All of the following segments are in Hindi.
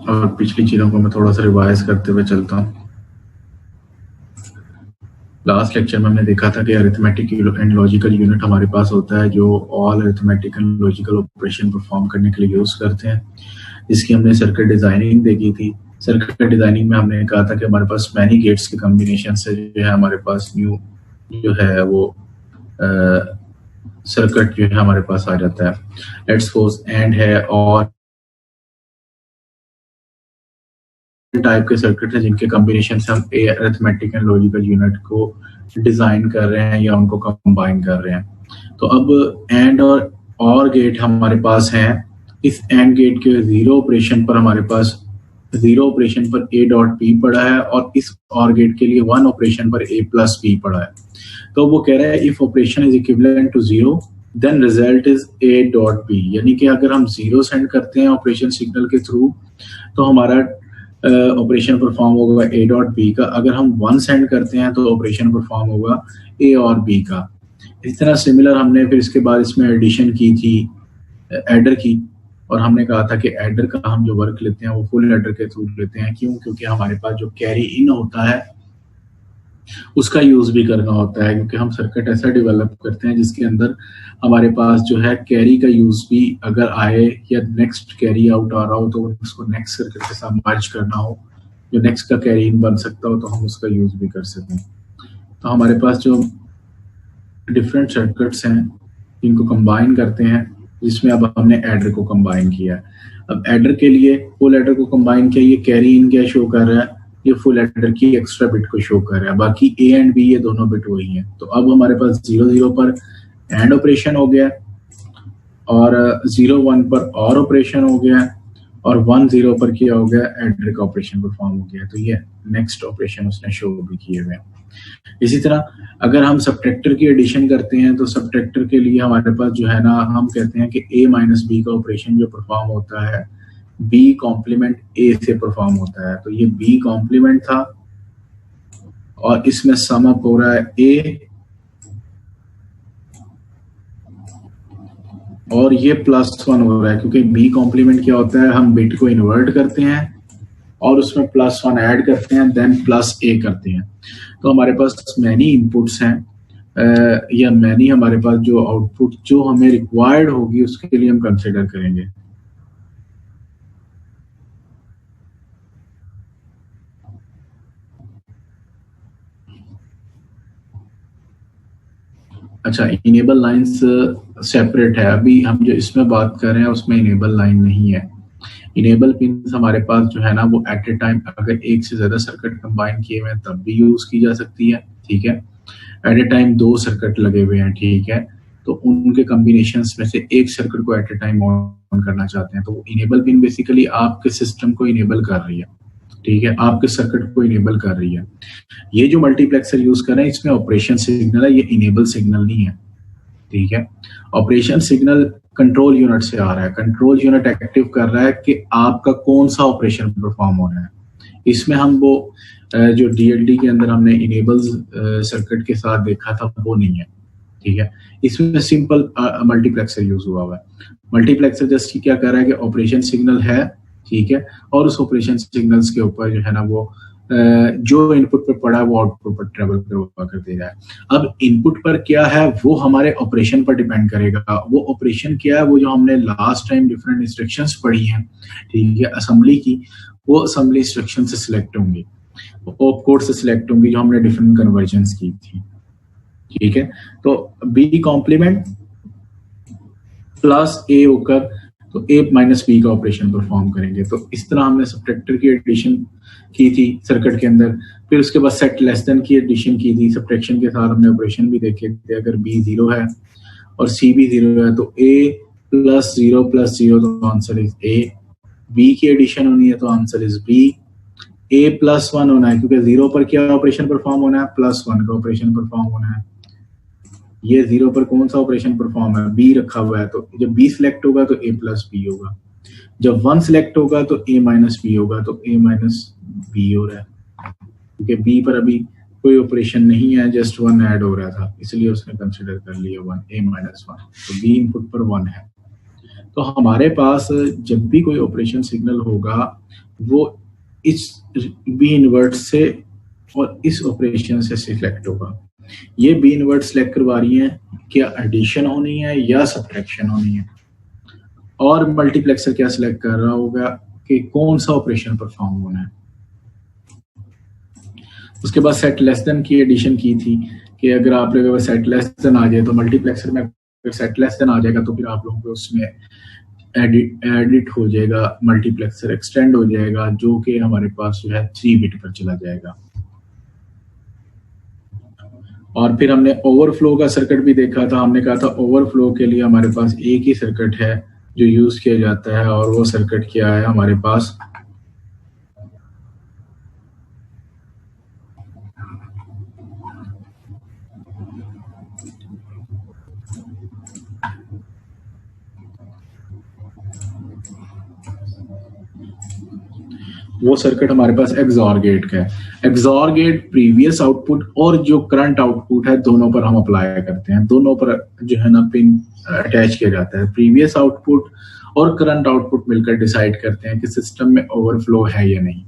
और पिछली चीज़ों को मैं थोड़ा सा रिवाइज करते हुए चलता हूँ। लास्ट लेक्चर में हमने देखा था कि अरिथमेटिक एंड लॉजिकल यूनिट हमारे पास होता है जो all arithmetic and logical operation perform करने के लिए यूज़ करते हैं, जिसकी हमने सर्किट डिज़ाइनिंग देखी थी। सर्किट डिज़ाइनिंग में हमने कहा था कि हमारे पास मैनी गेट्स के कम्बिनेशन से जो है हमारे पास न्यू जो है वो सर्किट जो है हमारे पास आ जाता है। लेट्स सपोज एंड है और टाइप के सर्किट हैं जिनके कॉम्बिनेशन से हम अरिथमेटिक एंड लॉजिकल यूनिट को डिजाइन कर रहे हैं या उनको कंबाइन कर रहे हैं। तो अब एंड और गेट हमारे पास हैं। इस एंड गेट के जीरो ऑपरेशन पर हमारे पास जीरो ऑपरेशन पर ए डॉट बी पड़ा है और इस और गेट के लिए वन ऑपरेशन पर ए प्लस बी पड़ा है। तो वो कह रहा है if operation is equivalent to zero then result is A dot B, यानी कि अगर हम जीरो सेंड करते हैं ऑपरेशन सिग्नल के थ्रू तो हमारा ऑपरेशन परफॉर्म होगा ए डॉट बी का। अगर हम वन सेंड करते हैं तो ऑपरेशन परफॉर्म होगा ए और बी का। इस तरह सिमिलर हमने फिर इसके बाद इसमें एडिशन की थी एडर की, और हमने कहा था कि एडर का हम जो वर्क लेते हैं वो फुल एडर के थ्रू लेते हैं। क्यों? क्योंकि हमारे पास जो कैरी इन होता है उसका यूज भी करना होता है, क्योंकि हम सर्किट ऐसा डेवलप करते हैं जिसके अंदर हमारे पास जो है कैरी का यूज भी अगर आए या नेक्स्ट कैरी आउट आ रहा हो तो उसको नेक्स्ट सर्किट के साथ मर्ज करना हो, जो नेक्स्ट का कैरी इन बन सकता हो तो हम उसका यूज भी कर सकें। तो हमारे पास जो डिफरेंट सर्किट्स हैं इनको कंबाइन करते हैं, जिसमें अब हमने एडर को कंबाइन किया। अब एडर के लिए फुल एडर को कंबाइन किया, ये कैरी इन क्या शो कर रहा है, ये फुल एडर की एक्स्ट्रा बिट को शो कर रहा है, बाकी ए एंड बी ये दोनों बिट वही हैं। तो अब हमारे पास 0-0 पर एंड ऑपरेशन हो गया और 0-1 पर और ऑपरेशन हो गया और 1-0 पर क्या हो गया, एडर का ऑपरेशन परफॉर्म हो गया। तो ये नेक्स्ट ऑपरेशन उसने शो भी किए हुए। इसी तरह अगर हम सबट्रैक्टर की एडिशन करते हैं तो सबट्रैक्टर के लिए हमारे पास जो है ना, हम कहते हैं कि a माइनस बी का ऑपरेशन जो परफॉर्म होता है b कॉम्प्लीमेंट a से परफॉर्म होता है। तो ये b कॉम्प्लीमेंट था और इसमें सम अप हो रहा है a और ये +1 हो रहा है, क्योंकि b कॉम्प्लीमेंट क्या होता है, हम बिट को इन्वर्ट करते हैं और उसमें +1 ऐड करते हैं देन प्लस a करते हैं। तो हमारे पास मैनी इनपुट्स हैं या मैनी हमारे पास जो आउटपुट जो हमें रिक्वायर्ड होगी उसके लिए हम कंसिडर करेंगे। अच्छा, इनेबल लाइंस सेपरेट है। अभी हम जो इसमें बात कर रहे हैं उसमें इनेबल लाइन नहीं है। इनेबल पिन हमारे पास जो है ना वो एट ए टाइम अगर एक से ज्यादा सर्किट कंबाइन किए हुए हैं तब भी यूज की जा सकती है, ठीक है। एट ए टाइम 2 सर्किट लगे हुए हैं, ठीक है, तो उनके कॉम्बिनेशंस में से एक सर्किट को एट ए टाइम ऑन करना चाहते हैं तो इनेबल पिन बेसिकली आपके सिस्टम को इनेबल कर रही है, ठीक है, आपके सर्किट को इनेबल कर रही है। ये जो मल्टीप्लेक्सर यूज कर रहे हैं इसमें ऑपरेशन सिग्नल है, ये इनेबल सिग्नल नहीं है, ठीक है। ऑपरेशन सिग्नल कंट्रोल यूनिट से आ रहा है, कंट्रोल यूनिट एक्टिव कर रहा है कि आपका कौन सा ऑपरेशन परफॉर्म हो रहा है। इसमें हम वो जो डीएलडी के अंदर हमने इनेबल सर्किट के साथ देखा था वो नहीं है, ठीक है। इसमें सिंपल मल्टीप्लेक्सर यूज हुआ है। मल्टीप्लेक्सर जस्ट क्या कर रहा है कि ऑपरेशन सिग्नल है, ठीक है, और उस ऑपरेशन सिग्नल्स के ऊपर जो है ना वो जो इनपुट पर पड़ा है वो आउटपुट पर ट्रेवल करवा कर दे रहा है। अब इनपुट पर क्या है वो हमारे ऑपरेशन पर डिपेंड करेगा। वो ऑपरेशन क्या है, वो जो हमने लास्ट टाइम डिफरेंट इंस्ट्रक्शंस पढ़ी हैं, ठीक है, असेंबली की, वो असेंबली इंस्ट्रक्शन से सिलेक्ट होंगी, ऑप कोड से सिलेक्ट होंगी जो हमने डिफरेंट कन्वर्जन्स की थी, ठीक है। तो बी कॉम्प्लीमेंट प्लस ए होकर तो a माइनस बी का ऑपरेशन परफॉर्म करेंगे। तो इस तरह हमने सबट्रैक्टर की एडिशन की थी सर्किट के अंदर। फिर उसके बाद सेट लेस देन की एडिशन की थी, सब्ट्रैक्शन के साथ हमने ऑपरेशन भी देखे थे। अगर b 0 है और c भी 0 है तो a +0 +0 तो आंसर इज a। b की एडिशन होनी है तो आंसर इज b। a +1 होना है क्योंकि 0 पर क्या ऑपरेशन परफॉर्म होना है, +1 का ऑपरेशन परफॉर्म होना है। ये 0 पर कौन सा ऑपरेशन परफॉर्म है, बी रखा हुआ है, तो जब बी सिलेक्ट होगा तो a + b होगा, जब 1 सिलेक्ट होगा तो a - b होगा, तो a - b हो रहा है क्योंकि b पर अभी कोई ऑपरेशन नहीं है, जस्ट 1 ऐड हो रहा था, इसलिए उसने कंसिडर कर लिया 1 a - 1, तो b इनपुट पर 1 है। तो हमारे पास जब भी कोई ऑपरेशन सिग्नल होगा वो इस बी इन्वर्ट से और इस ऑपरेशन से सिलेक्ट होगा। ये बी इन्वर्ट सिलेक्ट करवा रही है क्या एडिशन होनी है या सब्ट्रैक्शन होनी है, और मल्टीप्लेक्सर क्या सिलेक्ट कर रहा होगा कि कौन सा ऑपरेशन परफॉर्म होना है। उसके बाद सेट लेस देन की एडिशन की थी कि अगर आप लोगों को सेट लेस देन आ जाए तो मल्टीप्लेक्सर में अगर सेट लेस देन आ जाएगा तो फिर आप लोगों को उसमें एडिट हो जाएगा, मल्टीप्लेक्सर एक्सटेंड हो जाएगा, जो कि हमारे पास जो है 3 बिट पर चला जाएगा। और फिर हमने ओवरफ्लो का सर्किट भी देखा था। हमने कहा था ओवरफ्लो के लिए हमारे पास एक ही सर्किट है जो यूज किया जाता है, और वो सर्किट क्या है हमारे पास, वो सर्किट हमारे पास एक्सॉर गेट का है। एक्सॉर गेट प्रीवियस आउटपुट और जो करंट आउटपुट है दोनों पर हम अप्लाई करते हैं, दोनों पर जो है ना पिन अटैच किया जाता है। प्रीवियस आउटपुट और करंट आउटपुट मिलकर डिसाइड करते हैं कि सिस्टम में ओवरफ्लो है या नहीं।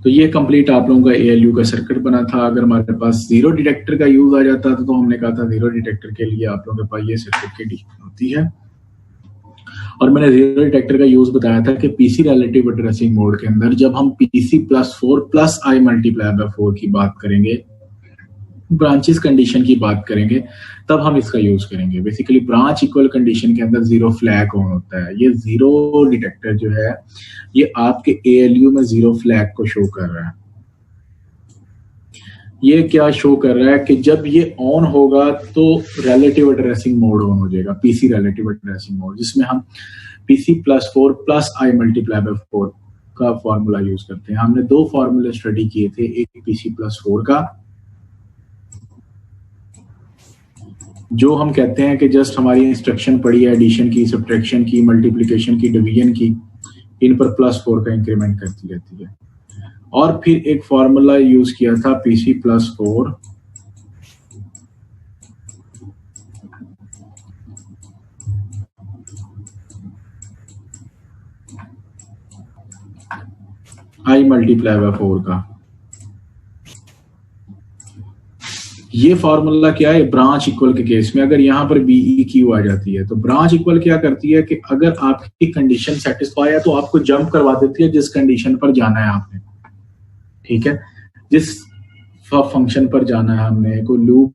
तो ये कंप्लीट आप लोगों का एएलयू का सर्किट बना था। अगर हमारे पास जीरो डिटेक्टर का यूज आ जाता था तो हमने कहा था जीरो डिटेक्टर के लिए आप लोगों के पास ये सर्किट की एडिशन होती है। और मैंने जीरो डिटेक्टर का यूज बताया था कि पीसी रिलेटिव एड्रेसिंग मोड के अंदर जब हम PC+4 plus I multiply by 4 की बात करेंगे, ब्रांचेस कंडीशन की बात करेंगे, तब हम इसका यूज करेंगे। बेसिकली ब्रांच इक्वल कंडीशन के अंदर जीरो फ्लैग ऑन होता है। ये जीरो डिटेक्टर जो है ये आपके एएलयू में जीरो फ्लैग को शो कर रहा है। ये क्या शो कर रहा है कि जब ये ऑन होगा तो रिलेटिव एड्रेसिंग मोड ऑन हो जाएगा, पीसी रिलेटिव एड्रेसिंग मोड, जिसमें हम PC+4 plus I multiply by 4 का फॉर्मूला यूज करते हैं। हमने दो फॉर्मूले स्टडी किए थे, एक PC+4 का जो हम कहते हैं कि जस्ट हमारी इंस्ट्रक्शन पड़ी है एडिशन की, सब्ट्रैक्शन की, मल्टीप्लिकेशन की, डिवीजन की, इन पर +4 का इंक्रीमेंट करती रहती है। और फिर एक फॉर्मूला यूज किया था PC+4 I मल्टीप्लाई बाय 4 का। ये फॉर्मूला क्या है, ब्रांच इक्वल के केस में अगर यहाँ पर BEQ आ जाती है तो ब्रांच इक्वल क्या करती है कि अगर आपकी कंडीशन सेटिस्फाई है तो आपको जंप करवा देती है जिस कंडीशन पर जाना है आपने, ठीक है, जिस फंक्शन पर जाना है हमने, कोई लूप,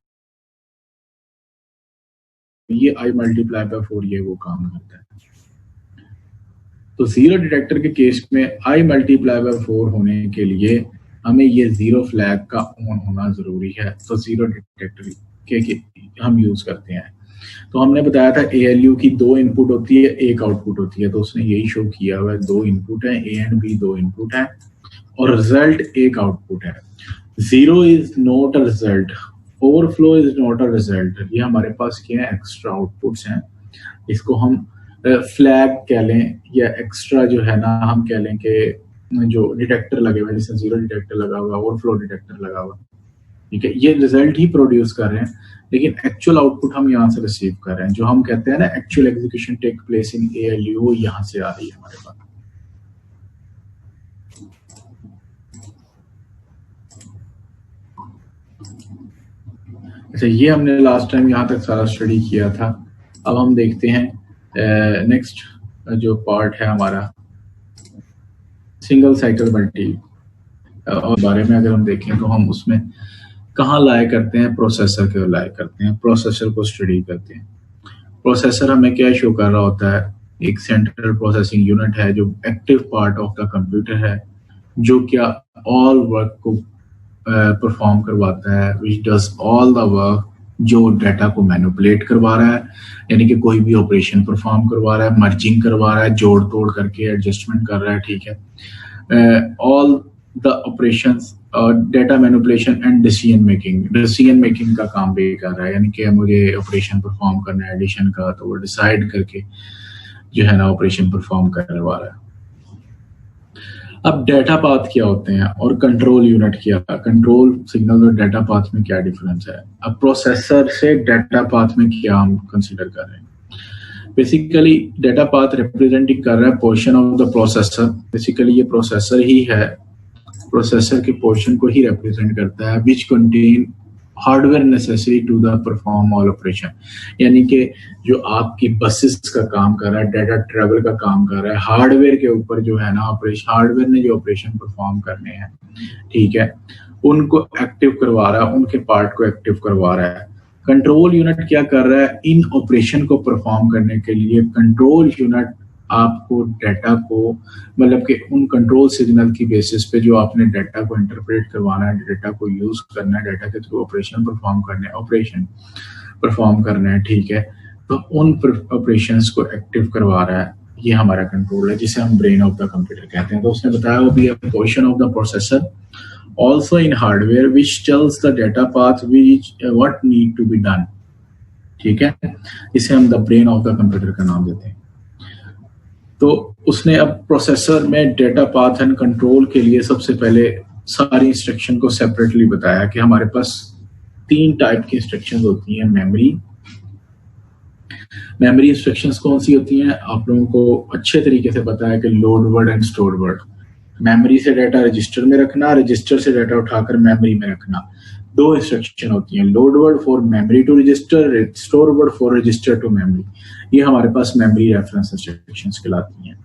ये I मल्टीप्लाई बाय 4 ये वो काम करता है। तो जीरो डिटेक्टर के केस में I मल्टीप्लाई बाय 4 होने के लिए हमें ये जीरो फ्लैग का ऑन होना जरूरी है। तो जीरो डिटेक्टर के हम यूज करते हैं। तो हमने बताया था एएलयू की दो इनपुट होती है, एक आउटपुट होती है, तो उसने यही शो किया हुआ है, दो इनपुट है, A एंड B दो इनपुट है और रिजल्ट एक आउटपुट है। Zero is not a result, overflow is not a result. ये हमारे पास क्या है, एक्स्ट्रा आउटपुट्स हैं। इसको हम फ्लैग कह लें या एक्स्ट्रा जो है ना हम कह लें कि जो डिटेक्टर लगे हुए, जैसे जीरो डिटेक्टर लगा हुआ, ओवरफ्लो डिटेक्टर लगा हुआ, ठीक है, ये रिजल्ट ही प्रोड्यूस कर रहे हैं, लेकिन एक्चुअल आउटपुट हम यहाँ से रिसीव कर रहे हैं। जो हम कहते हैं ना actual execution take place in ALU, यहाँ से आ रही है हमारे पास। अच्छा, ये हमने लास्ट टाइम यहाँ तक सारा स्टडी किया था। अब हम देखते हैं नेक्स्ट जो पार्ट है हमारा सिंगल साइकिल मल्टी और बारे में अगर हम देखें तो हम उसमें कहाँ लाए करते हैं, प्रोसेसर के लाए करते हैं, प्रोसेसर को स्टडी करते हैं। प्रोसेसर हमें क्या शो कर रहा होता है, एक सेंट्रल प्रोसेसिंग यूनिट है जो active part of the computer है, जो क्या ऑल वर्क को परफॉर्म करवाता है, which does all the work, जो डाटा को मैनिपुलेट करवा रहा है, यानी कि कोई भी ऑपरेशन परफॉर्म करवा रहा है, मर्जिंग करवा रहा है, जोड़ तोड़ करके एडजस्टमेंट कर रहा है, ठीक है, ऑल द ऑपरेशंस और data manipulation and decision making का काम भी कर रहा है, यानी कि मुझे ऑपरेशन परफॉर्म करना है एडिशन का, तो वो डिसाइड करके जो है ना ऑपरेशन परफॉर्म करवा रहा है। अब डाटा पाथ क्या होते हैं और कंट्रोल यूनिट क्या, कंट्रोल सिग्नल और डाटा पाथ में क्या डिफरेंस है। अब प्रोसेसर से डाटा पाथ में क्या हम कंसीडर कर रहे हैं। बेसिकली डाटा पाथ रिप्रेजेंट कर रहा है portion of the processor. Basically ये प्रोसेसर ही है, प्रोसेसर के पोर्शन को ही रिप्रेजेंट करता है, which contain hardware necessary to the perform all operation. यानी कि जो आपकी बसेस का काम कर रहा है, डाटा ट्रेवल का काम कर रहा है, हार्डवेयर के ऊपर जो है ना ऑपरेशन, हार्डवेयर ने जो ऑपरेशन परफॉर्म करने हैं, ठीक है, उनको एक्टिव करवा रहा है, उनके पार्ट को एक्टिव करवा रहा है। कंट्रोल यूनिट क्या कर रहा है, इन ऑपरेशन को परफॉर्म करने के लिए कंट्रोल यूनिट आपको डाटा को, मतलब कि उन कंट्रोल सिग्नल की बेसिस पे जो आपने डाटा को इंटरप्रेट करवाना है, डाटा को यूज करना है, डाटा के थ्रू ऑपरेशन परफॉर्म करना है, ठीक है, तो उन ऑपरेशंस को एक्टिव करवा रहा है। ये हमारा कंट्रोल है जिसे हम ब्रेन ऑफ द कंप्यूटर कहते हैं। तो उसने बताया वो भी portion of the processor also in hardware which tells the data path which what need to be done, ठीक है, इसे हम the brain of the computer का नाम देते हैं। तो उसने अब प्रोसेसर में डेटा पाथ एंड कंट्रोल के लिए सबसे पहले सारी इंस्ट्रक्शन को सेपरेटली बताया कि हमारे पास 3 टाइप की इंस्ट्रक्शंस होती हैं। मेमोरी इंस्ट्रक्शंस कौन सी होती हैं, आप लोगों को अच्छे तरीके से पता है कि load word and store word. Memory से डाटा रजिस्टर में रखना, रजिस्टर से डाटा उठाकर मेमोरी में रखना। 2 इंस्ट्रक्शन होती हैं, load word for memory to register, store word for register to memory. ये हमारे पास मेमोरी रेफरेंस इंस्ट्रक्शंस कहलाती हैं।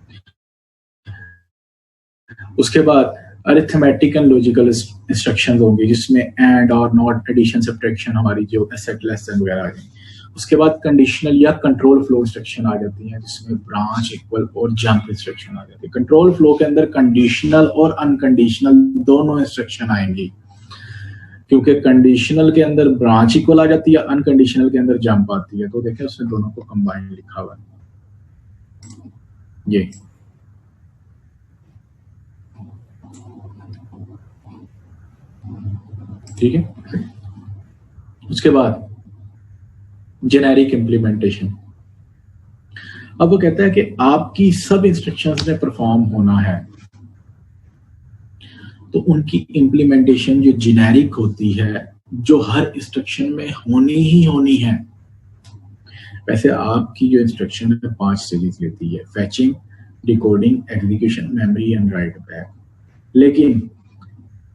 उसके बाद अरिथमेटिक एंड लॉजिकल इंस्ट्रक्शंस होंगी जिसमें एंड और नॉट, एडिशन, सब्ट्रैक्शन, हमारी जो सेट लेस देन वगैरह आ जाएंगी। उसके बाद कंडीशनल या कंट्रोल फ्लो इंस्ट्रक्शन आ जाती हैं जिसमें ब्रांच, इक्वल और जंप इंस्ट्रक्शन आ जाती है। कंट्रोल फ्लो के अंदर कंडीशनल और अनकंडीशनल दोनों इंस्ट्रक्शन आएंगी, क्योंकि कंडीशनल के अंदर ब्रांच इक्वल आ जाती है, अनकंडीशनल के अंदर जंप आती है। तो देखें उसने दोनों को कंबाइन लिखा हुआ है ये। ठीक है, उसके बाद जेनेरिक इम्प्लीमेंटेशन। अब वो कहता है कि आपकी सब इंस्ट्रक्शंस में परफॉर्म होना है तो उनकी इम्प्लीमेंटेशन जो जेनेरिक होती है, जो हर इंस्ट्रक्शन में होनी ही होनी है। वैसे आपकी जो इंस्ट्रक्शन है 5 स्टेजेस लेती है, फैचिंग, decoding, execution, memory and right back. लेकिन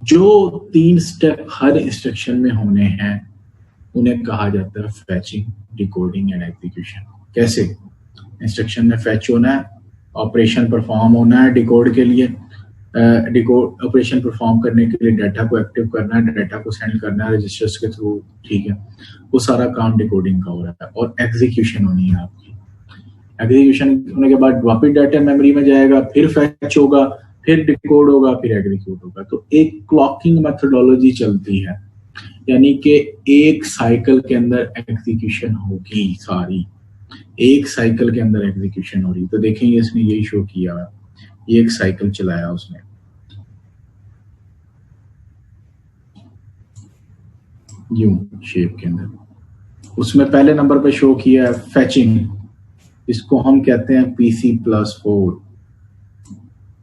जो 3 स्टेप हर इंस्ट्रक्शन में होने हैं उन्हें कहा जाता है फैचिंग, डिकोडिंग एंड एग्जीक्यूशन। कैसे? इंस्ट्रक्शन में फैच होना है, ऑपरेशन परफॉर्म होना है, डिकोड के लिए डिकोड ऑपरेशन परफॉर्म करने के लिए डाटा को एक्टिव करना है, डाटा को सेंड करना है रजिस्टर्स के थ्रू, ठीक है, वो सारा काम डिकोडिंग का हो रहा है। और एग्जीक्यूशन होनी है आपकी। एग्जीक्यूशन होने के बाद वापस डाटा मेमोरी में जाएगा, फिर फैच होगा, फिर डिकोड होगा, फिर एग्जीक्यूट होगा। तो एक क्लॉकिंग मेथोडोलॉजी चलती है, यानी कि एक साइकिल के अंदर एग्जीक्यूशन होगी, सारी एक साइकिल के अंदर एग्जीक्यूशन हो रही। तो देखेंगे इसने यही शो किया है, ये एक साइकिल चलाया उसने। यूं शेप के अंदर उसमें पहले नंबर पे शो किया है फैचिंग, इसको हम कहते हैं PC+4।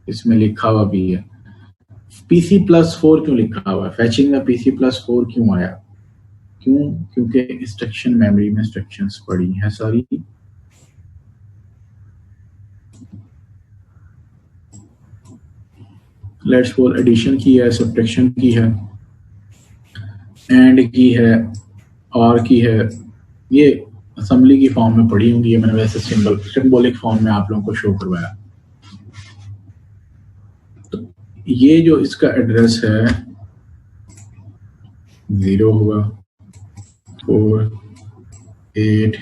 इसमें लिखा हुआ भी है PC+4। क्यों लिखा हुआ है फैचिंग में PC+4 क्यों आया? क्यों? क्योंकि इंस्ट्रक्शन मेमोरी में इंस्ट्रक्शंस पड़ी हैं सारी। लेट्स फॉर एडिशन की है, सब्ट्रैक्शन की है, एंड की है, और की है। ये असेंबली की फॉर्म में पढ़ी होंगी, मैंने वैसे सिंबॉलिक फॉर्म में आप लोगों को शो करवाया। तो ये जो इसका एड्रेस है 0 हुआ, 4, 8,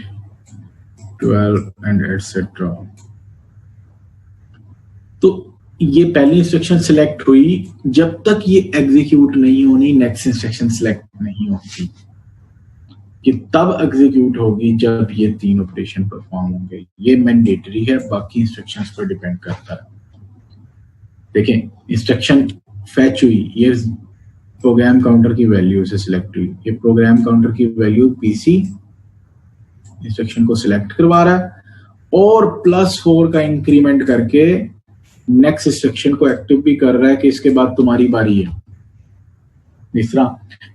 12 एंड एटसेट्रा। तो ये पहली इंस्ट्रक्शन सिलेक्ट हुई, जब तक ये एग्जीक्यूट नहीं होनी नेक्स्ट इंस्ट्रक्शन सिलेक्ट नहीं होती। कि तब एग्जीक्यूट होगी जब ये 3 ऑपरेशन परफॉर्म होंगे। ये मैंडेटरी है, बाकी इंस्ट्रक्शंस पर डिपेंड करता है। देखें इंस्ट्रक्शन फैच हुई, ये प्रोग्राम काउंटर की वैल्यू से सिलेक्ट हुई। ये प्रोग्राम काउंटर की वैल्यू PC इंस्ट्रक्शन को सिलेक्ट करवा रहा है और +4 का इंक्रीमेंट करके नेक्स्ट इंस्ट्रक्शन को एक्टिव भी कर रहा है कि इसके बाद तुम्हारी बारी है। तीसरा,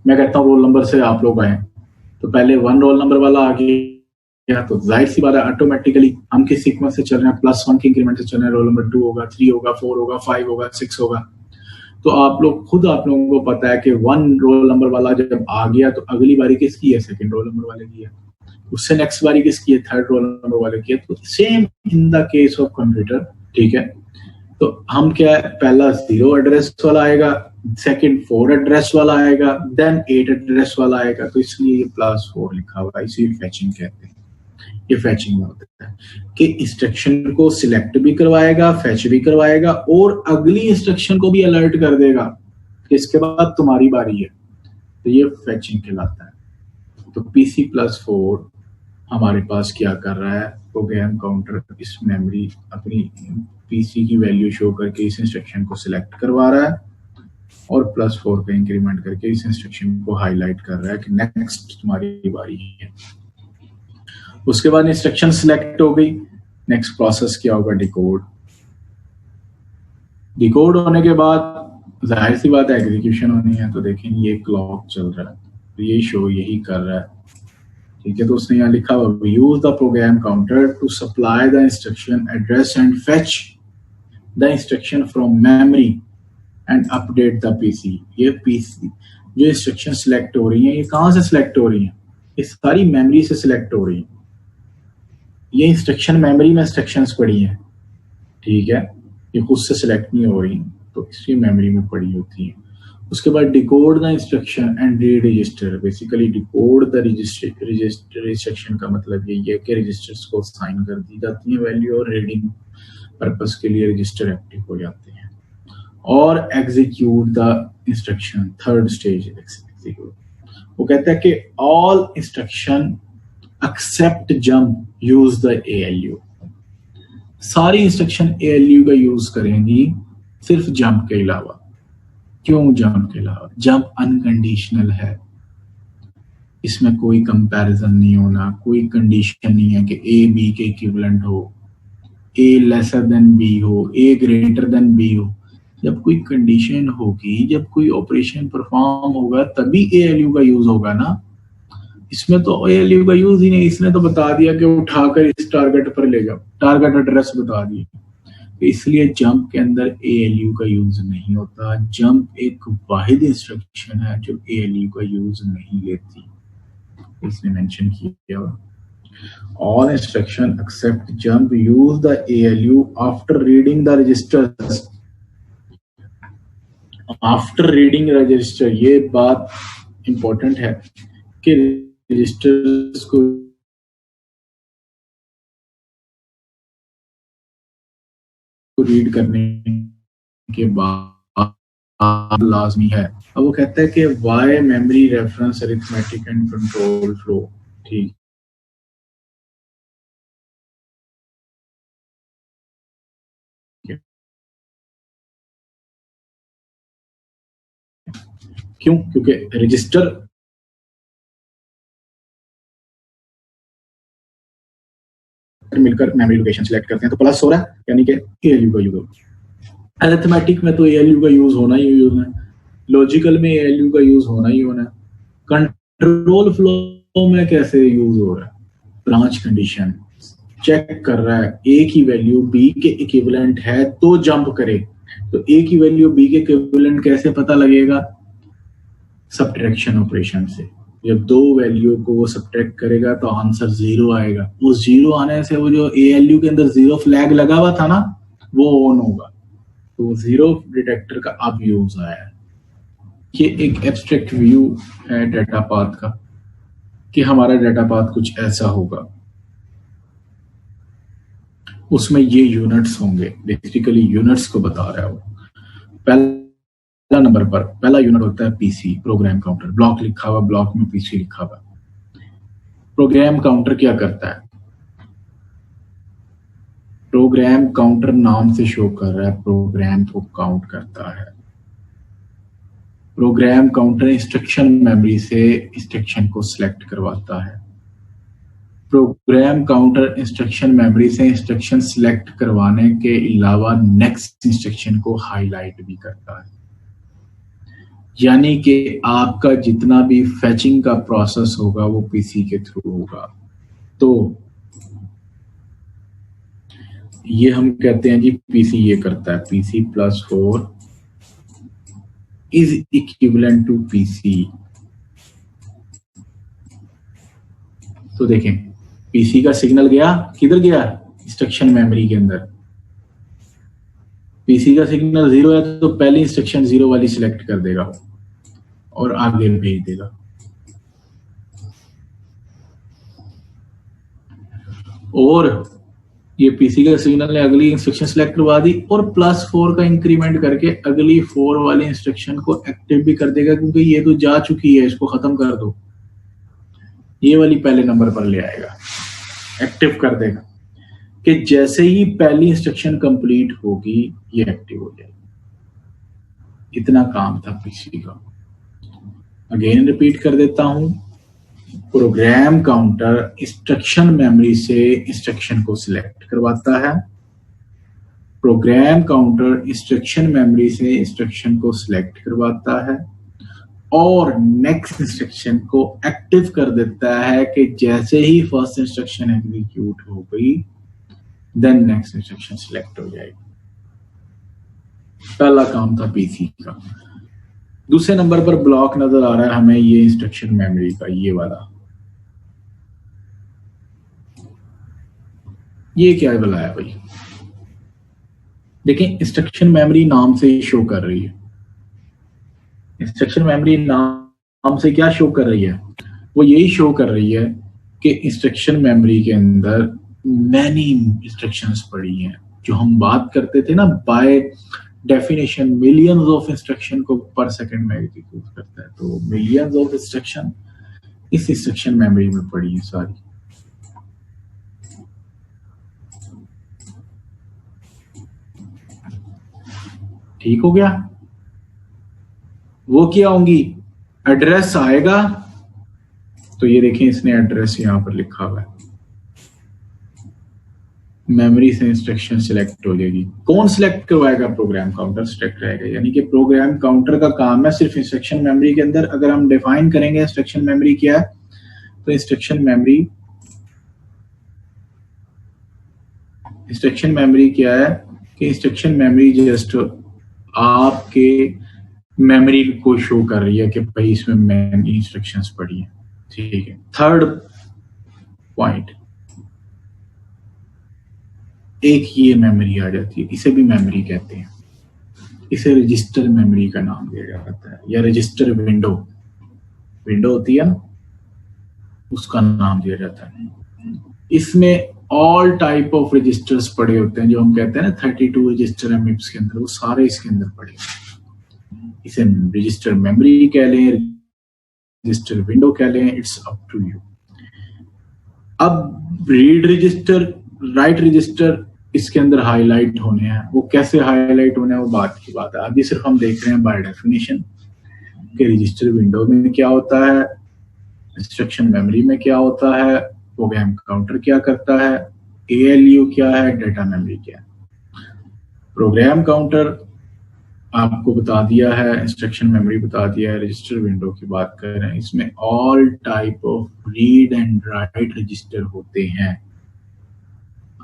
मैं कहता हूँ रोल नंबर से आप लोग आए, तो पहले 1 रोल नंबर वाला आ गया, तो जाहिर सी बात है ऑटोमेटिकली हम किस सीक्वेंस से चल रहे हैं, +1 के इंक्रीमेंट से चल रहे हैं। रोल नंबर 2 होगा, 3 होगा, 4 होगा, 5 होगा, 6 होगा। तो आप लोगों को पता है कि 1 रोल नंबर वाला जब आ गया तो अगली बारी किसकी है, 2nd रोल नंबर वाले की है, उससे नेक्स्ट बारी किसकी है, 3rd रोल नंबर वाले की है। तो same in the case of computer, ठीक है। तो हम क्या है, पहला 0 एड्रेस वाला आएगा, सेकंड 4 एड्रेस वाला आएगा, देन 8 एड्रेस वाला आएगा। तो इसलिए ये +4 लिखा हुआ है, इसी फैचिंग कहते हैं। ये फैचिंग में होता है कि इंस्ट्रक्शन को सिलेक्ट भी करवाएगा, फैच भी करवाएगा और अगली इंस्ट्रक्शन को भी अलर्ट कर देगा कि इसके बाद तुम्हारी बारी है। तो ये फैचिंग कहलाता है। तो PC+4 हमारे पास क्या कर रहा है, प्रोग्राम काउंटर इस मेमोरी अपनी पीसी की वैल्यू शो करके इस इंस्ट्रक्शन को सिलेक्ट करवा रहा है और +4 का इंक्रीमेंट करके इस इंस्ट्रक्शन को हाईलाइट कर रहा है कि नेक्स्ट तुम्हारी बारी है। उसके बाद इंस्ट्रक्शन सिलेक्ट हो गई, नेक्स्ट प्रोसेस क्या होगा, डिकोड। डिकोड होने के बाद जाहिर सी बात है एग्जीक्यूशन होनी है। तो देखें ये क्लॉक चल रहा है, तो ये शो यही कर रहा है, ठीक है। तो उसने यहाँ लिखा हुआ use the program counter to supply the instruction address and fetch the instruction from memory and update the PC. ये पीसी जो इंस्ट्रक्शन सिलेक्ट हो रही है, ये कहाँ से सिलेक्ट हो रही है, ये सारी मेमोरी से सिलेक्ट हो रही है। ये इंस्ट्रक्शन मेमोरी में इंस्ट्रक्शंस पड़ी हैं, ठीक है, ये खुद से सिलेक्ट नहीं हो रही, तो इसकी मेमोरी में पड़ी होती है। उसके बाद decode the instruction and read register. Basically decode the register instruction का मतलब ये है कि रजिस्टर्स को साइन कर दी जाती है वैल्यू और रीडिंग पर्पस के लिए रजिस्टर एक्टिव हो जाते हैं। और execute the instruction, 3rd stage execute. वो कहता है कि all instruction except jump use the ALU। सारी इंस्ट्रक्शन ALU का यूज करेंगी सिर्फ जंप के अलावा। क्यों जंप के अलावा? जंप अनकंडीशनल है, इसमें कोई कंपैरिजन नहीं होना, कोई कंडीशन नहीं है कि A B के इक्विवेलेंट हो, A लेसर देन B हो, A ग्रेटर देन B हो। जब कोई कंडीशन होगी, जब कोई ऑपरेशन परफॉर्म होगा तभी ALU का यूज होगा ना। इसमें तो ALU का यूज ही नहीं, इसने तो बता दिया कि उठाकर इस टारगेट पर ले जाओ, टारगेट एड्रेस बता दिया। इसलिए जंप के अंदर ALU का यूज नहीं होता। जंप एक वाहिद इंस्ट्रक्शन है जो ALU का यूज नहीं लेती, इसने मेंशन किया हुआ। All instruction except jump use the ALU after reading the registers. After reading register, ये बात इंपॉर्टेंट है कि रजिस्टर्स को रीड करने के बाद लाजमी है। अब वो कहता है कि why memory reference arithmetic and control flow, ठीक। क्यों? क्योंकि रजिस्टर मिलकर मेमोरी लोकेशन सिलेक्ट करते हैं, तो प्लस हो रहा है यानी कि ALU का यूज होगा। अरिथमेटिक में तो ALU का यूज होना ही होना है, लॉजिकल में ALU का यूज होना ही होना है। कंट्रोल फ्लो में कैसे यूज हो रहा है? ब्रांच कंडीशन चेक कर रहा है, A की वैल्यू B के इक्विवेलेंट है तो जंप करे। तो A की वैल्यू B के इक्विवेलेंट कैसे पता लगेगा? सब्ट्रैक्शन ऑपरेशन से। जब दो वैल्यू को वो सब्ट्रैक्ट करेगा तो आंसर 0 आएगा। उस 0 आने से वो जो ALU के अंदर 0 फ्लैग लगा हुआ था ना, वो ऑन होगा। तो 0 डिटेक्टर का अब यूज आया है। ये एक एब्स्ट्रैक्ट व्यू है डाटा पाथ का कि हमारा डाटा पाथ कुछ ऐसा होगा, उसमें ये यूनिट्स होंगे। बेसिकली यूनिट्स को बता रहा है वो। पहला नंबर पर पहला यूनिट होता है पीसी, प्रोग्राम काउंटर। ब्लॉक लिखा हुआ, ब्लॉक में पीसी लिखा हुआ। प्रोग्राम काउंटर क्या करता है? प्रोग्राम काउंटर नाम से शो कर रहा है, प्रोग्राम को काउंट करता है। प्रोग्राम काउंटर इंस्ट्रक्शन मेमोरी से इंस्ट्रक्शन को सिलेक्ट करवाता है। प्रोग्राम काउंटर इंस्ट्रक्शन मेमोरी से इंस्ट्रक्शन सिलेक्ट करवाने के अलावा नेक्स्ट इंस्ट्रक्शन को हाईलाइट भी करता है। यानी कि आपका जितना भी फैचिंग का प्रोसेस होगा वो पीसी के थ्रू होगा। तो ये हम कहते हैं जी पीसी ये करता है, PC plus 4 is equivalent to PC. तो देखें पीसी का सिग्नल गया किधर गया, इंस्ट्रक्शन मेमोरी के अंदर। पीसी का सिग्नल 0 है तो पहली इंस्ट्रक्शन 0 वाली सिलेक्ट कर देगा और आगे भेज देगा। और ये पीसी का सिग्नल ने अगली इंस्ट्रक्शन सिलेक्ट करवा दी और +4 का इंक्रीमेंट करके अगली 4 वाली इंस्ट्रक्शन को एक्टिव भी कर देगा, क्योंकि ये तो जा चुकी है, इसको खत्म कर दो। ये वाली पहले नंबर पर ले आएगा, एक्टिव कर देगा कि जैसे ही पहली इंस्ट्रक्शन कंप्लीट होगी ये एक्टिव हो जाएगी। इतना काम था पीसी का। अगेन रिपीट कर देता हूं, प्रोग्राम काउंटर इंस्ट्रक्शन मेमोरी से इंस्ट्रक्शन को सिलेक्ट करवाता है। प्रोग्राम काउंटर इंस्ट्रक्शन मेमोरी से इंस्ट्रक्शन को सिलेक्ट करवाता है और नेक्स्ट इंस्ट्रक्शन को एक्टिव कर देता है कि जैसे ही फर्स्ट इंस्ट्रक्शन एग्जीक्यूट हो गई देन नेक्स्ट इंस्ट्रक्शन सिलेक्ट हो जाएगी। पहला काम था पीसी का। दूसरे नंबर पर ब्लॉक नजर आ रहा है हमें ये इंस्ट्रक्शन मेमोरी का, ये वाला। ये क्या बुलाया भाई, देखिए इंस्ट्रक्शन मेमोरी नाम से ही शो कर रही है। इंस्ट्रक्शन मेमोरी नाम से क्या शो कर रही है, वो यही शो कर रही है कि इंस्ट्रक्शन मेमोरी के अंदर मैनी इंस्ट्रक्शंस पड़ी हैं। जो हम बात करते थे ना, by definition millions of instruction को पर सेकंड में एग्जीक्यूट करता है, तो मिलियंस ऑफ इंस्ट्रक्शन इस इंस्ट्रक्शन मेमोरी में पड़ी है सारी। ठीक हो गया। वो क्या होंगी, एड्रेस आएगा तो ये देखें इसने एड्रेस यहां पर लिखा हुआ है, मेमोरी से इंस्ट्रक्शन सिलेक्ट हो जाएगी। कौन सिलेक्ट करवाएगा, प्रोग्राम काउंटर सिलेक्ट रहेगा। यानी कि प्रोग्राम काउंटर का काम है सिर्फ इंस्ट्रक्शन मेमोरी के अंदर। अगर हम डिफाइन करेंगे इंस्ट्रक्शन मेमोरी क्या है, तो इंस्ट्रक्शन मेमोरी क्या है कि इंस्ट्रक्शन मेमोरी जस्ट आपके मेमोरी को शो कर रही है कि भाई इसमें मैनी इंस्ट्रक्शंस पड़ी हैं। ठीक है। थर्ड पॉइंट, एक ये मेमोरी आ जाती है, इसे भी मेमोरी कहते हैं। इसे रजिस्टर मेमोरी का नाम दिया जाता है, या रजिस्टर विंडो होती है ना, उसका नाम दिया जाता है। इसमें ऑल टाइप ऑफ रजिस्टर्स पड़े होते हैं, जो हम कहते हैं ना 32 रजिस्टर एमिप्स के अंदर, वो सारे इसके अंदर पड़े होते हैं। इसे रजिस्टर मेमोरी कह लें, रजिस्टर विंडो कह लें, इट्स अप टू यू। अब रीड रजिस्टर, राइट रजिस्टर इसके अंदर हाईलाइट होने हैं। वो कैसे हाईलाइट होने हैं वो बात की बात है। अभी सिर्फ हम देख रहे हैं बाय डेफिनेशन कि रजिस्टर विंडो में क्या होता है, इंस्ट्रक्शन मेमोरी में क्या होता है, प्रोग्राम काउंटर क्या करता है, ALU क्या है, डेटा मेमोरी क्या है। प्रोग्राम काउंटर आपको बता दिया है, इंस्ट्रक्शन मेमोरी बता दिया है। रजिस्टर विंडो की बात कर रहे हैं, इसमें all type of read and right register होते हैं।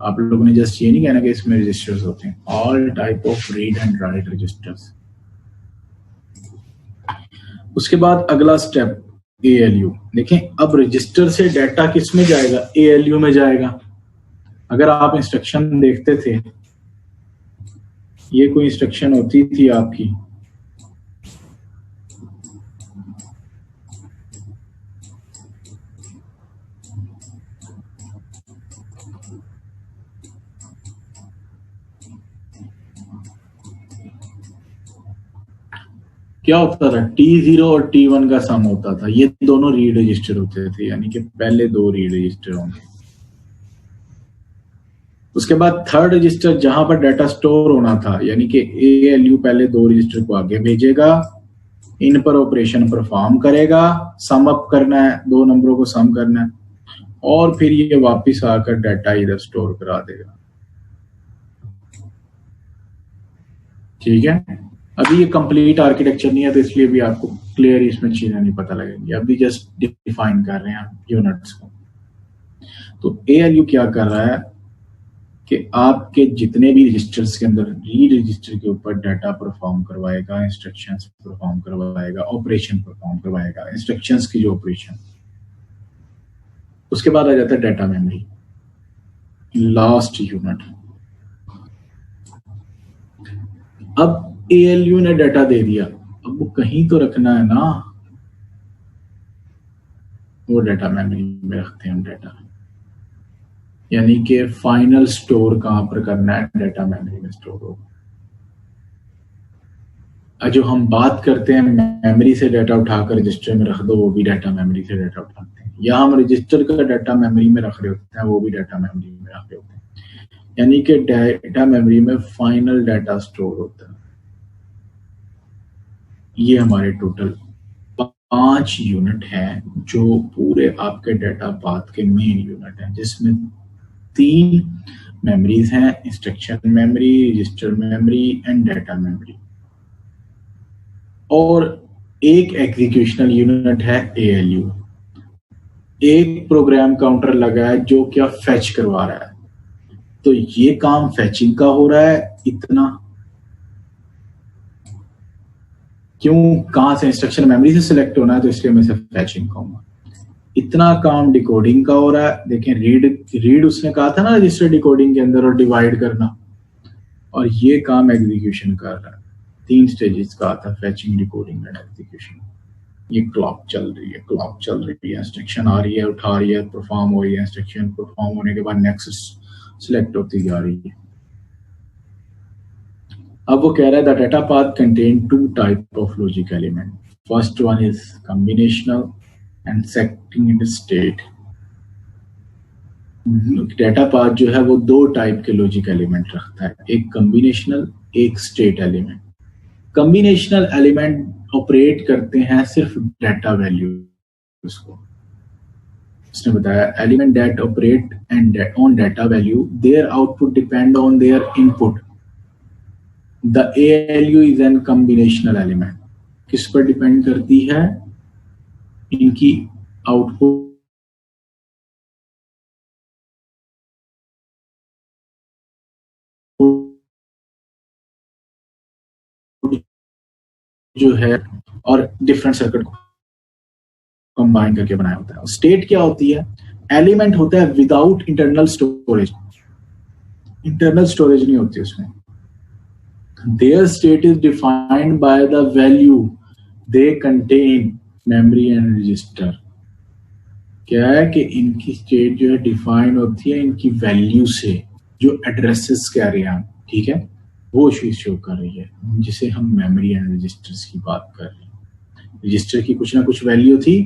आप लोगों ने जस्ट ये नहीं कहना कि इसमें रजिस्टर्स होते हैं, all type of read and write registers. उसके बाद अगला स्टेप ALU। देखें अब रजिस्टर से डाटा किस में जाएगा, ALU में जाएगा। अगर आप इंस्ट्रक्शन देखते थे, ये कोई इंस्ट्रक्शन होती थी आपकी, क्या होता था, T0 और T1 का सम होता था। ये दोनों रीड रजिस्टर होते थे, यानी कि पहले 2 रीड रजिस्टर होंगे। उसके बाद थर्ड रजिस्टर जहां पर डाटा स्टोर होना था, यानी कि ALU पहले 2 रजिस्टर को आगे भेजेगा, इन पर ऑपरेशन परफॉर्म करेगा, सम अप करना है, 2 नंबरों को सम करना है, और फिर ये वापस आकर डाटा इधर स्टोर करा देगा। ठीक है, अभी ये कंप्लीट आर्किटेक्चर नहीं है तो इसलिए भी आपको क्लियर इसमें चीजें नहीं पता लगेंगी, अभी जस्ट डिफाइन कर रहे हैं यूनिट्स को। तो ALU क्या कर रहा है कि आपके जितने भी रजिस्टर्स के अंदर रीड रजिस्टर के ऊपर डाटा परफॉर्म करवाएगा, इंस्ट्रक्शंस परफॉर्म करवाएगा, ऑपरेशन परफॉर्म करवाएगा, इंस्ट्रक्शंस की जो ऑपरेशन। उसके बाद आ जाता है डाटा मेमोरी, लास्ट यूनिट। अब ALU ने डाटा दे दिया, अब वो कहीं तो रखना है ना, वो डाटा मेमोरी में रखते हैं डाटा, यानी कि फाइनल स्टोर कहां पर करना है, डाटा मेमोरी में स्टोर होगा। जो हम बात करते हैं मेमोरी से डाटा उठाकर रजिस्टर में रख दो, वो भी डाटा मेमोरी से डाटा उठाते हैं, या हम रजिस्टर का डाटा मेमोरी में रख रहे होते हैं, वो भी डाटा मेमोरी में रख रहे होते हैं, यानी कि डाटा मेमोरी में फाइनल डाटा स्टोर होता है। ये हमारे टोटल 5 यूनिट हैं जो पूरे आपके डाटा पाथ के मेन यूनिट हैं, जिसमें 3 मेमोरीज हैं, instruction memory, register memory and data memory, और एक एग्जीक्यूशनल यूनिट है ALU। एक प्रोग्राम काउंटर लगा है जो क्या फैच करवा रहा है, तो ये काम फैचिंग का हो रहा है इतना, क्यों, कहां से, इंस्ट्रक्शन मेमोरी से सिलेक्ट होना है तो इसलिए मैं इसे फैचिंग कहूंगा। इतना काम डिकोडिंग का हो रहा है, देखें रीड उसने कहा था ना रजिस्टर डिकोडिंग के अंदर, और डिवाइड करना, और ये काम एग्जीक्यूशन कर रहा है। 3 स्टेजेस का आता है, फैचिंग, डिकोडिंग एंड एग्जीक्यूशन। ये क्लॉक चल रही है, इंस्ट्रक्शन आ रही है, उठा रही है, परफॉर्म हो रही है, इंस्ट्रक्शन परफॉर्म होने के बाद नेक्स्ट सिलेक्ट होती जा रही है। अब वो कह रहा है the data path contain 2 type of logic element, first one is combinational and second is state. Data path जो है वो 2 टाइप के लॉजिक एलिमेंट रखता है, एक कॉम्बिनेशनल, एक state element. Combinational element operate करते हैं सिर्फ डाटा वैल्यू को। उसने बताया element that operate and on data value, their output depend on their input. The ALU is an combinational element. किस पर डिपेंड करती है, इनकी आउटपुट जो है, और डिफरेंट सर्किट को कंबाइन करके बनाया होता है। स्टेट क्या होती है, एलिमेंट होता है without internal storage, internal storage नहीं होती उसमें। There state is defined by the value they contain memory and register. क्या है कि इनकी स्टेट जो है डिफाइन होती है इनकी वैल्यू से, जो एड्रेसेस कह रहे हैं हम, ठीक है, वो चीज शो कर रही है, जिसे हम मेमोरी एंड रजिस्टर्स की बात कर रहे हैं। रजिस्टर की कुछ ना कुछ वैल्यू थी,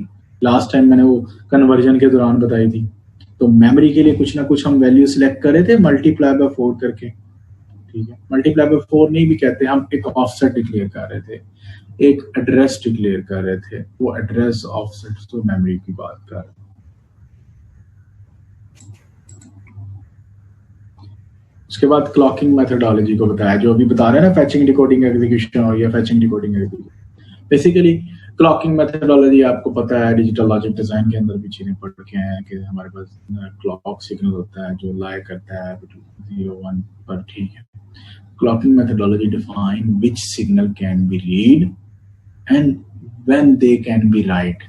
लास्ट टाइम मैंने वो कन्वर्जन के दौरान बताई थी, तो मेमोरी के लिए कुछ ना कुछ हम वैल्यू सिलेक्ट कर रहे थे मल्टीप्लाई बाय 4 करके, ठीक है, मल्टीप्लाई बाय 4 नहीं भी कहते, हम एक ऑफसेट डिक्लेयर कर रहे थे, एक एड्रेस डिक्लेयर कर रहे थे, वो एड्रेस ऑफसेट तो मेमोरी की बात कर रहे हैं। उसके बाद क्लॉकिंग मेथोडोलॉजी को बताया, जो अभी बता रहे हैं ना, फैचिंग, डिकोडिंग, एग्जीक्यूशन, और ये फैचिंग, decoding, execution. Basically clocking methodology आपको पता है, डिजिटल लॉजिक डिजाइन के अंदर भी चीजें पढ़ के हैं कि हमारे पास क्लॉक सिग्नल होता है जो लाई करता है 0 1 पर, ठीक है। Clocking methodology define which signal can be read and when they can be right.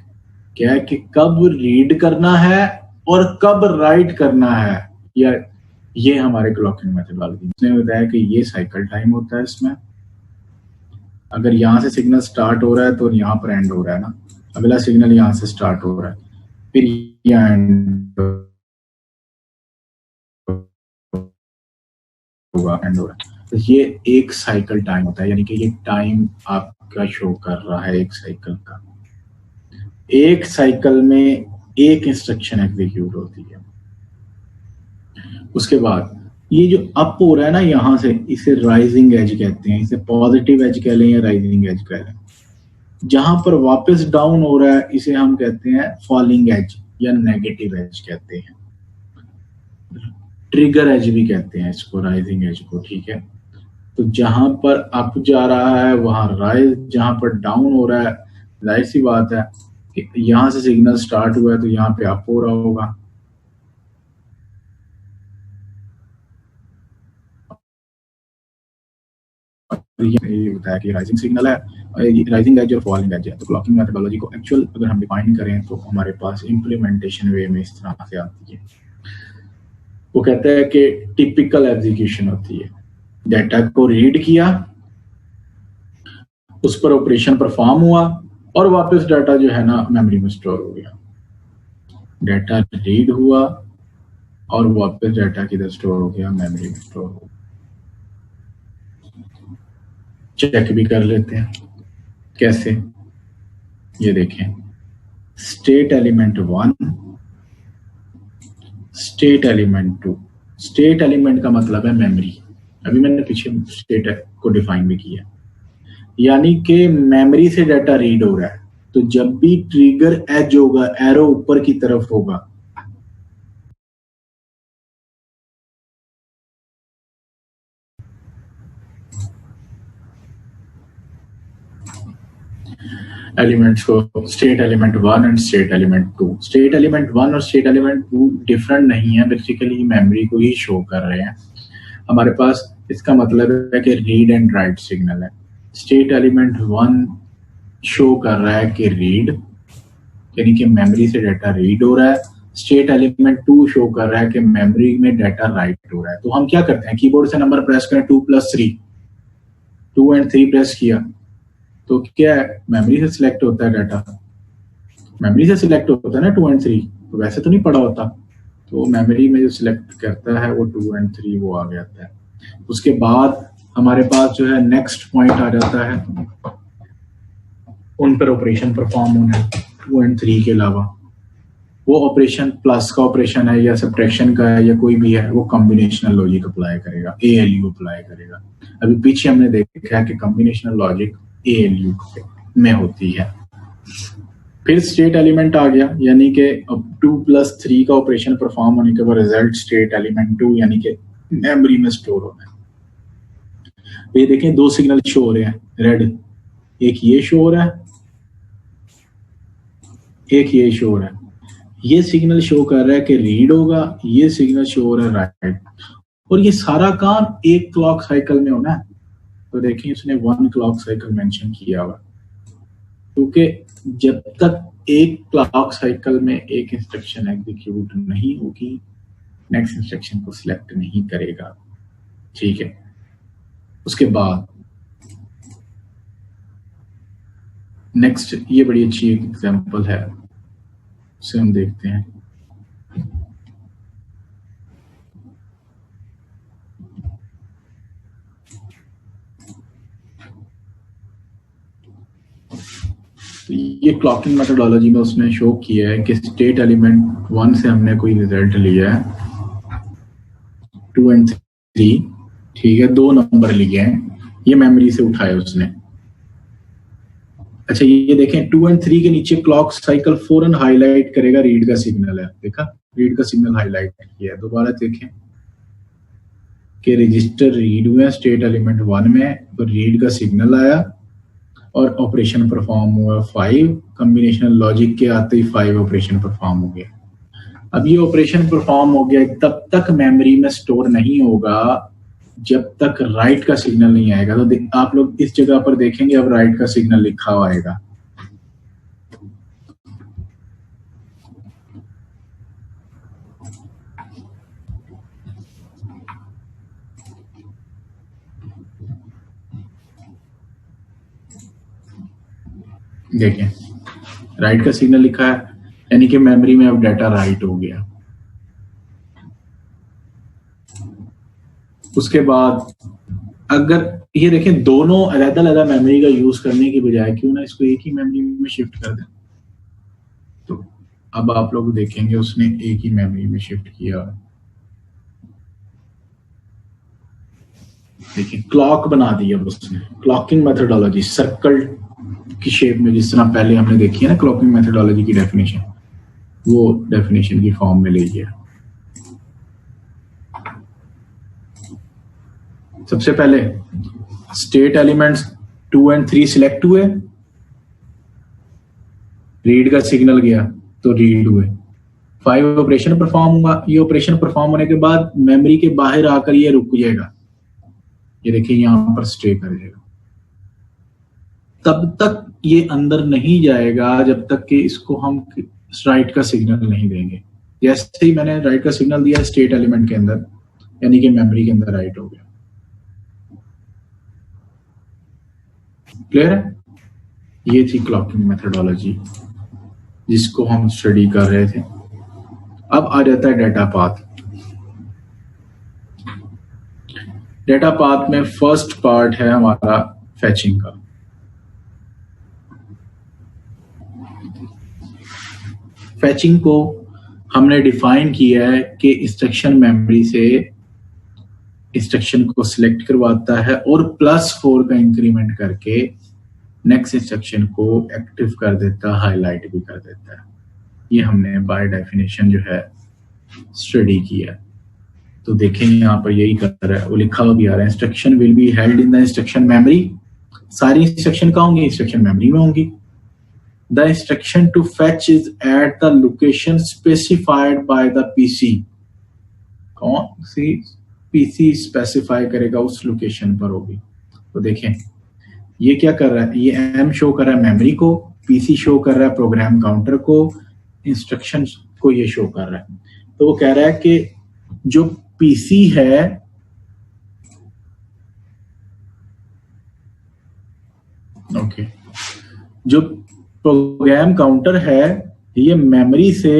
क्या है कि कब रीड करना है और कब राइट करना है, या ये हमारे क्लॉकिंग मेथोडोलॉजी। इसने बताया कि ये साइकिल टाइम होता है इसमें, अगर यहाँ से सिग्नल स्टार्ट हो रहा है तो यहाँ पर एंड हो रहा है ना, अगला सिग्नल यहाँ से स्टार्ट हो रहा है, फिर यहाँ एंड होगा, एंड हो रहा है, तो ये एक साइकिल टाइम होता है, यानी कि ये टाइम आपका शो कर रहा है एक साइकिल का। एक साइकिल में एक इंस्ट्रक्शन एग्जीक्यूट होती है। उसके बाद ये जो अप हो रहा है ना यहाँ से, इसे राइजिंग एज कहते हैं, इसे पॉजिटिव एज कह लें या राइजिंग एज कह लें। जहां पर वापस डाउन हो रहा है इसे हम कहते हैं फॉलिंग एज या नेगेटिव एज कहते हैं, ट्रिगर एज भी कहते हैं इसको, राइजिंग एज को, ठीक है। तो जहां पर अप जा रहा है वहां राइज, जहां पर डाउन हो रहा है जाहिर सी बात है कि यहां से सिग्नल स्टार्ट हुआ है तो यहाँ पे अप हो रहा होगा। ये बताया कि राइजिंग सिग्नल है, राइजिंग एज और फॉलिंग एज है। तो क्लॉकिंग मेथोडोलॉजी को एक्चुअल अगर हम डिफाइन करें तो हमारे पास इम्प्लीमेंटेशन वे में इस तरह से आती है। वो कहता है कि टिपिकल एग्जीक्यूशन होती है, डेटा को रीड किया, उस पर ऑपरेशन परफॉर्म हुआ और वापस डाटा जो है ना मेमोरी में स्टोर हो गया। डाटा रीड हुआ और वापस डाटा किधर स्टोर हो गया, मेमोरी में स्टोर हो गया। चेक भी कर लेते हैं कैसे, ये देखें, state element 1, state element 2। State element का मतलब है मेमोरी, अभी मैंने पीछे स्टेट को डिफाइन भी किया, यानी कि मेमोरी से डाटा रीड हो रहा है। तो जब भी ट्रिगर एज होगा, एरो ऊपर की तरफ होगा, एलिमेंट्स को state element 1 and state element 2। State element 1 और स्टेट एलिमेंट 2 डिफरेंट नहीं है, बेसिकली मेमोरी को ही शो कर रहे हैं हमारे पास। इसका मतलब है कि रीड एंड राइट सिग्नल है। स्टेट एलिमेंट 1 शो कर रहा है कि रीड, यानी कि मेमोरी से डाटा रीड हो रहा है। स्टेट एलिमेंट 2 शो कर रहा है कि मेमोरी में डाटा राइट हो रहा है। तो हम क्या करते हैं, कीबोर्ड से नंबर प्रेस करें 2 + 3, 2 एंड 3 प्रेस किया तो क्या है, मेमोरी से सिलेक्ट होता है डाटा, मेमोरी से सिलेक्ट होता है ना 2 एंड 3, तो वैसे तो नहीं पड़ा होता। तो मेमोरी में जो सिलेक्ट करता है वो 2 एंड 3 वो आ जाता है। उसके बाद हमारे पास जो है नेक्स्ट पॉइंट आ जाता है, उन पर ऑपरेशन परफॉर्म होना है 2 एंड 3 के अलावा। वो ऑपरेशन प्लस का ऑपरेशन है या सब्ट्रैक्शन का है या कोई भी है, वो कॉम्बिनेशनल लॉजिक अप्लाई करेगा, ALU अप्लाई करेगा। अभी पीछे हमने देखा है कि कॉम्बिनेशनल लॉजिक ALU में होती है। फिर स्टेट एलिमेंट आ गया, यानी कि 2 + 3 का ऑपरेशन परफॉर्म होने के बाद रिजल्ट स्टेट एलिमेंट 2 यानी कि मेमोरी में स्टोर होना है। तो ये देखें 2 सिग्नल शो हो रहे हैं रेड, एक ये शो हो रहा है, एक ये शो हो रहा है। ये सिग्नल शो कर रहा है कि रीड होगा, ये सिग्नल शो हो रहा है राइट, और ये सारा काम एक क्लॉक साइकिल में होना है। तो देखिए उसने 1 क्लॉक साइकिल मेंशन किया हुआ, क्योंकि जब तक एक क्लॉक साइकिल में एक इंस्ट्रक्शन एग्जीक्यूट नहीं होगी, नेक्स्ट इंस्ट्रक्शन को सिलेक्ट नहीं करेगा, ठीक है। उसके बाद नेक्स्ट, ये बड़ी अच्छी एग्जांपल है, उसे हम देखते हैं। तो ये क्लॉकिंग मेथोडोलॉजी में उसने शो किया है कि स्टेट एलिमेंट 1 से हमने कोई रिजल्ट लिया है 2 एंड 3, ठीक है, 2 नंबर लिए हैं, ये मेमोरी से उठाए उसने। अच्छा ये देखें 2 एंड 3 के नीचे क्लॉक साइकिल फौरन हाईलाइट करेगा रीड का सिग्नल है, देखा रीड का सिग्नल हाईलाइट किया है। दोबारा देखें कि रजिस्टर रीड हुए स्टेट एलिमेंट 1 में, तो रीड का सिग्नल आया और ऑपरेशन परफॉर्म हुआ 5, कॉम्बिनेशनल लॉजिक के आते ही 5 ऑपरेशन परफॉर्म हो गया। अब ये ऑपरेशन परफॉर्म हो गया, तब तक मेमोरी में स्टोर नहीं होगा जब तक राइट का सिग्नल नहीं आएगा। तो आप लोग इस जगह पर देखेंगे अब राइट का सिग्नल लिखा हुआ आएगा, देखें राइट का सिग्नल लिखा है, यानी कि मेमोरी में अब डाटा राइट हो गया। उसके बाद अगर ये देखें दोनों अलग-अलग मेमोरी का यूज करने की बजाय क्यों ना इसको एक ही मेमोरी में शिफ्ट कर दें। तो अब आप लोग देखेंगे उसने एक ही मेमोरी में शिफ्ट किया। देखिए क्लॉक बना दी अब उसने, क्लॉकिंग मेथोडोलॉजी सर्कल की शेप में, जिस तरह पहले हमने देखी है ना क्लॉकिंग मेथोडोलॉजी की डेफिनेशन, वो डेफिनेशन की फॉर्म में ले गया। सबसे पहले स्टेट एलिमेंट्स 2 एंड 3 सिलेक्ट हुए, रीड का सिग्नल गया तो रीड हुए, 5 ऑपरेशन परफॉर्म हुआ। ये ऑपरेशन परफॉर्म होने के बाद मेमोरी के बाहर आकर ये रुक जाएगा, ये देखिए यहां पर स्टे कर जाएगा। तब तक ये अंदर नहीं जाएगा जब तक कि इसको हम राइट का सिग्नल नहीं देंगे। जैसे ही मैंने राइट का सिग्नल दिया स्टेट एलिमेंट के अंदर, यानी कि मेमोरी के अंदर राइट हो गया। क्लियर है? ये थी क्लॉकिंग मेथोडोलॉजी जिसको हम स्टडी कर रहे थे। अब आ जाता है डेटा पाथ। डेटा पाथ में फर्स्ट पार्ट है हमारा फैचिंग का। फैचिंग को हमने डिफाइन किया है कि इंस्ट्रक्शन मेमोरी से इंस्ट्रक्शन को सिलेक्ट करवाता है और +4 का इंक्रीमेंट करके नेक्स्ट इंस्ट्रक्शन को एक्टिव कर देता है, हाईलाइट भी कर देता है। ये हमने बाय डेफिनेशन जो है स्टडी किया। तो देखें यहाँ पर यही कर रहा है, वो लिखा हुआ भी आ रहा है, instruction will be held in the instruction memory. सारी इंस्ट्रक्शन कहाँ होंगी? इंस्ट्रक्शन मेमोरी में होंगी। The instruction to fetch is at the location specified by the PC। कौन सी PC स्पेसिफाई करेगा उस लोकेशन पर होगी। तो देखें ये क्या कर रहा है, ये M शो कर रहा है मेमोरी को, PC शो कर रहा है प्रोग्राम काउंटर को, इंस्ट्रक्शन को ये शो कर रहा है। तो वो कह रहा है कि जो PC है ओके, जो प्रोग्राम काउंटर है ये मेमोरी से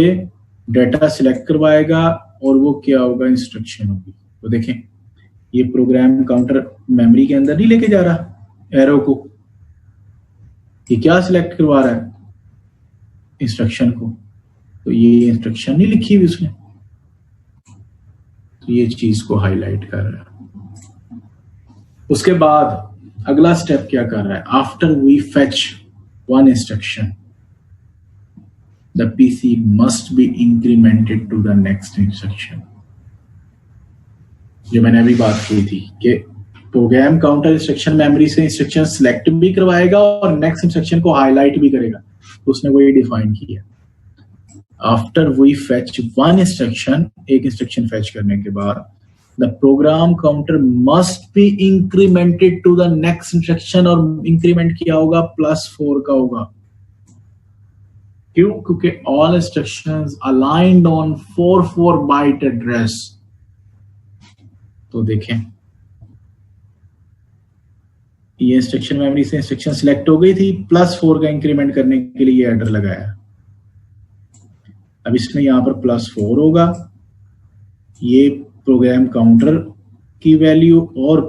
डेटा सिलेक्ट करवाएगा और वो क्या होगा, इंस्ट्रक्शन होगी। तो देखें ये प्रोग्राम काउंटर मेमोरी के अंदर नहीं लेके जा रहा एरो को, ये क्या सिलेक्ट करवा रहा है, इंस्ट्रक्शन को। तो ये इंस्ट्रक्शन नहीं लिखी हुई उसने, तो ये चीज को हाईलाइट कर रहा है। उसके बाद अगला स्टेप क्या कर रहा है, after we fetch one instruction, the PC must be incremented to the next instruction। जो मैंने अभी बात की थी कि प्रोग्राम काउंटर इंस्ट्रक्शन मेमोरी से इंस्ट्रक्शन सिलेक्ट भी करवाएगा और नेक्स्ट इंस्ट्रक्शन को हाईलाइट भी करेगा। तो उसने वही डिफाइन किया, after we fetch one instruction, एक इंस्ट्रक्शन फेच करने के बाद the program counter must be incremented to the next instruction, और इंक्रीमेंट किया होगा +4 का होगा। क्यों? क्योंकि all instructions aligned on 4 byte address। तो देखें ये इंस्ट्रक्शन मेमोरी से इंस्ट्रक्शन सिलेक्ट हो गई थी, +4 का इंक्रीमेंट करने के लिए ये एडर लगाया। अब इसमें यहां पर +4 होगा, ये प्रोग्राम काउंटर की वैल्यू, और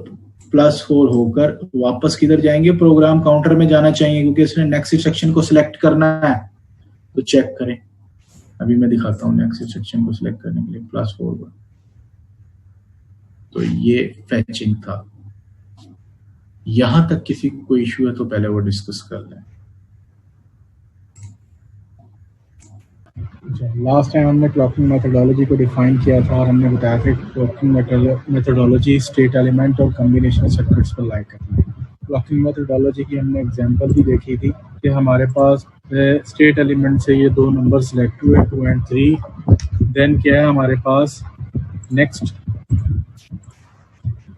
+4 होकर वापस किधर जाएंगे, प्रोग्राम काउंटर में जाना चाहिए क्योंकि इसने नेक्स्ट इंस्ट्रक्शन को सिलेक्ट करना है। तो चेक करें, अभी मैं दिखाता हूं नेक्स्ट इंस्ट्रक्शन को सिलेक्ट करने के लिए +4 पर। तो ये फैचिंग था। यहां तक किसी को कोई इश्यू है तो पहले वो डिस्कस कर लें। लास्ट टाइम हमने क्लॉकिंग मेथोडोलॉजी को डिफाइन किया था और हमने बताया था कि क्लॉकिंग मेथोडोलॉजी स्टेट एलिमेंट और कॉम्बिनेशन सर्किट्स पर लाइक करती है। क्लॉकिंग मेथोडोलॉजी की हमने एग्जांपल भी देखी थी कि हमारे पास स्टेट एलिमेंट से ये दो नंबर सिलेक्ट हुए 2 और 3। देन क्या है हमारे पास, नेक्स्ट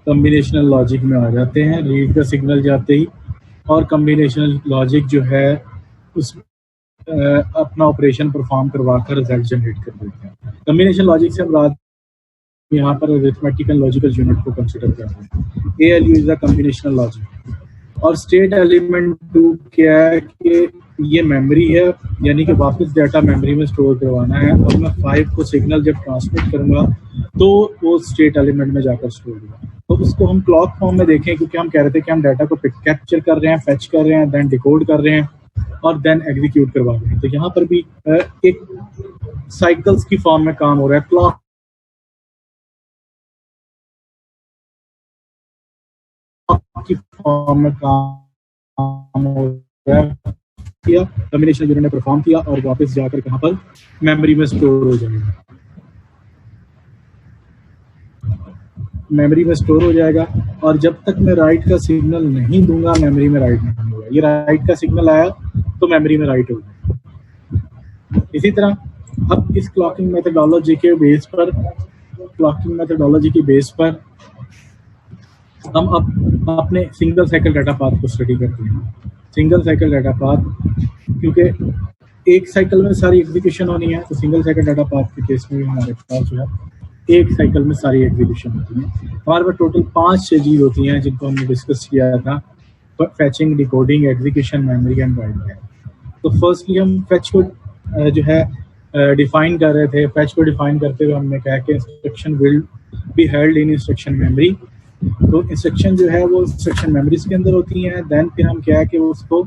कॉम्बिनेशनल लॉजिक में आ जाते हैं, रीड का सिग्नल जाते ही, और कॉम्बिनेशनल लॉजिक जो है उस अपना ऑपरेशन परफॉर्म करवा कर रिजल्ट जनरेट कर देते हैं। कॉम्बिनेशन लॉजिक से हम यहाँ पर अरिथमेटिक एंड लॉजिकल यूनिट को कंसीडर करते हैं। ALU is the combinational logic. और स्टेट एलिमेंट 2 क्या है कि ये मेमोरी है, यानी कि वापस डाटा मेमोरी में स्टोर करवाना है, और मैं 5 को सिग्नल जब ट्रांसमिट करूंगा तो वो स्टेट एलिमेंट में जाकर स्टोर होगा। तो उसको हम क्लॉक फॉर्म में देखें, क्योंकि हम कह रहे थे कि हम डाटा को कैप्चर कर रहे हैं, फेच कर रहे हैं, देन डिकोड कर रहे हैं और देन एग्जीक्यूट करवा रहे हैं। तो यहाँ पर भी एक साइकिल्स की फॉर्म में काम हो रहा है, क्लॉक की फॉर्म में काम हो रहा है किया, कम्बिनेशन यूनिट ने परफॉर्म किया और वापस जाकर कहाँ पर मेमोरी में स्टोर हो जाएगा, मेमोरी में स्टोर हो जाएगा। और जब तक मैं राइट का सिग्नल नहीं दूंगा मेमोरी में राइट नहीं होगा। ये राइट का सिग्नल आया तो मेमोरी में राइट होगा। इसी तरह अब इस क्लॉकिंग मेथडोलॉजी के बेस पर, क्लॉकिंग मेथडोलॉजी की बेस पर हम अब अपने सिंगल साइकिल डाटा पाथ को स्टडी करते हैं। सिंगल साइकिल डाटा पाथ, क्योंकि एक साइकिल में सारी एग्जीक्यूशन होनी है, तो सिंगल साइकिल डाटा पाथ के केस में हमारे पास जो है एक साइकिल में सारी एग्जीक्यूशन होती है। हमारे पास टोटल 5 स्टेजेस होती हैं जिनको हमने डिस्कस किया था, फैचिंग, decoding, execution, memory and right. तो फर्स्टली हम फैच को जो है डिफाइन कर रहे थे। फैच को डिफाइन करते हुए हमने कहा कि instruction will be held in instruction memory. तो इंस्ट्रक्शन जो है वो इंस्ट्रक्शन मेमोरीज के अंदर होती हैं। देन फिर हम क्या है कि उसको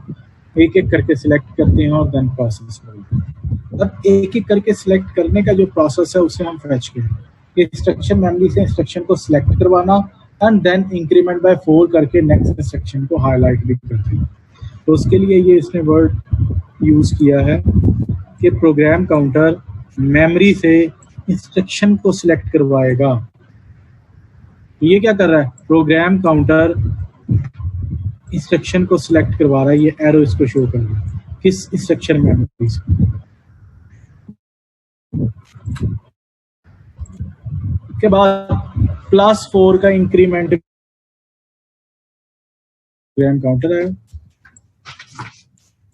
एक एक करके सिलेक्ट करते हैं और देन प्रोसेस करते हैं। अब एक एक करके सिलेक्ट करने का जो प्रोसेस है उसे हम फैच कहते हैं। इंस्ट्रक्शन मेमोरी से इंस्ट्रक्शन को सिलेक्ट करवाना एंड देन इंक्रीमेंट बाय 4 करके नेक्स्ट इंस्ट्रक्शन को हाईलाइट भी करते हैं। तो उसके लिए ये इसने वर्ड यूज किया है कि प्रोग्राम काउंटर मेमोरी से इंस्ट्रक्शन को सिलेक्ट करवाएगा। ये क्या कर रहा है, प्रोग्राम काउंटर इंस्ट्रक्शन को सिलेक्ट करवा रहा है। ये एरो इसको शो कर रहा है किस इंस्ट्रक्शन मेमोरी से। के बाद +4 का इंक्रीमेंट प्रोग्राम काउंटर है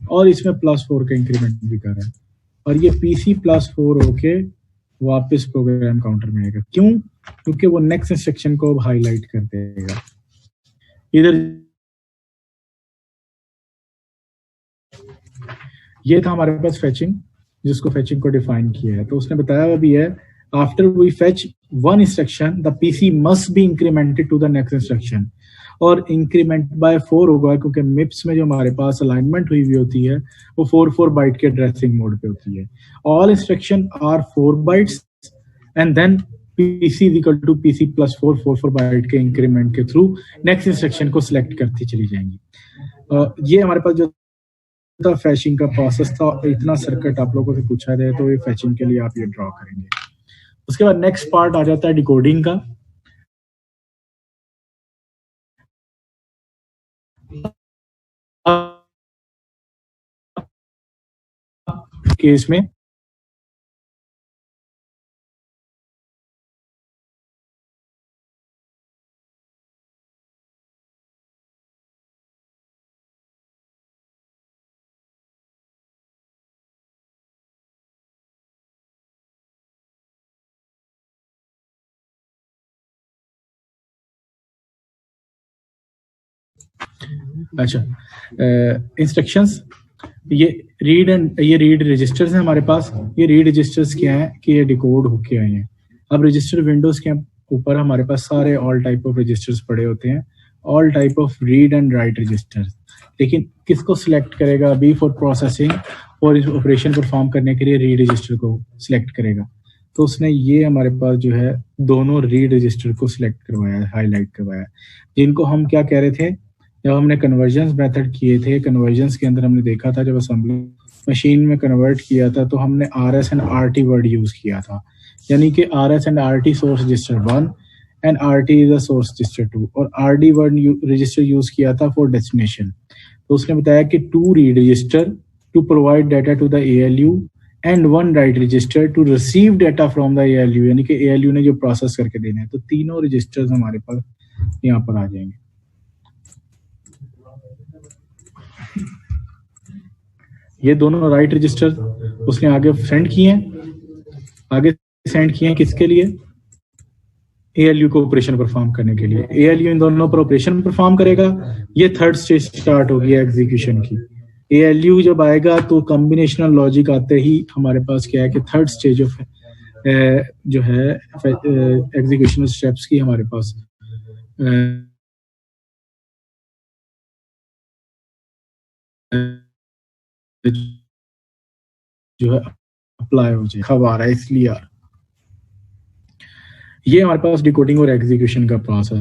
और इसमें +4 का इंक्रीमेंट भी कर रहा है और ये PC +4 होके वापस प्रोग्राम काउंटर में आएगा। क्यों? क्योंकि वो नेक्स्ट इंस्ट्रक्शन को हाईलाइट कर देगा। इधर ये था हमारे पास फैचिंग, जिसको फैचिंग को डिफाइन किया है। तो उसने बताया हुआ भी है, after we fetch one instruction the PC must be incremented to the next instruction. और इंक्रीमेंट बाय 4 होगा क्योंकि मिप्स में जो हमारे पास अलाइनमेंट हुई हुई होती है वो 4 बाइट के एड्रेसिंग मोड पे होती है। All instruction are 4 bytes and then PC is equal to PC +4 4 byte के इंक्रीमेंट के थ्रू नेक्स्ट इंस्ट्रक्शन को सिलेक्ट करती चली जाएंगी। ये हमारे पास जो था फैचिंग का प्रोसेस था। इतना सर्किट आप लोगों से पूछा जाए तो ये फैचिंग के लिए आप ये ड्रॉ करेंगे। उसके बाद नेक्स्ट पार्ट आ जाता है डिकोडिंग का। केस में अच्छा, इंस्ट्रक्शंस, ये रीड रजिस्टर्स हैं हमारे पास। ये रीड रजिस्टर्स क्या है कि ये डिकोड होके आए हैं। अब रजिस्टर विंडोज के ऊपर हमारे पास सारे ऑल टाइप ऑफ रजिस्टर्स पड़े होते हैं, all type of read and write registers. लेकिन किसको सिलेक्ट करेगा? बी फॉर प्रोसेसिंग और इस ऑपरेशन परफॉर्म करने के लिए रीड रजिस्टर को सिलेक्ट करेगा। तो उसने ये हमारे पास जो है दोनों रीड रजिस्टर को सिलेक्ट करवाया, हाईलाइट करवाया, जिनको हम क्या कह रहे थे जब हमने कन्वर्जन्स मेथड किए थे। कन्वर्जन्स के अंदर हमने देखा था जब असेंबली मशीन में कन्वर्ट किया था तो हमने RS and RT word use किया था, यानी कि RS and RT source register 1 and RT is a source register 2 और RD वर्ड रजिस्टर यूज किया था फॉर डेस्टिनेशन। तो उसने बताया कि 2 read register to provide data to the ALU and 1 write register to receive data from the ALU, यानी कि ALU ने जो प्रोसेस करके देने हैं। तो तीनों रजिस्टर्स हमारे पास यहाँ पर आ जाएंगे। ये दोनों राइट रजिस्टर उसने आगे सेंड किए हैं किसके लिए? ALU को ऑपरेशन परफॉर्म करने के लिए। ALU इन दोनों पर ऑपरेशन परफॉर्म करेगा। ये थर्ड स्टेज स्टार्ट होगी एग्जीक्यूशन की। ALU जब आएगा तो कॉम्बिनेशनल लॉजिक आते ही हमारे पास क्या है कि थर्ड स्टेज ऑफ जो है एग्जीक्यूशन स्टेप्स की हमारे पास जो है अप्लाई हो जाए। खबर आ रहा है इसलिए यार, ये हमारे पास डिकोडिंग और एग्जीक्यूशन का प्रोसेस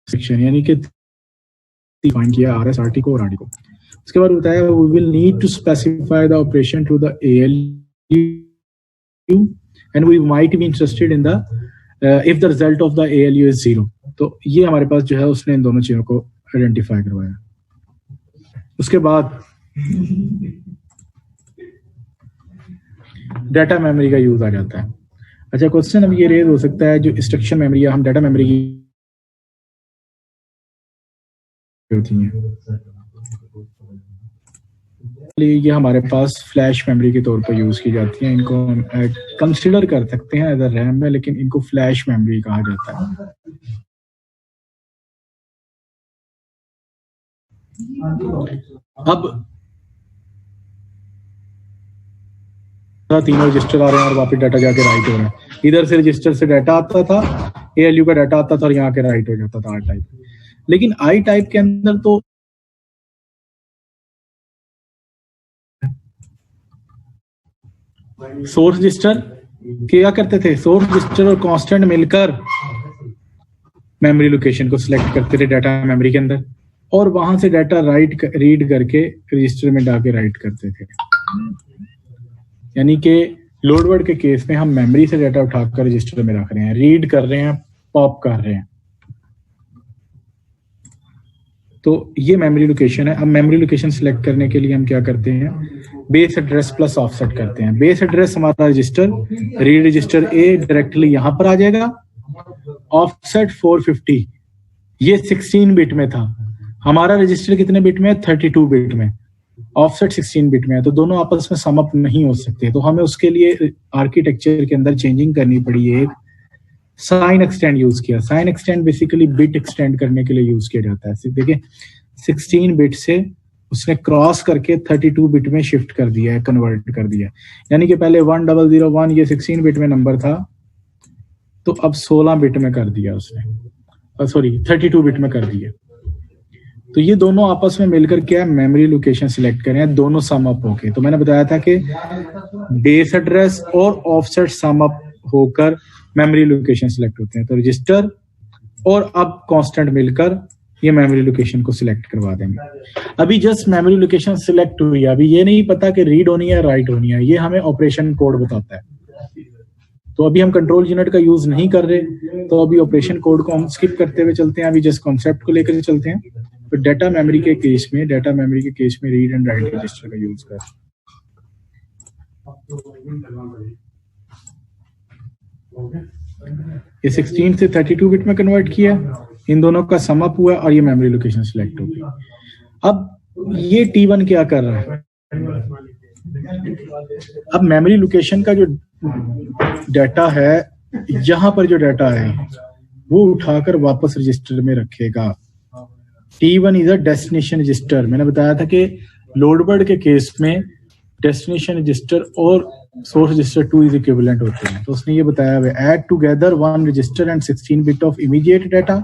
सेक्शन यानी कि डिफाइन किया RSRT को और RD को। उसके बाद बताया we will need to specify the operation to the ALU and we might be interested in the if the result of the ALU is 0। तो ये हमारे पास जो है उसने इन दोनों चीजों को आइडेंटिफाई करवाया। उसके बाद डाटा मेमोरी का यूज आ जाता है। अच्छा, क्वेश्चन अब ये रेज हो सकता है जो इंस्ट्रक्शन मेमोरी या हम डाटा मेमोरी की होती हैं, ये हमारे पास फ्लैश मेमोरी के तौर पर यूज की जाती हैं। इनको हम कंसिडर कर सकते हैं एज अ रैम में, लेकिन इनको फ्लैश मेमोरी कहा जाता है। अब तीनों रजिस्टर आ रहे हैं और वापस डाटा जाके राइट हो रहा है। इधर से रजिस्टर से डाटा आता था, ALU का डाटा आता था और यहाँ के राइट हो जाता था I टाइप। लेकिन I टाइप के अंदर तो सोर्स रजिस्टर क्या करते थे, सोर्स रजिस्टर और कांस्टेंट मिलकर मेमोरी लोकेशन को सिलेक्ट करते थे डाटा मेमोरी के अंदर, और वहां से डाटा रीड करके रजिस्टर में डाके राइट करते थे। यानी कि लोड वर्ड के केस में हम मेमोरी से डाटा उठाकर रजिस्टर में रख रहे हैं, रीड कर रहे हैं, पॉप कर रहे हैं। तो ये मेमोरी लोकेशन है। अब मेमोरी लोकेशन सिलेक्ट करने के लिए हम क्या करते हैं, बेस एड्रेस प्लस ऑफसेट करते हैं। बेस एड्रेस हमारा register, read register A directly यहां पर आ जाएगा। ऑफसेट 450, ये 16 बिट में था। हमारा रजिस्टर कितने बिट में है, 32 बिट में। ऑफसेट 16 बिट में है, तो दोनों आपस में सम अप नहीं हो सकते। तो हमें उसके लिए आर्किटेक्चर के अंदर चेंजिंग करनी पड़ी। एक साइन एक्सटेंड यूज किया। Sign extend basically bit extend करने के लिए यूज किया जाता है। देखिए 16 बिट से उसने क्रॉस करके 32 बिट में शिफ्ट कर दिया है, कन्वर्ट कर दिया है। यानी कि पहले 1001 ये 16 बिट में नंबर था, तो अब 16 बिट में कर दिया उसने, सॉरी 32 बिट में कर दिया। तो ये दोनों आपस में मिलकर क्या मेमोरी लोकेशन सिलेक्ट करें, दोनों सम अप होके। तो मैंने बताया था कि बेस एड्रेस और ऑफसेट सम अप होकर मेमोरी लोकेशन सिलेक्ट होते हैं। तो रजिस्टर और अब कांस्टेंट मिलकर ये मेमोरी लोकेशन को सिलेक्ट करवा देंगे। अभी जस्ट मेमोरी लोकेशन सिलेक्ट हुई है, अभी ये नहीं पता कि रीड होनी है राइट होनी है, ये हमें ऑपरेशन कोड बताता है। तो अभी हम कंट्रोल यूनिट का यूज नहीं कर रहे, तो अभी ऑपरेशन कोड को हम स्किप करते हुए चलते हैं। अभी जस्ट कॉन्सेप्ट को लेकर चलते हैं। तो डाटा मेमोरी के केस में रीड एंड राइट रजिस्टर का यूज कर, ये 16 से 32 बिट में कन्वर्ट किया, इन दोनों का सम अप हुआ और ये मेमोरी लोकेशन सिलेक्ट हो गई। अब ये T1 क्या कर रहा है, अब मेमोरी लोकेशन का जो डाटा है, यहां पर जो डाटा है वो उठाकर वापस रजिस्टर में रखेगा। T1 is a destination register. मैंने बताया था कि लोड वर्ड के केस में डेस्टिनेशन रजिस्टर और सोर्स रजिस्टर 2 इज इक्विवेलेंट होते हैं। तो उसने ये बताया हुआ add together 1 register and 16 bit of immediate data.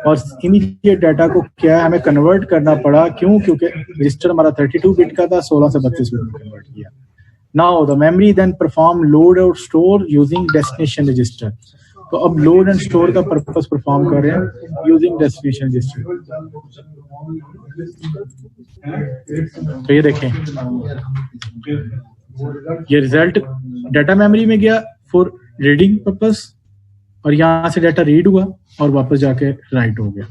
और इमीडिएट डाटा को क्या हमें कन्वर्ट करना पड़ा, क्यों, क्योंकि रजिस्टर हमारा 32 बिट का था, 16 से 32 बिट में कन्वर्ट किया। Now the memory then perform load और स्टोर यूजिंग डेस्टिनेशन रजिस्टर। तो अब लोड एंड स्टोर का पर्पस परफॉर्म कर रहे हैं यूजिंग डेस्टिनेशन रजिस्टर। तो ये देखें, ये रिजल्ट डाटा मेमोरी में गया फॉर रीडिंग पर्पस, और यहां से डाटा रीड हुआ और वापस जाके राइट हो गया।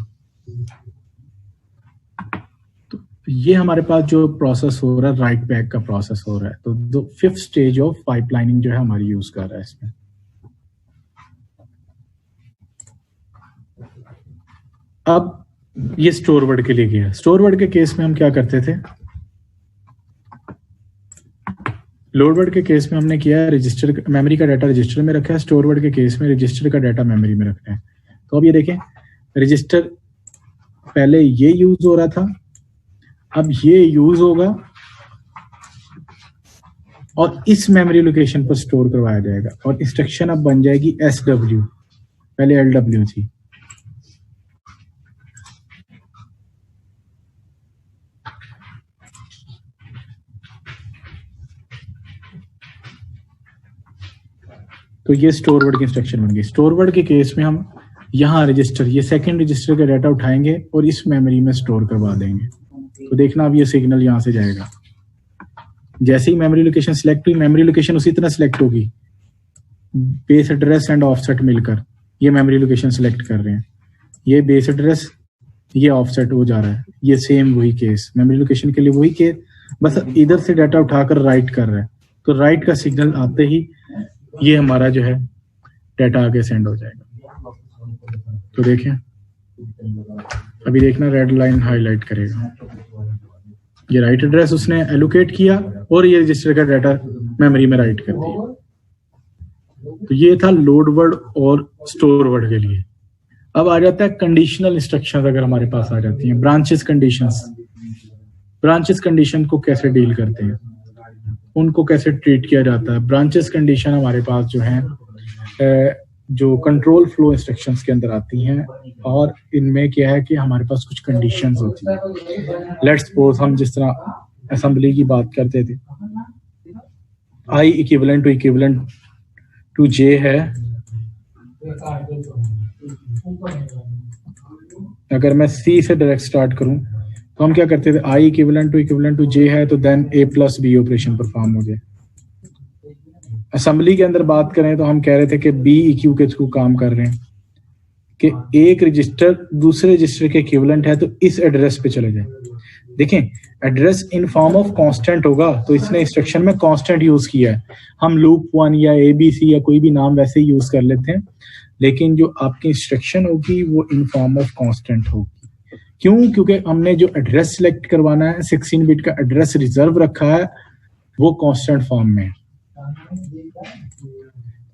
तो ये हमारे पास जो प्रोसेस हो रहा है, राइट बैक का प्रोसेस हो रहा है। तो 5th स्टेज ऑफ पाइपलाइनिंग जो है हमारी यूज कर रहा है इसमें। अब ये स्टोर वर्ड के लिए गया। स्टोर वर्ड के केस में हम क्या करते थे, लोड वर्ड के केस में हमने किया रजिस्टर, मेमोरी का डाटा रजिस्टर में रखा है। स्टोर वर्ड के केस में रजिस्टर का डाटा मेमोरी में रखना है। तो अब ये देखें, रजिस्टर पहले ये यूज हो रहा था, अब ये यूज होगा और इस मेमोरी लोकेशन पर स्टोर करवाया जाएगा। और इंस्ट्रक्शन अब बन जाएगी SW, पहले LW थी। तो ये स्टोर वर्ड की इंस्ट्रक्शन बन गई। स्टोर वर्ड के केस में हम यहाँ रजिस्टर, ये सेकंड रजिस्टर का डाटा उठाएंगे और इस मेमोरी में स्टोर करवा देंगे। तो देखना अब ये सिग्नल यहाँ से जाएगा। जैसे ही मेमोरी लोकेशन सिलेक्ट हुई, मेमोरी लोकेशन उसी तरह सिलेक्ट होगी, बेस एड्रेस एंड ऑफसेट मिलकर ये मेमोरी लोकेशन सिलेक्ट कर रहे हैं। ये बेस एड्रेस, ये ऑफसेट हो जा रहा है, ये सेम वही केस, मेमोरी लोकेशन के लिए वही केस, बस इधर से डाटा उठाकर राइट कर रहा है। तो राइट का सिग्नल आते ही ये हमारा जो है डाटा आगे सेंड हो जाएगा। तो देखें, अभी देखना रेड लाइन हाईलाइट करेगा, ये राइट एड्रेस उसने एलोकेट किया और ये रजिस्टर का डाटा मेमोरी में राइट कर दिया। तो ये था लोड वर्ड और स्टोर वर्ड के लिए। अब आ जाता है कंडीशनल इंस्ट्रक्शंस। अगर हमारे पास आ जाती हैं ब्रांचेस कंडीशंस, ब्रांचेस कंडीशन को कैसे डील करते हैं, उनको कैसे ट्रीट किया जाता है। ब्रांचेस कंडीशन हमारे पास जो है जो कंट्रोल फ्लो इंस्ट्रक्शंस के अंदर आती हैं, और इनमें क्या है कि हमारे पास कुछ कंडीशंस होती हैं। लेट्स सपोज हम जिस तरह असेंबली की बात करते थे, आई इक्विवेलेंट टू जे है। अगर मैं सी से डायरेक्ट स्टार्ट करूं तो हम क्या करते थे, आई इक्विवेलेंट टू जे है तो देन ए प्लस बी ऑपरेशन परफॉर्म हो जाए। असेंबली के अंदर बात करें तो हम कह रहे थे कि बी इक्यू के थ्रू काम कर रहे हैं कि एक रजिस्टर दूसरे रजिस्टर के इक्विवेलेंट है तो इस एड्रेस पे चले जाए। देखें, address in form of constant होगा तो इसने इंस्ट्रक्शन में कांस्टेंट यूज किया है। हम लूप 1 या ABC या कोई भी नाम वैसे ही यूज कर लेते हैं, लेकिन जो आपकी इंस्ट्रक्शन होगी वो इन फॉर्म ऑफ कांस्टेंट होगी। क्यों? क्योंकि हमने जो एड्रेस सिलेक्ट करवाना है, 16 बिट का एड्रेस रिजर्व रखा है, वो कांस्टेंट फॉर्म में है।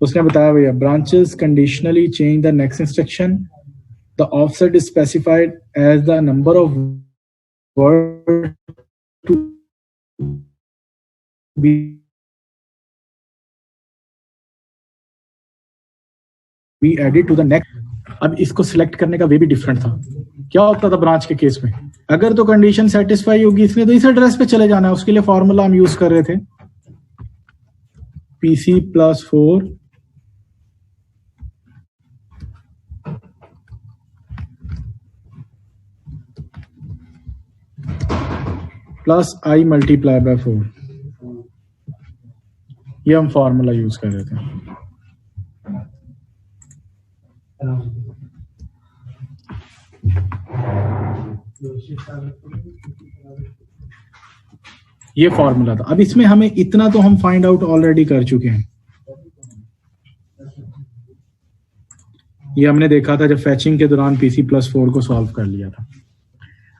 उसने बताया भैया branches conditionally change the next instruction, the offset is specified as the number of word to be added to the next. अब इसको सिलेक्ट करने का वे भी डिफरेंट था। क्या होता था ब्रांच के केस में, अगर तो कंडीशन सेटिस्फाई होगी इसने तो इस एड्रेस पे चले जाना है। उसके लिए फॉर्मूला हम यूज कर रहे थे PC+4 plus I multiply by 4, ये हम फॉर्मूला यूज कर रहे थे। ये फॉर्मूला था। अब इसमें हमें इतना तो हम फाइंड आउट ऑलरेडी कर चुके हैं। ये हमने देखा था जब फैचिंग के दौरान PC+4 को सॉल्व कर लिया था।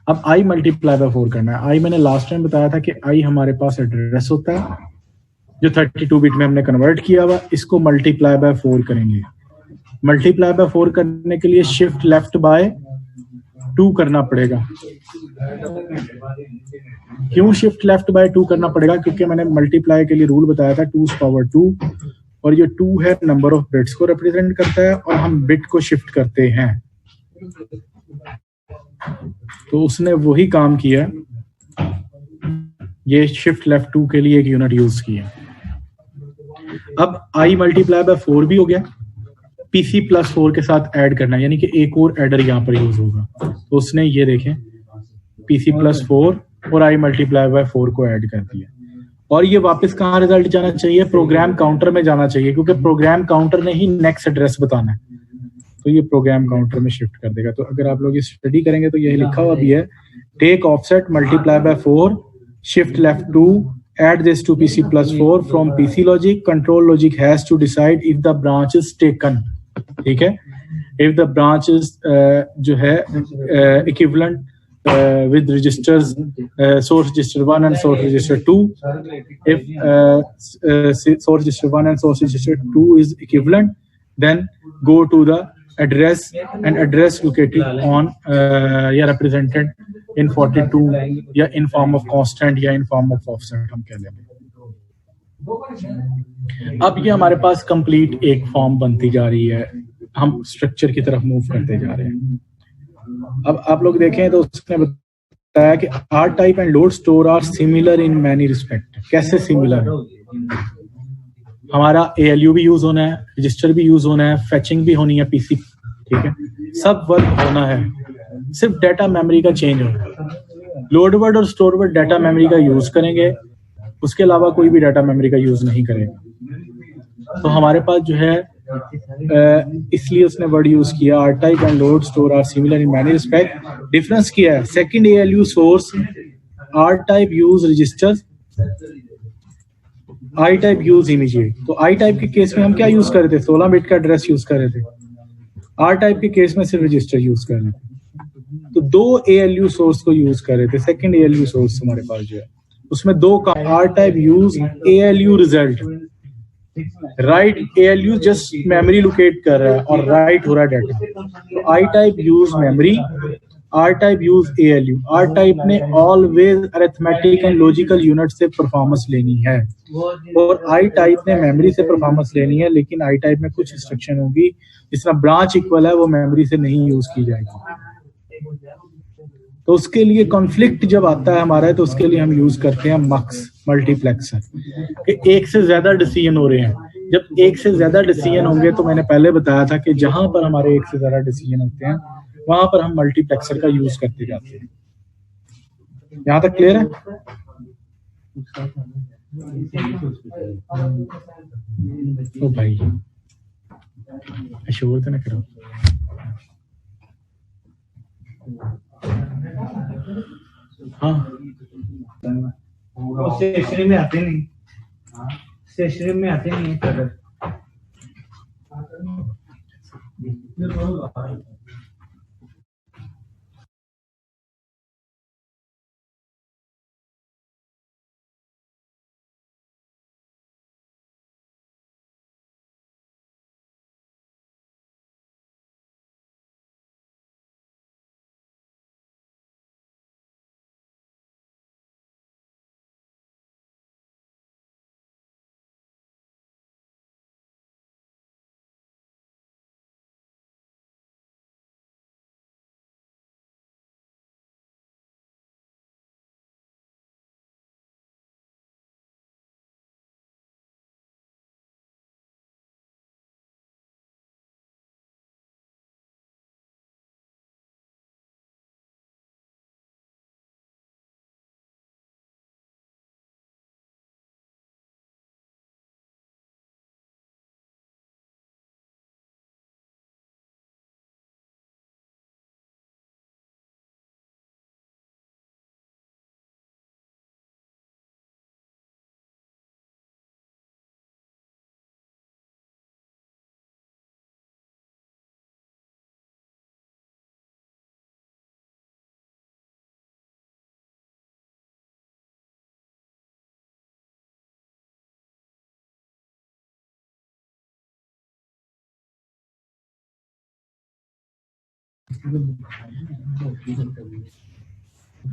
अब I मल्टीप्लाई बाय 4 करना है। I मैंने लास्ट टाइम बताया था कि I हमारे पास एड्रेस होता है जो 32 बिट में हमने कन्वर्ट किया हुआ, इसको मल्टीप्लाई बाय 4 करेंगे। मल्टीप्लाई बाय 4 करने के लिए शिफ्ट लेफ्ट बाय 2 करना पड़ेगा। क्यों शिफ्ट लेफ्ट बाय 2 करना पड़ेगा? क्योंकि मैंने मल्टीप्लाई के लिए रूल बताया था 2^2, और ये 2 है नंबर ऑफ बिट्स को रिप्रेजेंट करता है और हम बिट को शिफ्ट करते हैं। तो उसने वही काम किया, ये शिफ्ट लेफ्ट 2 के लिए एक यूनिट यूज किया। अब I मल्टीप्लाई बाय 4 भी हो गया, PC+4 के साथ ऐड करना है, यानी कि एक और एडर यहाँ पर यूज होगा। तो उसने ये देखें PC+4 और I मल्टीप्लाई बाय 4 को ऐड कर दिया, और ये वापस कहाँ रिजल्ट जाना चाहिए? प्रोग्राम काउंटर में जाना चाहिए, क्योंकि प्रोग्राम काउंटर ने ही नेक्स्ट एड्रेस बताना है। तो ये प्रोग्राम काउंटर में शिफ्ट कर देगा। तो अगर आप लोग ये स्टडी करेंगे तो यही लिखा हुआ भी है, take offset multiply by 4, shift left 2, add this to PC+4 from PC logic, control logic has to decide if the branch is taken। ठीक है, if the branch is जो है equivalent with registers source register 1 and source register 2, if source register 1 and source register 2 is equivalent, then go to the address and address located on या represented in 42 या in form of constant या in form of offset हम कह लेंगे। अब ये हमारे पास कंप्लीट एक फॉर्म बनती जा रही है, हम स्ट्रक्चर की तरफ मूव करते जा रहे हैं। अब आप लोग देखें तो उसने बताया कि R type and load store are similar in many respect. कैसे सिमिलर है? हमारा ALU भी यूज होना है, रजिस्टर भी यूज होना है, फैचिंग भी होनी है PC ठीक है, सब वर्क होना है, सिर्फ डाटा मेमोरी का चेंज होगा। लोड वर्ड और स्टोर वर्ड डाटा मेमोरी का यूज करेंगे, उसके अलावा कोई भी डाटा मेमोरी का यूज नहीं करेगा। तो हमारे पास जो है इसलिए उसने वर्ड यूज किया R type and load store are similar in many respect. Difference किया है, second ALU source R type use registers, I type use immediate. तो आई टाइप के केस में हम क्या यूज कर रहे थे, 16 बिट का एड्रेस यूज कर रहे थे। आर टाइप के केस में सिर्फ रजिस्टर यूज कर रहे थे। तो दो ALU सोर्स को यूज कर रहे थे। सेकंड ALU सोर्स हमारे पास जो है उसमें दो का R type use ALU result, write ALU just memory locate कर रहा है और राइट हो रहा है डाटा। तो I type use memory, R type use ALU। R type ने always arithmetic and logical unit से परफॉर्मेंस लेनी है और आई टाइप ने मेमोरी से परफॉर्मेंस लेनी है, लेकिन आई टाइप में कुछ इंस्ट्रक्शन होगी जिस तरह ब्रांच इक्वल है वो मेमोरी से नहीं यूज की जाएगी। तो उसके लिए कॉन्फ्लिक्ट जब आता है हमारा तो उसके लिए हम यूज करते हैं मक्स मल्टीप्लेक्सर कि एक से ज्यादा डिसीजन हो रहे हैं। जब एक से ज्यादा डिसीजन होंगे तो मैंने पहले बताया था कि जहां पर हमारे एक से ज्यादा डिसीजन होते हैं वहां पर हम मल्टीप्लेक्सर का यूज करते जाते हैं। यहां तक क्लियर है? ओ भाई शोर तो ना करो। हाँ स्टेशनरी में आते नहीं, स्टेशनरी में आते नहीं है।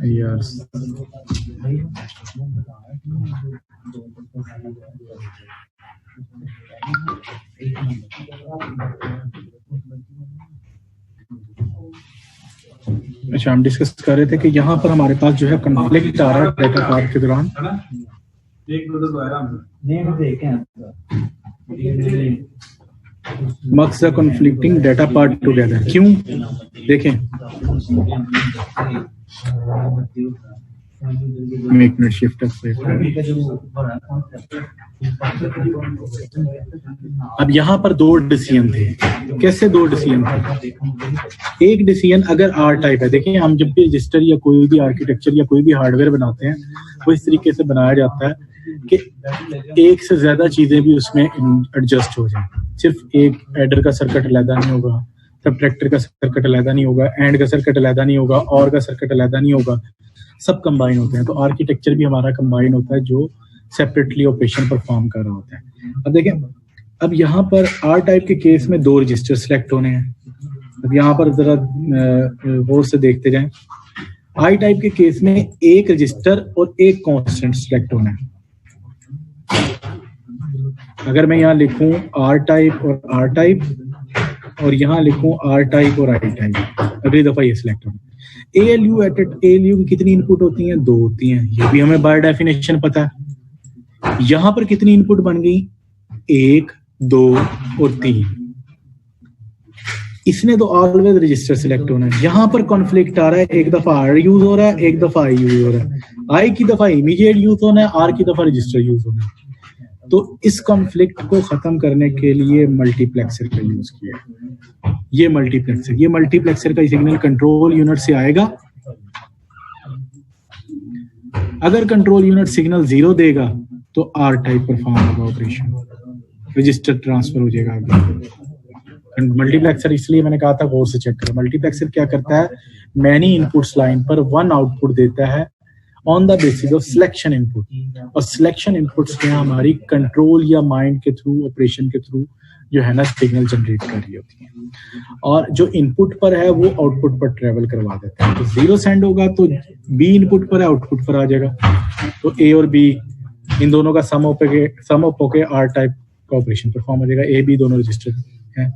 यार अच्छा, हम डिस्कस कर रहे थे कि यहाँ पर हमारे पास जो है कॉन्फ्लिक्ट आ रहा है डाटा पार्ट के दौरान। मक्स कॉन्फ्लिक्टिंग डाटा पार्ट टुगेदर, क्यों देखें। एक मिनट शिफ्ट अब यहाँ पर दो डिसीजन थे। कैसे दो डिसीजन थे? एक डिसीजन अगर आर टाइप है, देखिए हम जब भी रजिस्टर या कोई भी आर्किटेक्चर या कोई भी हार्डवेयर बनाते हैं वो इस तरीके से बनाया जाता है कि एक से ज्यादा चीजें भी उसमें एडजस्ट हो जाए। सिर्फ एक एडर का सर्किट अलग नहीं होगा, सबट्रैक्टर का सर्किट अलग नहीं होगा, एंड का सर्किट अलग नहीं होगा, और का सर्किट अलग नहीं होगा, सब कंबाइन होते हैं। तो आर्किटेक्चर भी हमारा कंबाइन होता है जो सेपरेटली ऑपरेशन परफॉर्म कर रहा होता है। अब देखें, अब यहाँ पर आर टाइप के केस में दो रजिस्टर सिलेक्ट होने हैं। अब यहाँ पर जरा गौर से देखते जाएं। आई टाइप के केस में एक रजिस्टर और एक कांस्टेंट सिलेक्ट होना है। अगर मैं यहाँ लिखूं आर टाइप और आर टाइप और यहाँ लिखूं आर टाइप और आई टाइप, अगली दफा ये सिलेक्ट होना। ALU ALU की कितनी इनपुट होती हैं? दो होती हैं, ये भी हमें बाय डेफिनेशन पता है। यहां पर कितनी इनपुट बन गई? 1, 2 और 3। इसने तो ऑलवेज रजिस्टर सिलेक्ट होना है। यहाँ पर कॉन्फ्लिक्ट आ रहा है, एक दफा आर यूज हो रहा है, एक दफा आई यूज हो रहा है। आई की दफा इमीडिएट यूज होना है, आर की दफा रजिस्टर यूज होना है। तो इस कॉन्फ्लिक्ट को खत्म करने के लिए मल्टीप्लेक्सर का यूज किया। ये मल्टीप्लेक्सर का सिग्नल कंट्रोल यूनिट से आएगा। अगर कंट्रोल यूनिट सिग्नल 0 देगा तो आर टाइप परफॉर्म होगा ऑपरेशन, रजिस्टर ट्रांसफर हो जाएगा आगे। मल्टीप्लेक्सर इसलिए मैंने कहा था गौर से चेक करें। मल्टीप्लेक्सर क्या करता है, मैनी इनपुट्स लाइन पर 1 आउटपुट देता है on the basis of selection input, और सिलेक्शन इनपुट्स में हमारी कंट्रोल या माइंड के थ्रू, ऑपरेशन के थ्रू जो है ना सिग्नल जनरेट कर रही होती है, और जो इनपुट पर है वो आउटपुट पर ट्रेवल करवा देता है। तो 0 सेंड होगा तो बी इनपुट पर है, आउटपुट पर आ जाएगा। तो ए और बी इन दोनों का सम अप होके आर टाइप का ऑपरेशन परफॉर्म हो जाएगा। ए बी दोनों रजिस्टर हैं।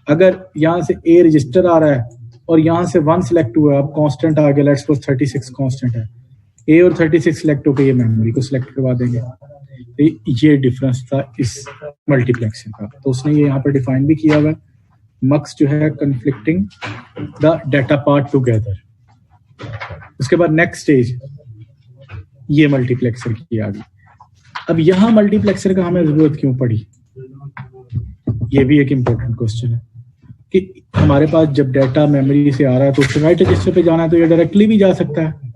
अगर यहाँ से ए रजिस्टर आ रहा है और यहाँ से 1 सिलेक्ट हुआ है, अब कांस्टेंट आ गया, लेट्स सपोज 36 कांस्टेंट है, ए और 36 सिलेक्ट होकर ये मेमोरी को सिलेक्ट करवा देंगे। तो ये डिफरेंस था इस मल्टीप्लेक्सिंग का। तो उसने ये यहाँ पर डिफाइन भी किया हुआ, मक्स जो है conflicting the data part together. उसके बाद नेक्स्ट स्टेज ये मल्टीप्लेक्सर की आ गई। अब यहाँ मल्टीप्लेक्सर का हमें जरूरत क्यों पड़ी, ये भी एक इम्पोर्टेंट क्वेश्चन है कि हमारे पास जब डाटा मेमोरी से आ रहा है तो उससे राइट रजिस्टर पे जाना है, तो ये डायरेक्टली भी जा सकता है।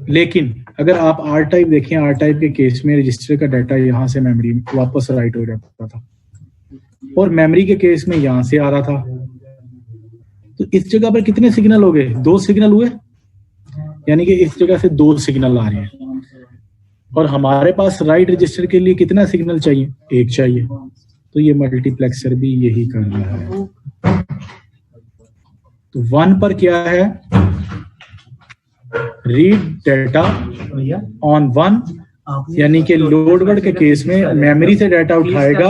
लेकिन अगर आप आर टाइप देखें, आर टाइप के केस में रजिस्टर का डाटा यहाँ से मेमोरी में वापस राइट हो जाता था, और मेमोरी के केस में यहाँ से आ रहा था। तो इस जगह पर कितने सिग्नल हो गए, 2 सिग्नल हुए, यानी कि इस जगह से 2 सिग्नल आ रहे हैं, और हमारे पास राइट रजिस्टर के लिए कितना सिग्नल चाहिए, 1 चाहिए। तो ये मल्टीप्लेक्सर भी यही कर रहा है। तो 1 पर क्या है, रीड डाटा ऑन 1, यानी कि लोड वर्ड के केस में मेमोरी से डाटा उठाएगा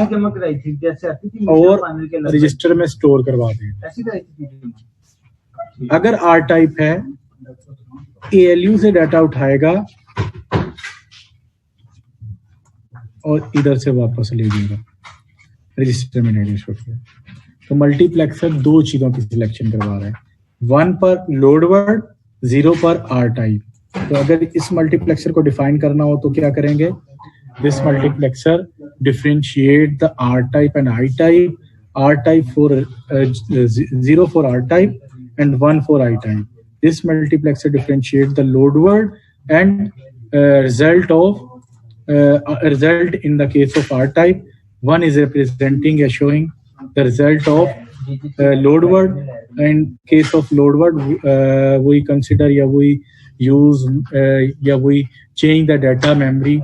और रजिस्टर में स्टोर करवा देगा। अगर आर टाइप है, एएलयू से डाटा उठाएगा और इधर से वापस ले जाएगा, रजिस्टर में नहीं छोड़ दिया। तो मल्टीप्लेक्सर 2 चीजों की सिलेक्शन करवा रहा है, 1 पर लोड वर्ड, 0 पर आर टाइप। तो अगर इस मल्टीप्लेक्सर को डिफाइन करना हो तो क्या करेंगे, this multiplexer differentiate the R type and I type, R type for 0 for R type and 1 for I type. This multiplexer differentiate the load word and result in the case of R type. 1 is representing or showing the result of load word. In case of load word, we consider या we use या we change the data memory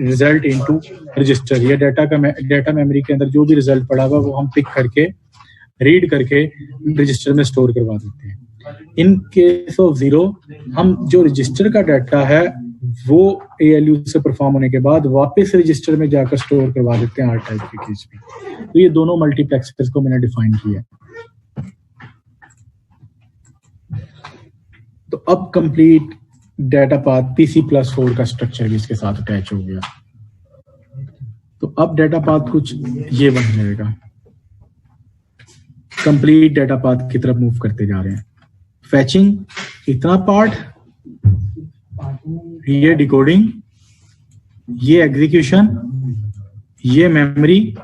result into register. या data memory के अंदर जो भी result पड़ा हुआ वो हम पिक करके रीड करके रजिस्टर में स्टोर करवा देते हैं। इन केस ऑफ 0 हम जो रजिस्टर का डाटा है वो एएलयू से परफॉर्म होने के बाद वापस रजिस्टर में जाकर स्टोर करवा देते हैं आर टाइप के केस में। तो ये दोनों मल्टीप्लेक्सर्स को मैंने डिफाइन किया। तो अब कंप्लीट डाटा पाथ PC+4 का स्ट्रक्चर भी इसके साथ अटैच हो गया। तो अब डाटा पाथ कुछ ये बन जाएगा, कंप्लीट डाटा पाथ की तरफ मूव करते जा रहे हैं। फैचिंग इतना पार्ट, ये डिकोडिंग, ये एग्जीक्यूशन, ये मेमोरी,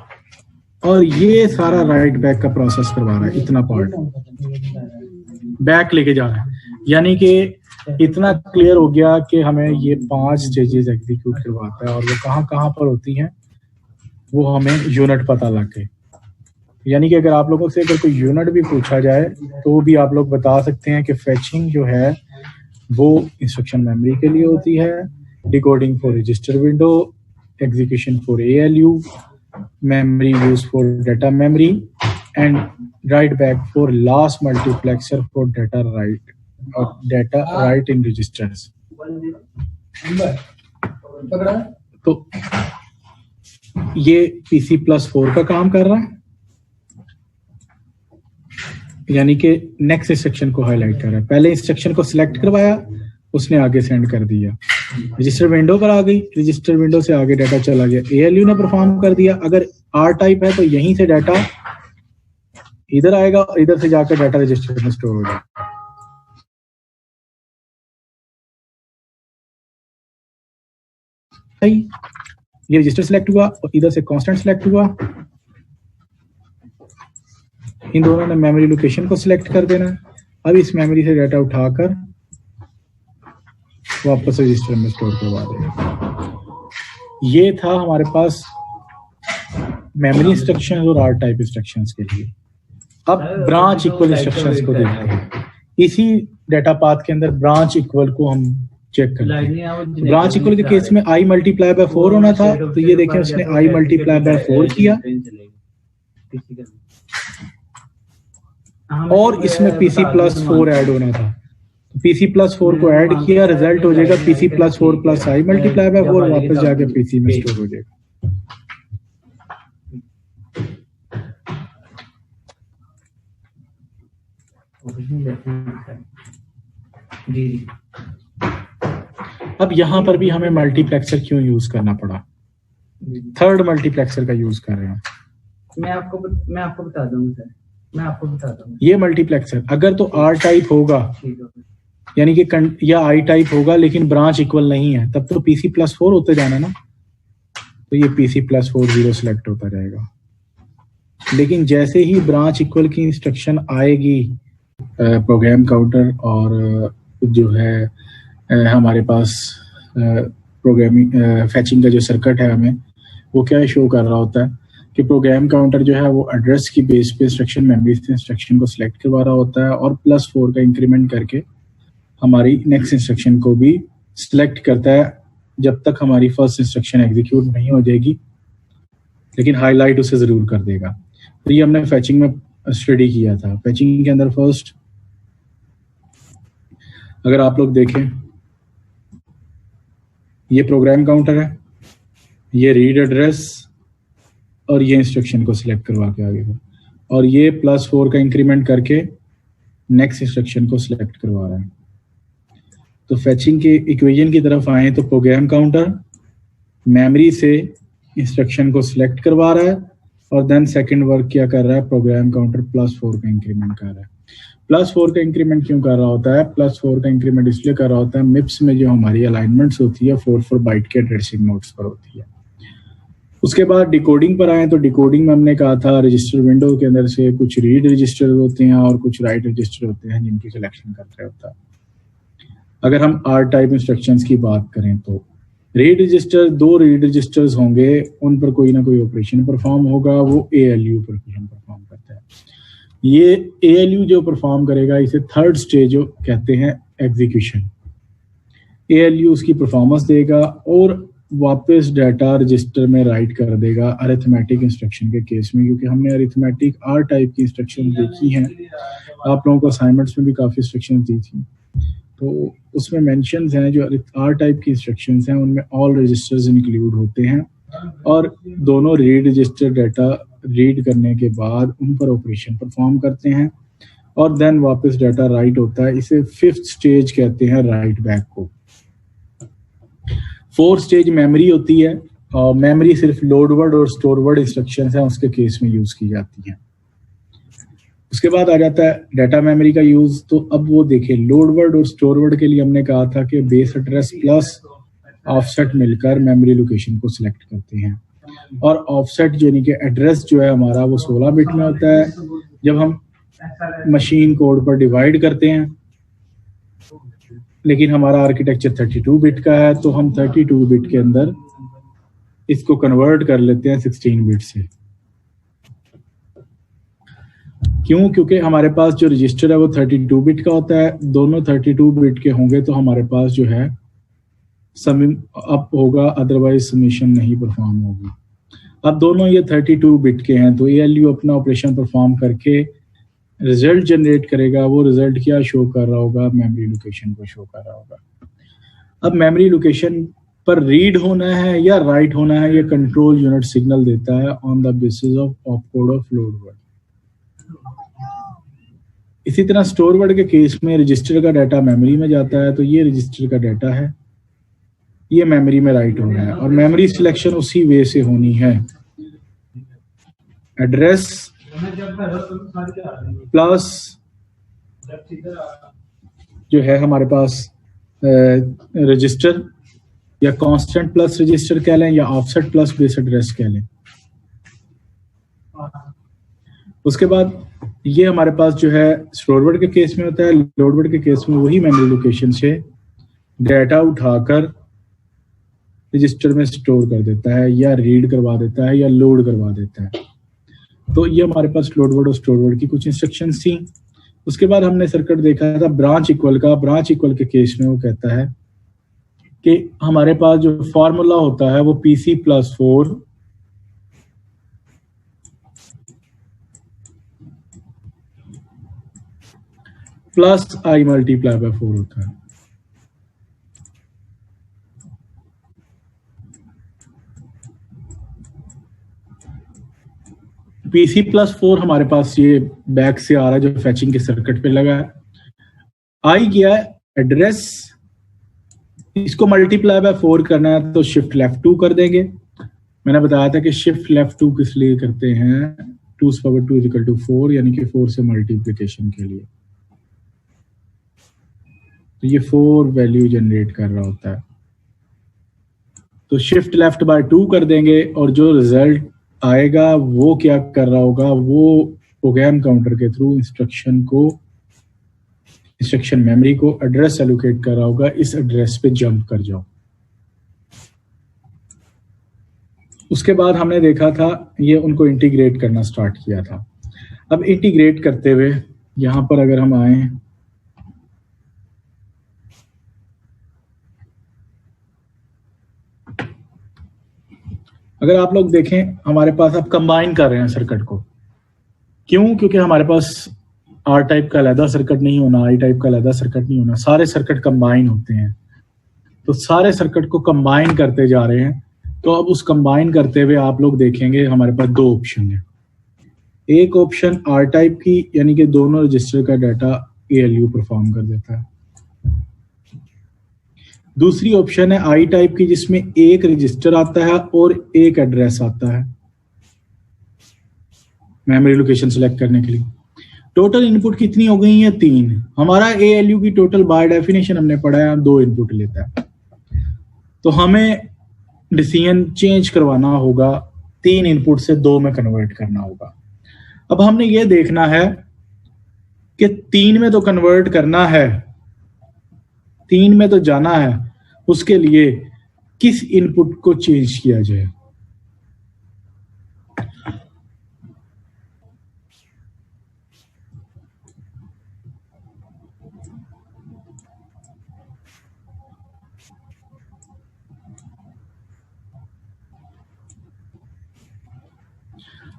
और ये सारा राइट बैक का प्रोसेस करवा रहा है। इतना पार्ट बैक लेके जा रहा है, यानी कि इतना क्लियर हो गया कि हमें ये 5 स्टेजेस एग्जीक्यूट करवाता है, और वो कहाँ कहाँ पर होती हैं वो हमें यूनिट पता लग गए। यानी कि अगर आप लोगों से अगर कोई यूनिट भी पूछा जाए तो भी आप लोग बता सकते हैं कि फैचिंग जो है वो इंस्ट्रक्शन मेमोरी के लिए होती है, decoding for register window, execution for ALU, memory use for data memory, and write back for last multiplexer for data write or data write in registers. तो ये PC+4 का काम कर रहा है, यानी कि नेक्स्ट इंस्ट्रक्शन को हाईलाइट कर रहा है। पहले इंस्ट्रक्शन को सिलेक्ट करवाया, उसने आगे सेंड कर दिया। रजिस्टर विंडो पर आ गई, रजिस्टर विंडो से आगे डाटा चला गया, ALU ने परफॉर्म कर दिया। अगर R टाइप है तो यहीं से डाटा इधर आएगा, इधर से जाकर डाटा रजिस्टर में स्टोर हो जाएगा। ये रजिस्टर सिलेक्ट हुआ और इधर से कांस्टेंट सिलेक्ट हुआ। इन दोनों ने मेमोरी लोकेशन को सिलेक्ट कर देना। अब इस मेमोरी से डाटा उठाकर वापस रजिस्टर में स्टोर करवा देगा। ये था हमारे पास मेमोरी इंस्ट्रक्शंस और R टाइप इंस्ट्रक्शंस के लिए। अब ब्रांच इक्वल इंस्ट्रक्शंस को देखते हैं। इसी डाटा पाथ के अंदर ब्रांच इक्वल को हम चेक करते हैं। ब्रांच इक्वल के केस में I मल्टीप्लाई बाय 4 होना था, तो ये देखें उसने I मल्टीप्लाई बाय 4 किया और इसमें PC प्लस 4 ऐड होना था। PC प्लस 4 को ऐड किया, रिजल्ट हो जाएगा PC plus 4 plus I multiply by 4, वापस जाके PC में स्टोर हो जाएगा। अब यहां पर भी हमें मल्टीप्लेक्सर क्यों यूज करना पड़ा? थर्ड मल्टीप्लेक्सर का यूज कर रहे हैं। मैं आपको बता दूंगा सर, मैं आपको बता दूंगा। ये मल्टीप्लेक्सर अगर तो R टाइप होगा यानी कि या I टाइप होगा लेकिन ब्रांच इक्वल नहीं है, तब तो PC प्लस 4 होते जाना ना, तो ये PC प्लस 4 0 सिलेक्ट होता जाएगा। लेकिन जैसे ही ब्रांच इक्वल की इंस्ट्रक्शन आएगी प्रोग्राम काउंटर और जो है हमारे पास प्रोग्रामिंग फैचिंग का जो सर्किट है, हमें वो क्या शो कर रहा होता है कि प्रोग्राम काउंटर जो है वो एड्रेस की बेस पे इंस्ट्रक्शन मेमोरी से इंस्ट्रक्शन को सिलेक्ट करवा रहा होता है और +4 का इंक्रीमेंट करके हमारी नेक्स्ट इंस्ट्रक्शन को भी सिलेक्ट करता है जब तक हमारी फर्स्ट इंस्ट्रक्शन एग्जीक्यूट नहीं हो जाएगी, लेकिन हाईलाइट उसे जरूर कर देगा। तो ये हमने फैचिंग में स्टडी किया था। फैचिंग के अंदर फर्स्ट अगर आप लोग देखें, ये प्रोग्राम काउंटर है, ये रीड एड्रेस और ये इंस्ट्रक्शन को सिलेक्ट करवा के आगे को, और ये +4 का इंक्रीमेंट करके नेक्स्ट इंस्ट्रक्शन को सिलेक्ट करवा रहा है। तो फैचिंग के इक्वेशन की तरफ आए तो प्रोग्राम काउंटर मेमोरी से इंस्ट्रक्शन को सिलेक्ट करवा रहा है और देन सेकंड वर्क क्या कर रहा है, प्रोग्राम काउंटर +4 का इंक्रीमेंट कर रहा है। +4 का इंक्रीमेंट क्यों कर रहा होता है? +4 का इंक्रीमेंट इसलिए कर रहा होता है, मिप्स में जो हमारी अलाइनमेंट्स होती है 4 बाइट के एड्रेसिंग नोड्स पर होती है। उसके बाद डिकोडिंग पर आए तो डिकोडिंग में हमने कहा था रजिस्टर विंडो के अंदर से कुछ रीड रजिस्टर होते हैं और कुछ राइट रजिस्टर होते हैं जिनकी सिलेक्शन करते होता है। अगर हम R टाइप इंस्ट्रक्शंस की बात करें तो रीड रजिस्टर, 2 रीड रजिस्टर्स होंगे, उन पर कोई ना कोई ऑपरेशन परफॉर्म होगा, वो ALU पर परफॉर्म करता है। ये ALU जो परफॉर्म करेगा इसे थर्ड स्टेज कहते हैं एग्जीक्यूशन। ALU उसकी परफॉर्मेंस देगा और वापस डाटा रजिस्टर में राइट कर देगा अरिथमेटिक इंस्ट्रक्शन के केस में, क्योंकि हमने अरिथमेटिक R टाइप की इंस्ट्रक्शन देखी हैं, आप लोगों को असाइनमेंट्स में भी काफ़ी इंस्ट्रक्शन दी थी, तो उसमें मेंशंस हैं जो R टाइप की इंस्ट्रक्शंस हैं उनमें ऑल रजिस्टर्स इंक्लूड होते हैं और दोनों रीड रजिस्टर डाटा रीड करने के बाद उन पर ऑपरेशन परफॉर्म करते हैं और देन वापस डाटा राइट होता है। इसे 5th स्टेज कहते हैं राइट बैक को। 4th स्टेज मेमोरी होती है और मेमोरी सिर्फ लोड वर्ड और स्टोर वर्ड इंस्ट्रक्शंस हैं उसके केस में यूज की जाती हैं। उसके बाद आ जाता है डाटा मेमोरी का यूज। तो अब वो देखें, लोड वर्ड और स्टोर वर्ड के लिए हमने कहा था कि बेस एड्रेस प्लस ऑफसेट मिलकर मेमोरी लोकेशन को सिलेक्ट करते हैं और ऑफसेट यानी कि एड्रेस जो है हमारा वो 16 बिट में होता है। जब हम मशीन कोड पर डिवाइड करते हैं, लेकिन हमारा आर्किटेक्चर 32 बिट का है, तो हम 32 बिट के अंदर इसको कन्वर्ट कर लेते हैं 16 बिट से। क्यों? क्योंकि हमारे पास जो रजिस्टर है वो 32 बिट का होता है। दोनों 32 बिट के होंगे तो हमारे पास जो है सम अप होगा, अदरवाइज समेशन नहीं परफॉर्म होगी। अब दोनों ये 32 बिट के हैं तो ALU अपना ऑपरेशन परफॉर्म करके रिजल्ट जनरेट करेगा। वो रिजल्ट क्या शो कर रहा होगा? मेमोरी लोकेशन को शो कर रहा होगा। अब मेमोरी लोकेशन पर रीड होना है या राइट होना है, ये कंट्रोल यूनिट सिग्नल देता है on the basis of opcode of load word. इसी तरह स्टोर वर्ड के केस में रजिस्टर का डाटा मेमोरी में जाता है, तो ये रजिस्टर का डाटा है ये मेमोरी में राइट हो रहा है और मेमोरी सिलेक्शन उसी वे से होनी है। एड्रेस प्लस जो है हमारे पास रजिस्टर या कांस्टेंट प्लस रजिस्टर कह लें या ऑफसेट प्लस बेस एड्रेस कह लें। उसके बाद ये हमारे पास जो है स्टोर वर्ड के केस में होता है, लोड वर्ड के केस में वही मेमोरी लोकेशन से डाटा उठाकर रजिस्टर में स्टोर कर देता है या रीड करवा देता है या लोड करवा देता है। तो ये हमारे पास लोड वर्ड और स्टोर वर्ड की कुछ इंस्ट्रक्शंस थी। उसके बाद हमने सर्किट देखा था ब्रांच इक्वल का। ब्रांच इक्वल के केस में वो कहता है कि हमारे पास जो फॉर्मूला होता है वो PC + 4 प्लस I × 4 होता है। PC + 4 हमारे पास ये बैक से आ रहा है जो फैचिंग के सर्किट पे लगा है। I किया है एड्रेस, इसको × 4 करना है तो शिफ्ट लेफ्ट 2 कर देंगे। मैंने बताया था कि शिफ्ट लेफ्ट 2 किस लिए करते हैं, 2⁻² = 4 यानी कि 4 से मल्टीप्लिकेशन के लिए। तो ये 4 वैल्यू जनरेट कर रहा होता है। तो शिफ्ट लेफ्ट बाय 2 कर देंगे और जो रिजल्ट आएगा वो क्या कर रहा होगा, वो प्रोग्राम काउंटर के थ्रू इंस्ट्रक्शन मेमोरी को एड्रेस एलोकेट कर रहा होगा, इस एड्रेस पे जंप कर जाओ। उसके बाद हमने देखा था ये उनको इंटीग्रेट करना स्टार्ट किया था। अब इंटीग्रेट करते हुए यहां पर अगर हम आए, अगर आप लोग देखें हमारे पास अब कंबाइन कर रहे हैं सर्किट को। क्यों? क्योंकि हमारे पास R टाइप का अलहदा सर्किट नहीं होना, I टाइप का अलहदा सर्किट नहीं होना, सारे सर्किट कंबाइन होते हैं। तो सारे सर्किट को कंबाइन करते जा रहे हैं। तो अब उस कंबाइन करते हुए आप लोग देखेंगे हमारे पास 2 ऑप्शन है। एक ऑप्शन R टाइप की यानी कि दोनों रजिस्टर का डाटा ALU परफॉर्म कर देता है। दूसरी ऑप्शन है I टाइप की जिसमें एक रजिस्टर आता है और एक एड्रेस आता है मेमोरी लोकेशन सेलेक्ट करने के लिए। टोटल इनपुट कितनी हो गई है? 3। हमारा ALU की टोटल बाय डेफिनेशन हमने पढ़ा है 2 इनपुट लेता है। तो हमें डिसीजन चेंज करवाना होगा, 3 इनपुट से 2 में कन्वर्ट करना होगा। अब हमने ये देखना है कि 3 में तो कन्वर्ट करना है, 3 में तो जाना है, उसके लिए किस इनपुट को चेंज किया जाए।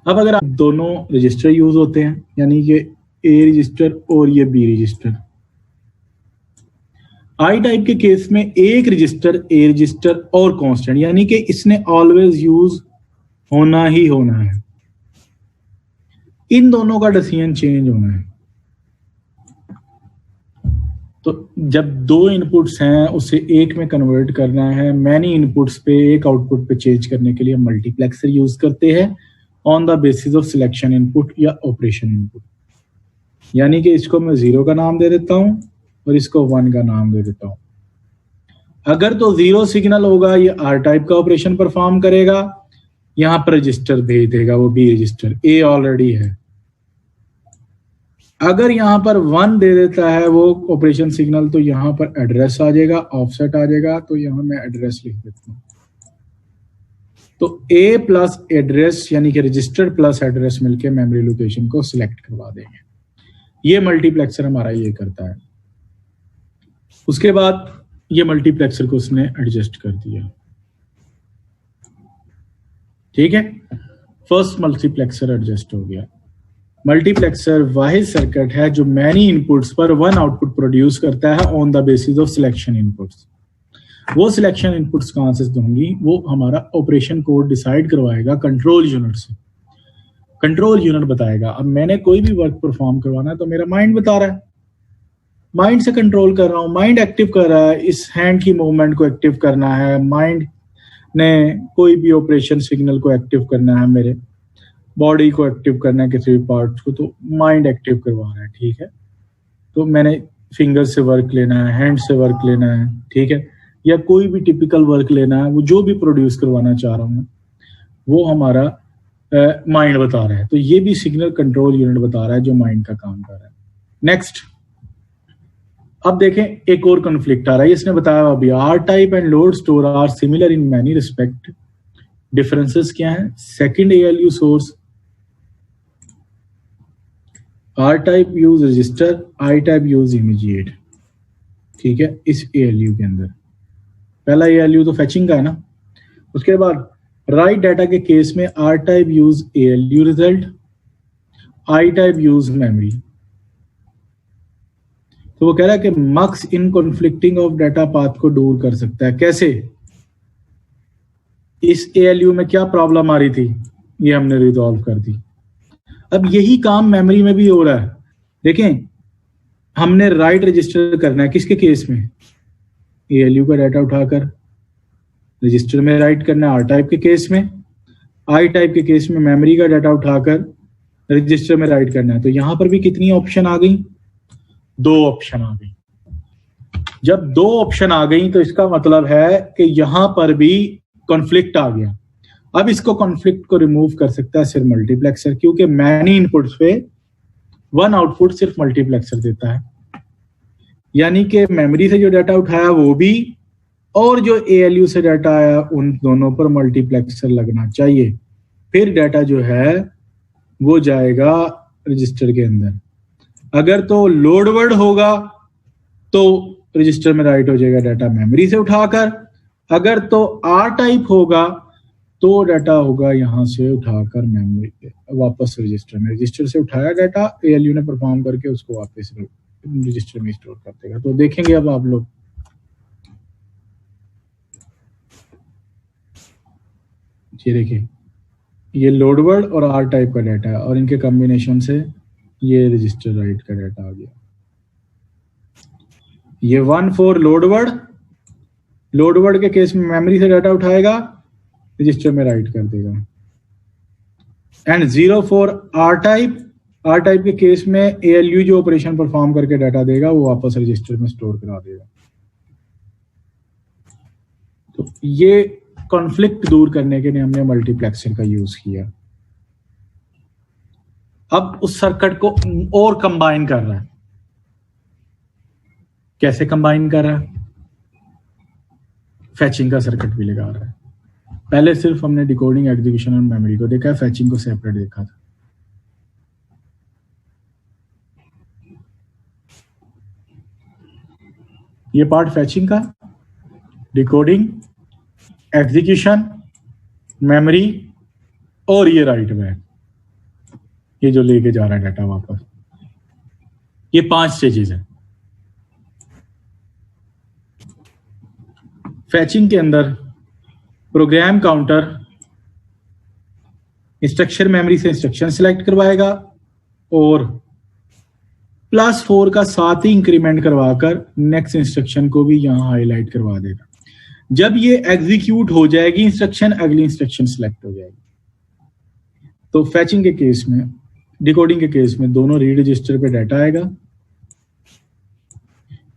अब अगर आप दोनों रजिस्टर यूज होते हैं यानी कि A रजिस्टर और ये B रजिस्टर, I टाइप के केस में एक रजिस्टर A रजिस्टर और कांस्टेंट यानी कि इसने ऑलवेज यूज होना ही होना है। इन दोनों का डिसीजन चेंज होना है। तो जब 2 इनपुट्स हैं उसे एक में कन्वर्ट करना है, मैनी इनपुट्स पे एक आउटपुट पे चेंज करने के लिए मल्टीप्लेक्सर यूज करते हैं on the basis of selection input या ऑपरेशन इनपुट। यानी कि इसको मैं 0 का नाम दे देता हूं और इसको 1 का नाम दे देता हूं। अगर तो 0 सिग्नल होगा ये R टाइप का ऑपरेशन परफॉर्म करेगा, यहां पर रजिस्टर भेज देगा वो B रजिस्टर, A ऑलरेडी है। अगर यहां पर 1 दे देता है वो ऑपरेशन सिग्नल तो यहां पर एड्रेस आ जाएगा, ऑफसेट आ जाएगा। तो यहां मैं एड्रेस लिख देता हूं। तो A प्लस एड्रेस यानी कि रजिस्टर प्लस एड्रेस मिलके मेमोरी लोकेशन को सिलेक्ट करवा देंगे। ये मल्टीप्लेक्सर हमारा ये करता है। उसके बाद ये मल्टीप्लेक्सर को उसने एडजस्ट कर दिया। ठीक है, फर्स्ट मल्टीप्लेक्सर एडजस्ट हो गया। मल्टीप्लेक्सर वाहिद सर्किट है जो मैनी इनपुट्स पर 1 आउटपुट प्रोड्यूस करता है on the basis of selection inputs. वो सिलेक्शन इनपुट्स कहां से होंगी, वो हमारा ऑपरेशन कोड डिसाइड करवाएगा कंट्रोल यूनिट से। कंट्रोल यूनिट बताएगा। अब मैंने कोई भी वर्क परफॉर्म करवाना है तो मेरा माइंड बता रहा है माइंड से कंट्रोल कर रहा हूँ, माइंड एक्टिव कर रहा है, इस हैंड की मूवमेंट को एक्टिव करना है, माइंड ने कोई भी ऑपरेशन सिग्नल को एक्टिव करना है, मेरे बॉडी को एक्टिव करना है किसी भी पार्ट को, तो माइंड एक्टिव करवा रहा है, ठीक है। तो मैंने फिंगर से वर्क लेना है, हैंड से वर्क लेना है, ठीक है, या कोई भी टिपिकल वर्क लेना है, वो जो भी प्रोड्यूस करवाना चाह रहा हूँ वो हमारा माइंड बता रहा है। तो ये भी सिग्नल कंट्रोल यूनिट बता रहा है जो माइंड का काम कर रहा है। नेक्स्ट, अब देखें एक और कॉन्फ्लिक्ट आ रहा है, इसने बताया अभी R type and load store are similar in many respect. Differences क्या है? Second ALU source, R type use register, I type use immediate, ठीक है। इस एएलयू के अंदर पहला एएलयू तो फेचिंग का है ना। उसके बाद राइट डाटा के केस में R type use ALU result, I type use memory. तो वो कह रहा है कि mux in conflicting of data path को दूर कर सकता है। कैसे? इस एएलयू में क्या प्रॉब्लम आ रही थी, ये हमने रिजॉल्व कर दी। अब यही काम मेमोरी में भी हो रहा है। देखें, हमने राइट रजिस्टर करना है किसके केस में? एएलयू का डाटा उठाकर रजिस्टर में राइट करना है आर टाइप के केस में, आई टाइप के केस में मेमोरी का डाटा उठाकर रजिस्टर में राइट करना है। तो यहां पर भी कितनी ऑप्शन आ गई? 2 ऑप्शन आ गई। जब 2 ऑप्शन आ गई तो इसका मतलब है कि यहां पर भी कॉन्फ्लिक्ट आ गया। अब इसको कॉन्फ्लिक्ट को रिमूव कर सकता है सिर्फ मल्टीप्लेक्सर, क्योंकि मैनी इनपुट्स पे 1 आउटपुट सिर्फ मल्टीप्लेक्सर देता है। यानी कि मेमोरी से जो डाटा उठाया वो भी, और जो एएलयू से डाटा आया उन दोनों पर मल्टीप्लेक्सर लगना चाहिए। फिर डाटा जो है वो जाएगा रजिस्टर के अंदर। अगर तो लोड वर्ड होगा तो रजिस्टर में राइट हो जाएगा डाटा मेमोरी से उठाकर, अगर तो आर टाइप होगा तो डाटा होगा यहां से उठाकर मेमोरी वापस रजिस्टर में। रजिस्टर से उठाया डाटा एएलयू ने परफॉर्म करके उसको वापस रजिस्टर में स्टोर कर देगा। तो देखेंगे अब आप लोग, ये देखिए, ये लोड वर्ड और आर टाइप का डाटा है और इनके कॉम्बिनेशन से ये रजिस्टर राइट का डाटा आ गया। ये 1 4 लोड वर्ड के केस में मेमोरी से डाटा उठाएगा, रजिस्टर में राइट कर देगा। एंड 0 4 आर टाइप के केस में एएलयू जो ऑपरेशन परफॉर्म करके डाटा देगा वो वापस रजिस्टर में स्टोर करा देगा। तो ये कॉन्फ्लिक्ट दूर करने के लिए हमने मल्टीप्लेक्सर का यूज किया। अब उस सर्किट को और कंबाइन कर रहा है। कैसे कंबाइन कर रहा है? फैचिंग का सर्किट भी लगा रहा है। पहले सिर्फ हमने डिकोडिंग, एग्जीक्यूशन और मेमोरी को देखा है, फैचिंग को सेपरेट देखा था। ये पार्ट फैचिंग का, डिकोडिंग, एग्जीक्यूशन, मेमोरी और ये राइट बैक, ये जो लेके जा रहा है डाटा वापस, ये 5 स्टेजेस है। फैचिंग के अंदर प्रोग्राम काउंटर इंस्ट्रक्शन मेमोरी से इंस्ट्रक्शन सिलेक्ट करवाएगा और +4 का साथ ही इंक्रीमेंट करवाकर नेक्स्ट इंस्ट्रक्शन को भी यहां हाईलाइट करवा देगा। जब ये एग्जीक्यूट हो जाएगी इंस्ट्रक्शन, अगली इंस्ट्रक्शन सिलेक्ट हो जाएगी। तो फैचिंग के केस में, डिकोडिंग के केस में दोनों रीड रजिस्टर पे डाटा आएगा,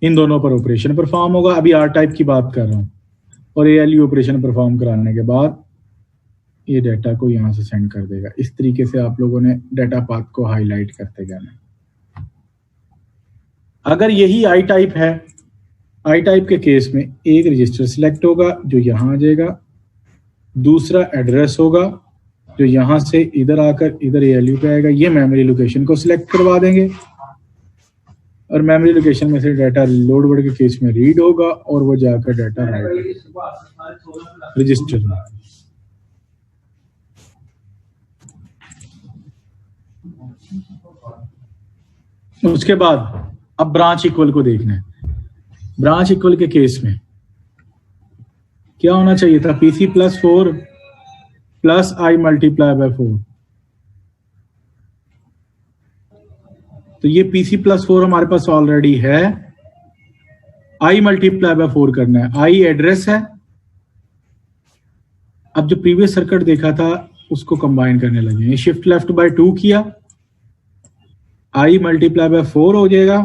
इन दोनों पर ऑपरेशन परफॉर्म होगा। अभी आर टाइप की बात कर रहा हूं। और एएलयू ऑपरेशन परफॉर्म कराने के बाद ये डाटा को यहां से सेंड कर देगा। इस तरीके से आप लोगों ने डाटा पाथ को हाईलाइट करते जाना। अगर यही आई टाइप है, आई टाइप के केस में एक रजिस्टर सिलेक्ट होगा जो यहां आ जाएगा, दूसरा एड्रेस होगा जो यहां से इधर आकर इधर एएलयू पे आएगा। ये मेमोरी लोकेशन को सिलेक्ट करवा देंगे और मेमोरी लोकेशन में से डाटा लोड वर्ड के केस में रीड होगा और वो जाकर डाटा राइट रजिस्टर में। उसके बाद अब ब्रांच इक्वल को देखना है। ब्रांच इक्वल के केस में क्या होना चाहिए था? PC +4 + I × 4। तो ये PC+4 हमारे पास ऑलरेडी है, I मल्टीप्लाई बाय 4 करना है, I एड्रेस है। अब जो प्रीवियस सर्किट देखा था उसको कंबाइन करने लगे, शिफ्ट लेफ्ट बाय 2 किया, I मल्टीप्लाई बाय 4 हो जाएगा।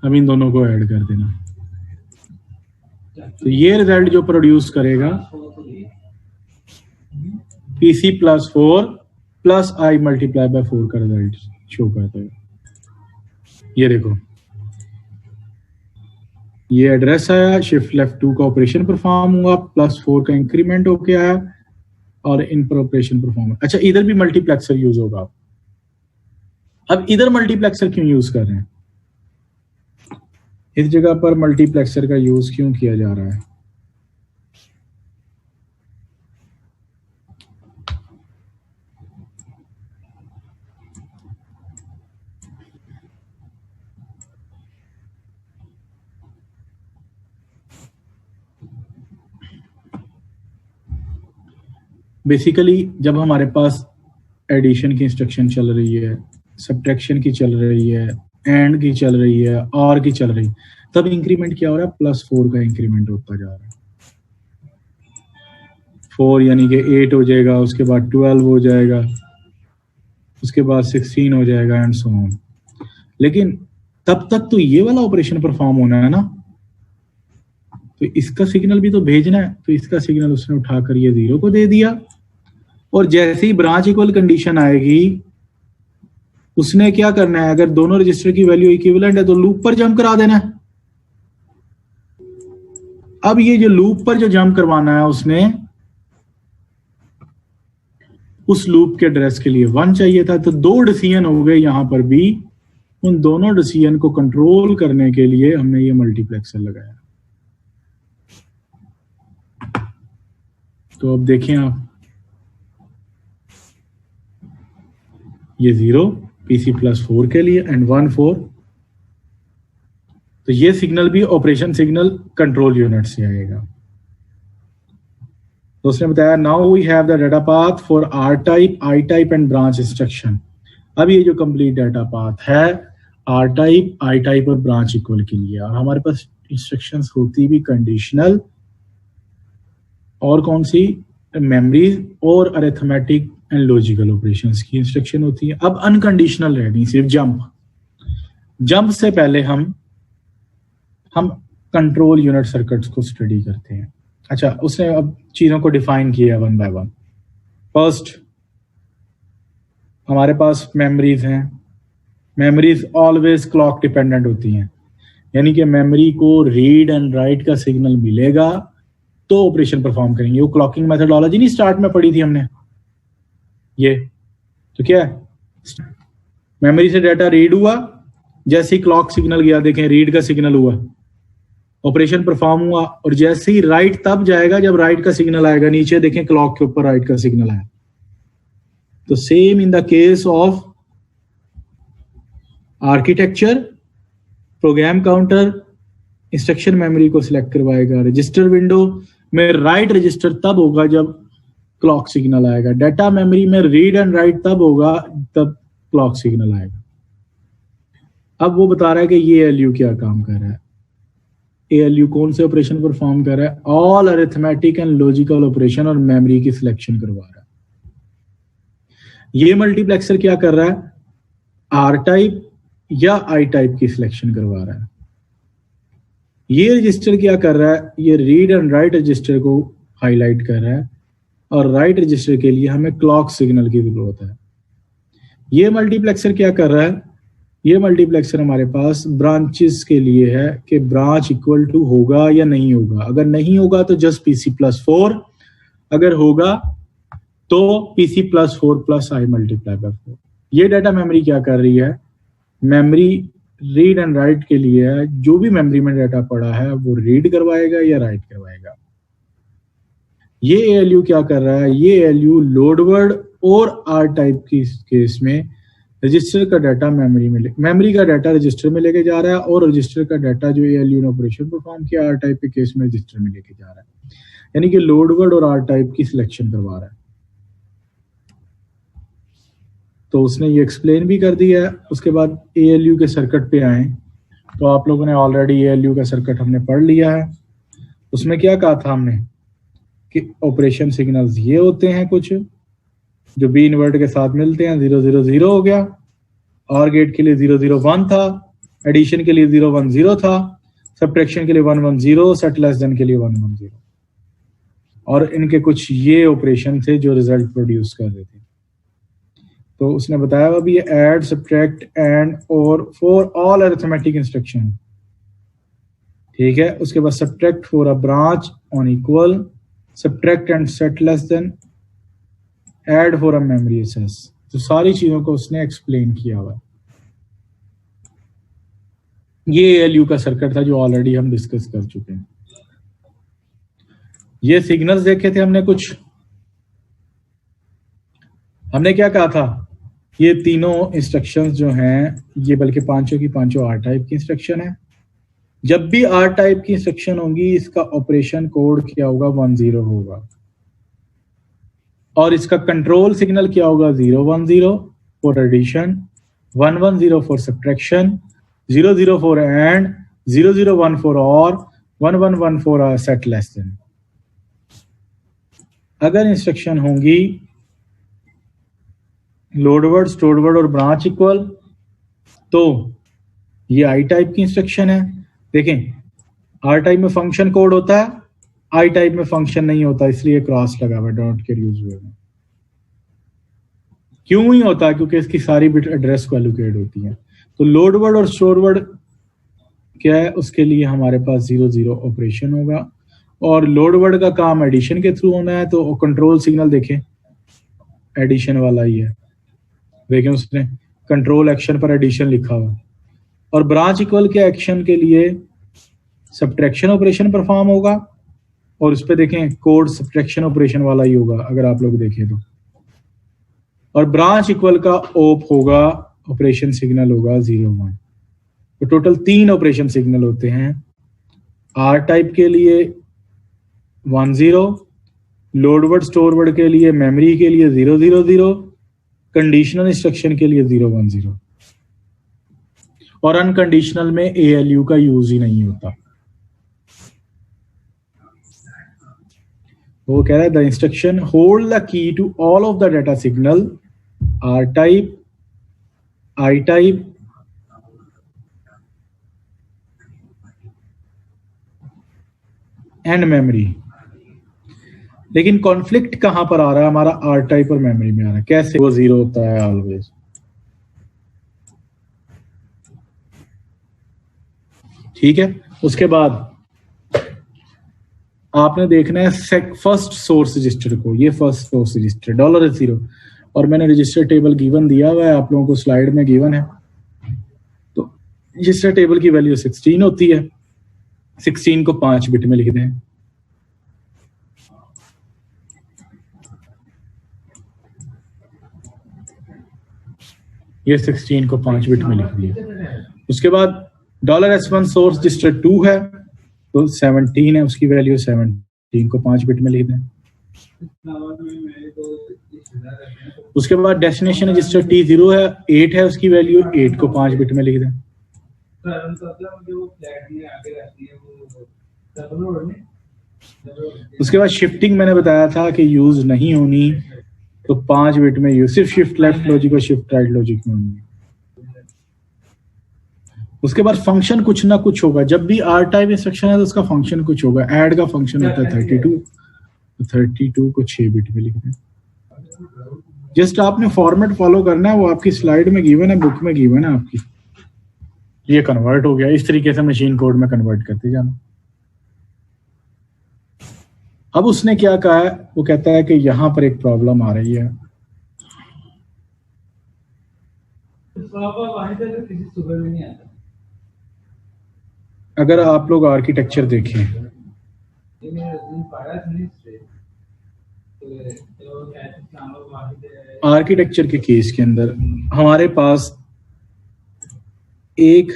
अब इन दोनों को ऐड कर देना, तो ये रिजल्ट जो प्रोड्यूस करेगा PC+4 plus I multiply by 4 का रिजल्ट शो करता है। ये देखो, ये एड्रेस आया, शिफ्ट लेफ्ट 2 का ऑपरेशन परफॉर्म हुआ, +4 का इंक्रीमेंट होके आया और इन पर ऑपरेशन परफॉर्म। अच्छा, इधर भी मल्टीप्लेक्सर यूज होगा। अब इधर मल्टीप्लेक्सर क्यों यूज कर रहे हैं, इस जगह पर मल्टीप्लेक्सर का यूज क्यों किया जा रहा है? बेसिकली जब हमारे पास एडिशन की इंस्ट्रक्शन चल रही है, सब्ट्रैक्शन की चल रही है, एंड की चल रही है, और की चल रही है, तब इंक्रीमेंट क्या हो रहा है? +4 का इंक्रीमेंट होता जा रहा है। 4 यानी कि 8 हो जाएगा, उसके बाद 12 हो जाएगा, उसके बाद 16 हो जाएगा एंड सो ऑन। लेकिन तब तक तो ये वाला ऑपरेशन परफॉर्म होना है ना, तो इसका सिग्नल भी तो भेजना है। तो इसका सिग्नल उसने उठाकर ये 0 को दे दिया, और जैसे ही ब्रांच इक्वल कंडीशन आएगी उसने क्या करना है, अगर दोनों रजिस्टर की वैल्यू इक्विवेलेंट है तो लूप पर जंप करा देना है। अब ये जो लूप पर जो जंप करवाना है उसने, उस लूप के एड्रेस के लिए 1 चाहिए था, तो 2 डिसीजन हो गए यहां पर भी। उन दोनों डिसीजन को कंट्रोल करने के लिए हमने ये मल्टीप्लेक्सर लगाया। तो अब देखें आप, ये 0 PC+4 के लिए एंड 1 4, तो ये सिग्नल भी ऑपरेशन सिग्नल कंट्रोल यूनिट से आएगा। तो उसने बताया now we have the data path for R type, I type and branch instruction. अब ये जो कंप्लीट डाटा पाथ है R टाइप, I टाइप और ब्रांच इक्वल के लिए, और हमारे पास इंस्ट्रक्शंस होती भी कंडीशनल और कौन सी, मेमोरी और अरिथमेटिक एंड लॉजिकल ऑपरेशंस की इंस्ट्रक्शन होती है। अब अनकंडीशनल रहनी, सिर्फ जंप से पहले हम कंट्रोल यूनिट सर्किट्स को स्टडी करते हैं। अच्छा, उसने अब चीजों को डिफाइन किया 1 बाय 1। फर्स्ट, हमारे पास मेमोरीज हैं। मेमोरीज ऑलवेज क्लॉक डिपेंडेंट होती हैं, यानी कि मेमोरी को रीड एंड राइट का सिग्नल मिलेगा तो ऑपरेशन परफॉर्म करेंगे। वो क्लॉकिंग मेथोडोलॉजी नहीं स्टार्ट में पढ़ी थी हमने, ये तो क्या है, मेमोरी से डाटा रीड हुआ, जैसे ही क्लॉक सिग्नल गया, देखें रीड का सिग्नल हुआ, ऑपरेशन परफॉर्म हुआ, और जैसे ही राइट तब जाएगा जब राइट का सिग्नल आएगा। नीचे देखें क्लॉक के ऊपर राइट का सिग्नल आया। तो same in the case of architecture, program counter instruction memory को सिलेक्ट करवाएगा। रजिस्टर विंडो में राइट रजिस्टर तब होगा जब क्लॉक सिग्नल आएगा। डाटा मेमोरी में रीड एंड राइट तब होगा तब क्लॉक सिग्नल आएगा। अब वो बता रहा है कि ये एलयू क्या काम कर रहा है। एलयू कौन से ऑपरेशन परफॉर्म कर रहा है? All arithmetic and logical operation और मेमोरी की सिलेक्शन करवा रहा है। ये मल्टीप्लेक्सर क्या कर रहा है? आर टाइप या आई टाइप की सिलेक्शन करवा रहा है। ये रजिस्टर क्या कर रहा है? ये रीड एंड राइट रजिस्टर को हाईलाइट कर रहा है, और राइट रजिस्टर के लिए हमें क्लॉक सिग्नल की जरूरत है। ये मल्टीप्लेक्सर क्या कर रहा है? ये मल्टीप्लेक्सर हमारे पास ब्रांचेस के लिए है कि ब्रांच इक्वल टू होगा या नहीं होगा। अगर नहीं होगा तो जस्ट PC+4, अगर होगा तो PC+4 plus I multiply by 4। ये डाटा मेमोरी क्या कर रही है? मेमोरी रीड एंड राइट के लिए है, जो भी मेमोरी में डाटा पड़ा है वो रीड करवाएगा या राइट करवाएगा। ये ALU क्या कर रहा है? ये ALU लोड वर्ड और आर टाइप की केस में रजिस्टर का डाटा मेमोरी का डाटा रजिस्टर में लेके जा रहा है, और रजिस्टर का डाटा जो ALU ने ऑपरेशन परफॉर्म किया आर टाइप के केस में रजिस्टर में लेके जा रहा है। यानी कि लोड वर्ड और आर टाइप की सिलेक्शन करवा रहा है। तो उसने ये एक्सप्लेन भी कर दिया है। उसके बाद ALU के सर्किट पे आए, तो आप लोगों ने ऑलरेडी ALU का सर्किट हमने पढ़ लिया है। उसमें क्या कहा था हमने कि ऑपरेशन सिग्नल्स ये होते हैं कुछ जो बी इन्वर्ट के साथ मिलते हैं। 0 0 0 हो गया, और गेट के लिए 0 0 1 था, एडिशन के लिए 0 1 0 था, सब्ट्रैक्शन के लिए 1 1 0, सेट लेस देन के लिए 1 1 0, और इनके कुछ ये ऑपरेशन थे जो रिजल्ट प्रोड्यूस कर रहे थे। तो उसने बताया अभी ये add, subtract, and or for all arithmetic instruction, ठीक है। उसके बाद subtract for a branch on equal, subtract and set less than, add for a memory access. तो सारी चीजों को उसने एक्सप्लेन किया हुआ है। ये ALU का सर्किट था जो ऑलरेडी हम डिस्कस कर चुके हैं। ये सिग्नल्स देखे थे हमने कुछ, हमने क्या कहा था, ये तीनों इंस्ट्रक्शंस जो हैं ये बल्कि पांचों की पांचों R टाइप की इंस्ट्रक्शन है। जब भी R टाइप की इंस्ट्रक्शन होगी इसका ऑपरेशन कोड क्या होगा, 1 0 होगा, और इसका कंट्रोल सिग्नल क्या होगा, 0 1 0 for addition, 1 1 0 for subtraction, 0 0 for and, 0 0 1 for or, 1 1 1 for set less than. अगर इंस्ट्रक्शन होंगी लोड वर्ड, स्टोर्ड वर्ड और ब्रांच इक्वल, तो ये I टाइप की इंस्ट्रक्शन है। देखें R टाइप में फंक्शन कोड होता है, I टाइप में फंक्शन नहीं होता, इसलिए क्रॉस लगा हुआ, डॉट के यूज हुए। क्यों ही होता है, क्योंकि इसकी सारी बिट एड्रेस को एलोकेट होती है। तो लोड वर्ड और स्टोर वर्ड क्या है, उसके लिए हमारे पास 0 0 ऑपरेशन होगा, और लोड वर्ड का काम एडिशन के थ्रू होना है। तो कंट्रोल सिग्नल देखें एडिशन वाला ही है, देखें उसने कंट्रोल एक्शन पर एडिशन लिखा हुआ, और ब्रांच इक्वल के एक्शन के लिए सब्ट्रैक्शन ऑपरेशन परफॉर्म होगा, और उस पर देखें कोड सब्ट्रैक्शन ऑपरेशन वाला ही होगा अगर आप लोग देखें तो, और ब्रांच इक्वल का ओप होगा, ऑपरेशन सिग्नल होगा 0 1। तो टोटल 3 ऑपरेशन सिग्नल होते हैं। R टाइप के लिए 1 0, लोड वर्ड स्टोर वर्ड के लिए, मेमोरी के लिए 0 0 0, कंडीशनल इंस्ट्रक्शन के लिए 0 1 0, और अनकंडीशनल में ALU का यूज ही नहीं होता। वो कह रहा है the instruction hold the key to all of the data signal R type, I type, and memory. लेकिन कॉन्फ्लिक्ट कहां पर आ रहा है हमारा, R टाइप और मेमोरी में आ रहा है। कैसे वो 0 होता है ऑलवेज, ठीक है। उसके बाद आपने देखना है फर्स्ट सोर्स रजिस्टर को, ये फर्स्ट सोर्स रजिस्टर $0, और मैंने रजिस्टर टेबल गिवन दिया हुआ है आप लोगों को, स्लाइड में गिवन है। तो रजिस्टर टेबल की वैल्यू 16 होती है, 16 को 5 बिट में लिख दें। ये 16 को 5 बिट में लिख दिया। उसके बाद $S1 सोर्स रजिस्टर 2 है, तो 17 है, उसकी वैल्यू 17 को 5 बिट में लिख दें। उसके बाद डेस्टिनेशन रजिस्टर T0 है, 8 है, उसकी वैल्यू 8 को 5 बिट में लिख दें। उसके बाद शिफ्टिंग मैंने बताया था कि यूज नहीं होनी, तो 5 बिट में यूज, सिर्फ शिफ्ट लेफ्ट लॉजिक और शिफ्ट राइट लॉजिक में होनी है। उसके बाद फंक्शन कुछ ना कुछ होगा, जब भी R टाइप इंस्ट्रक्शन है तो उसका फंक्शन कुछ होगा। ऐड का फंक्शन होता है 32, तो 32 को 6 बिट में लिख दें। जस्ट आपने फॉर्मेट फॉलो करना है, वो आपकी स्लाइड में गिवन है, बुक में गिवन है आपकी। ये कन्वर्ट हो गया, इस तरीके से मशीन कोड में कन्वर्ट करते जाना। अब उसने क्या कहा है, वो कहता है कि यहां पर एक प्रॉब्लम आ रही है। अगर आप लोग आर्किटेक्चर देखें, आर्किटेक्चर के केस के अंदर हमारे पास एक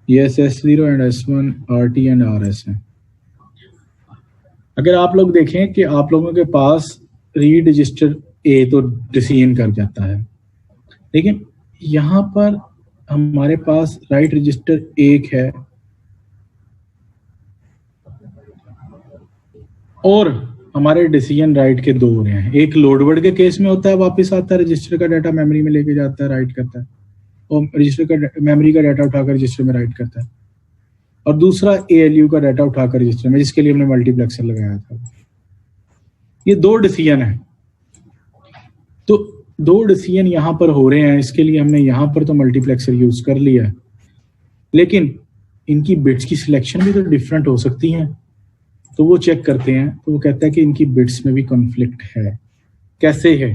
ये S0 and S1 RT and RS है। अगर आप लोग देखें कि आप लोगों के पास रीड रजिस्टर ए तो डिसीजन कर जाता है, लेकिन यहाँ पर हमारे पास राइट रजिस्टर एक है और हमारे डिसीजन राइट के दो हो रहे हैं। एक लोड वर्ड के केस में होता है, वापस आता है, रजिस्टर का डाटा मेमोरी में लेके जाता है, राइट करता है, और रजिस्टर का मेमोरी का डाटा उठाकर रजिस्टर में राइट करता है। और दूसरा एएलयू का डाटा उठाकर रजिस्टर में, जिसके लिए हमने मल्टीप्लेक्सर लगाया था। ये दो डिसीजन है, तो दो डिसीजन यहाँ पर हो रहे हैं, इसके लिए हमने यहाँ पर तो मल्टीप्लेक्सर यूज कर लिया है, लेकिन इनकी बिट्स की सिलेक्शन भी तो डिफरेंट हो सकती हैं। तो वो चेक करते हैं, तो वो कहता है कि इनकी बिट्स में भी कॉन्फ्लिक्ट है। कैसे है?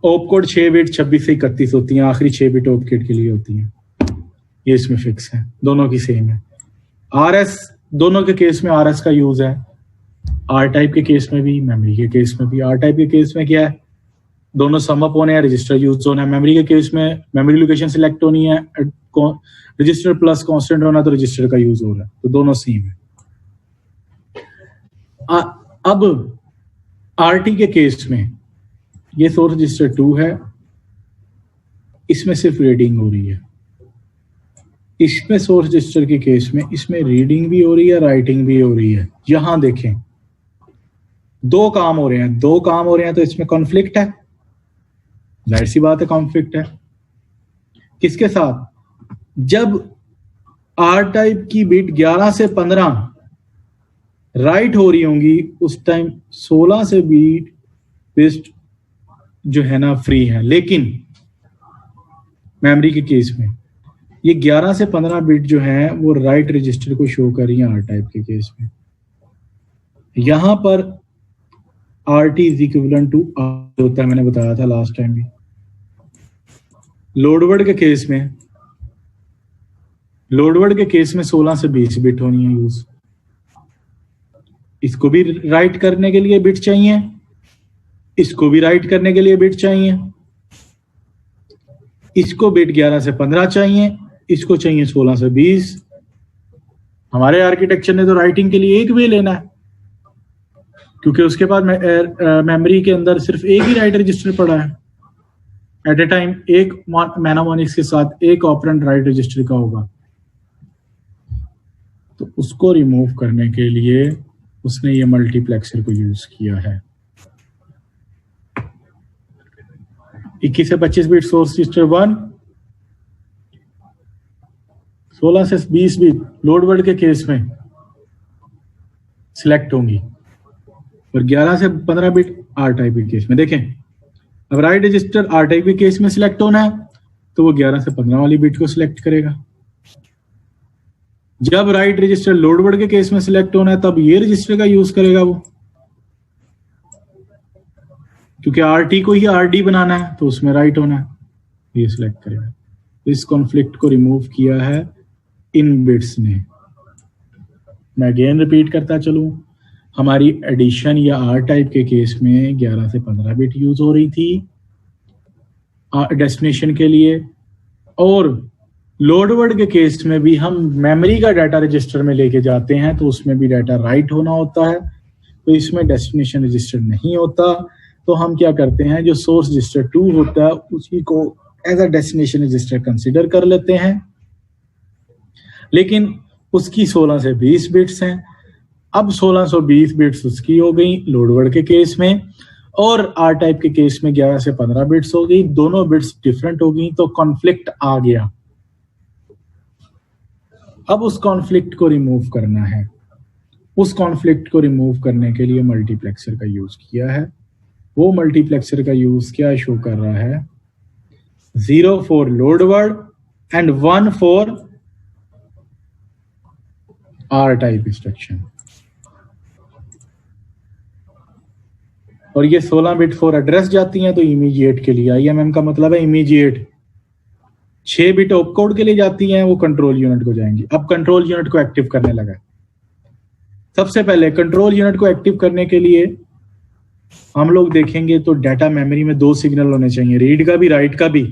ओप कोड 6 बिट 26 से 31 होती हैं, आखिरी 6 बिट ओप कोड के लिए होती हैं, ये इसमें फिक्स है, दोनों की सेम है। आरएस, दोनों के केस में आरएस का यूज है, आर टाइप के केस में भी, मेमोरी के केस में भी। आर टाइप के केस में क्या है, दोनों सम अप होने हैं, रजिस्टर यूज होना है। मेमोरी के केस में मेमोरी लोकेशन सिलेक्ट होनी है, रजिस्टर प्लस कांस्टेंट होना, तो रजिस्टर का यूज हो रहा है, तो दोनों सेम है। अब आरटी के केस में ये सोर्स रजिस्टर 2 है, इसमें सिर्फ रीडिंग हो रही है। इसमें सोर्स रजिस्टर के केस में इसमें रीडिंग भी हो रही है, राइटिंग भी हो रही है। यहां देखें, दो काम हो रहे हैं, तो इसमें कॉन्फ्लिक्ट है, जाहिर सी बात है कॉन्फ्लिक्ट है। किसके साथ? जब आर टाइप की बिट 11 से 15 राइट हो रही होंगी, उस टाइम 16 से बिट जो है ना फ्री है, लेकिन मेमोरी के केस में ये 11 से 15 बिट जो है वो राइट रजिस्टर को शो कर रही है। आर टाइप के केस में यहां पर R T is equivalent to R होता है, मैंने बताया था लास्ट टाइम भी। लोडवर्ड के केस में 16 से 20 बिट होनी है यूज। इसको भी राइट करने के लिए बिट चाहिए, इसको भी राइट करने के लिए बिट चाहिए। इसको बिट 11 से 15 चाहिए, इसको चाहिए 16 से 20। हमारे आर्किटेक्चर ने तो राइटिंग के लिए एक वे लेना है, क्योंकि उसके बाद मेमोरी के अंदर सिर्फ एक ही राइट रजिस्टर पड़ा है। एट ए टाइम एक मैनामोनिक्स के साथ एक ऑपरेंड राइट रजिस्टर का होगा, तो उसको रिमूव करने के लिए उसने ये मल्टीप्लेक्सर को यूज किया है। 21 से 25 बिट सोर्स रजिस्टर 1, 16 से 20 बिट लोड वर्ड के केस में सिलेक्ट होंगी, और 11 से 15 बिट आर टाइप के केस में। देखें, अब राइट रजिस्टर आर टाइप के केस में सिलेक्ट होना है, तो वो 11 से 15 वाली बिट को सिलेक्ट करेगा। जब राइट रजिस्टर लोड वर्ड के केस में सिलेक्ट होना है, तब ये रजिस्टर का यूज करेगा वो, क्योंकि आरटी को ही आरडी बनाना है, तो उसमें राइट होना है, ये सिलेक्ट करेगा। इस कॉन्फ्लिक्ट को रिमूव किया है इन बिट्स ने। मैं अगेन रिपीट करता चलूं, हमारी एडिशन या आर टाइप के केस में 11 से 15 बिट यूज हो रही थी डेस्टिनेशन के लिए, और लोड वर्ड के केस में भी हम मेमोरी का डाटा रजिस्टर में लेके जाते हैं, तो उसमें भी डाटा राइट होना होता है, तो इसमें डेस्टिनेशन रजिस्टर नहीं होता। तो हम क्या करते हैं, जो सोर्स रजिस्टर 2 होता है उसी को as a destination register consider कर लेते हैं, लेकिन उसकी 16 से 20 बिट्स हैं। अब 1620 बिट्स उसकी हो गई लोड वर्ड के केस में, और आर टाइप के केस में 11 से 15 बिट्स हो गई, दोनों बिट्स डिफरेंट हो गई, तो कॉन्फ्लिक्ट आ गया। अब उस कॉन्फ्लिक्ट को रिमूव करना है। उस कॉन्फ्लिक्ट को रिमूव करने के लिए मल्टीप्लेक्सर का यूज किया है। वो मल्टीप्लेक्सर का यूज क्या शो कर रहा है, 0 for load word and 1 for R type instruction. और ये 16 बिट फॉर एड्रेस जाती हैं, तो इमीडिएट के लिए, IMM का मतलब है इमीडिएट। 6 बिट ऑपकोड के लिए जाती हैं, वो कंट्रोल यूनिट को जाएंगी। अब कंट्रोल यूनिट को एक्टिव करने लगा। सबसे पहले कंट्रोल यूनिट को एक्टिव करने के लिए हम लोग देखेंगे तो डाटा मेमोरी में 2 सिग्नल होने चाहिए, रीड का भी राइट का भी।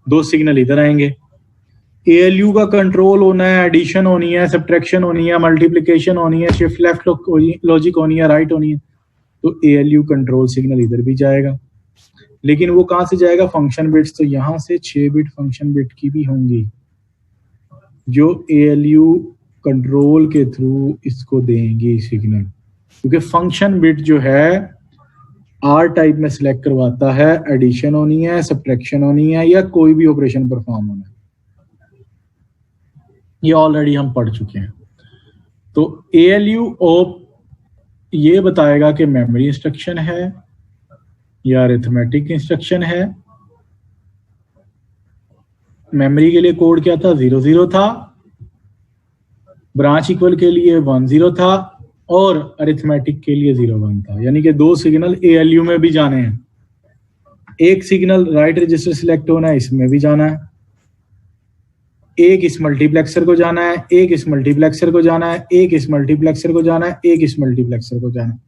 2 सिग्नल इधर आएंगे, ALU का कंट्रोल होना है, एडिशन होनी है, सब्ट्रैक्शन होनी है, मल्टीप्लिकेशन होनी है, शिफ्ट लेफ्ट लॉजिक होनी है, राइट होनी है, तो ALU कंट्रोल सिग्नल इधर भी जाएगा। लेकिन वो कहाँ से जाएगा? फंक्शन बिट्स, तो यहाँ से 6 बिट फंक्शन बिट की भी होंगी जो ALU कंट्रोल के थ्रू इसको देंगी सिग्नल, क्योंकि फंक्शन बिट जो है R टाइप में सिलेक्ट करवाता है, एडिशन होनी है, सब्ट्रैक्शन होनी है या कोई भी ऑपरेशन परफॉर्म होना है। ये ऑलरेडी हम पढ़ चुके हैं। तो ALU ऑप ये बताएगा कि मेमोरी इंस्ट्रक्शन है या अरिथमेटिक इंस्ट्रक्शन है। मेमोरी के लिए कोड क्या था? 00 था, ब्रांच इक्वल के लिए 10 था और अरिथमेटिक के लिए 01 था। यानी कि 2 सिग्नल ALU में भी जाने हैं। एक सिग्नल राइट रजिस्टर सिलेक्ट होना है, इसमें भी जाना है, एक इस मल्टीप्लेक्सर को जाना है, एक इस मल्टीप्लेक्सर को जाना है, एक इस मल्टीप्लेक्सर को जाना है, एक इस मल्टीप्लेक्सर को जाना है।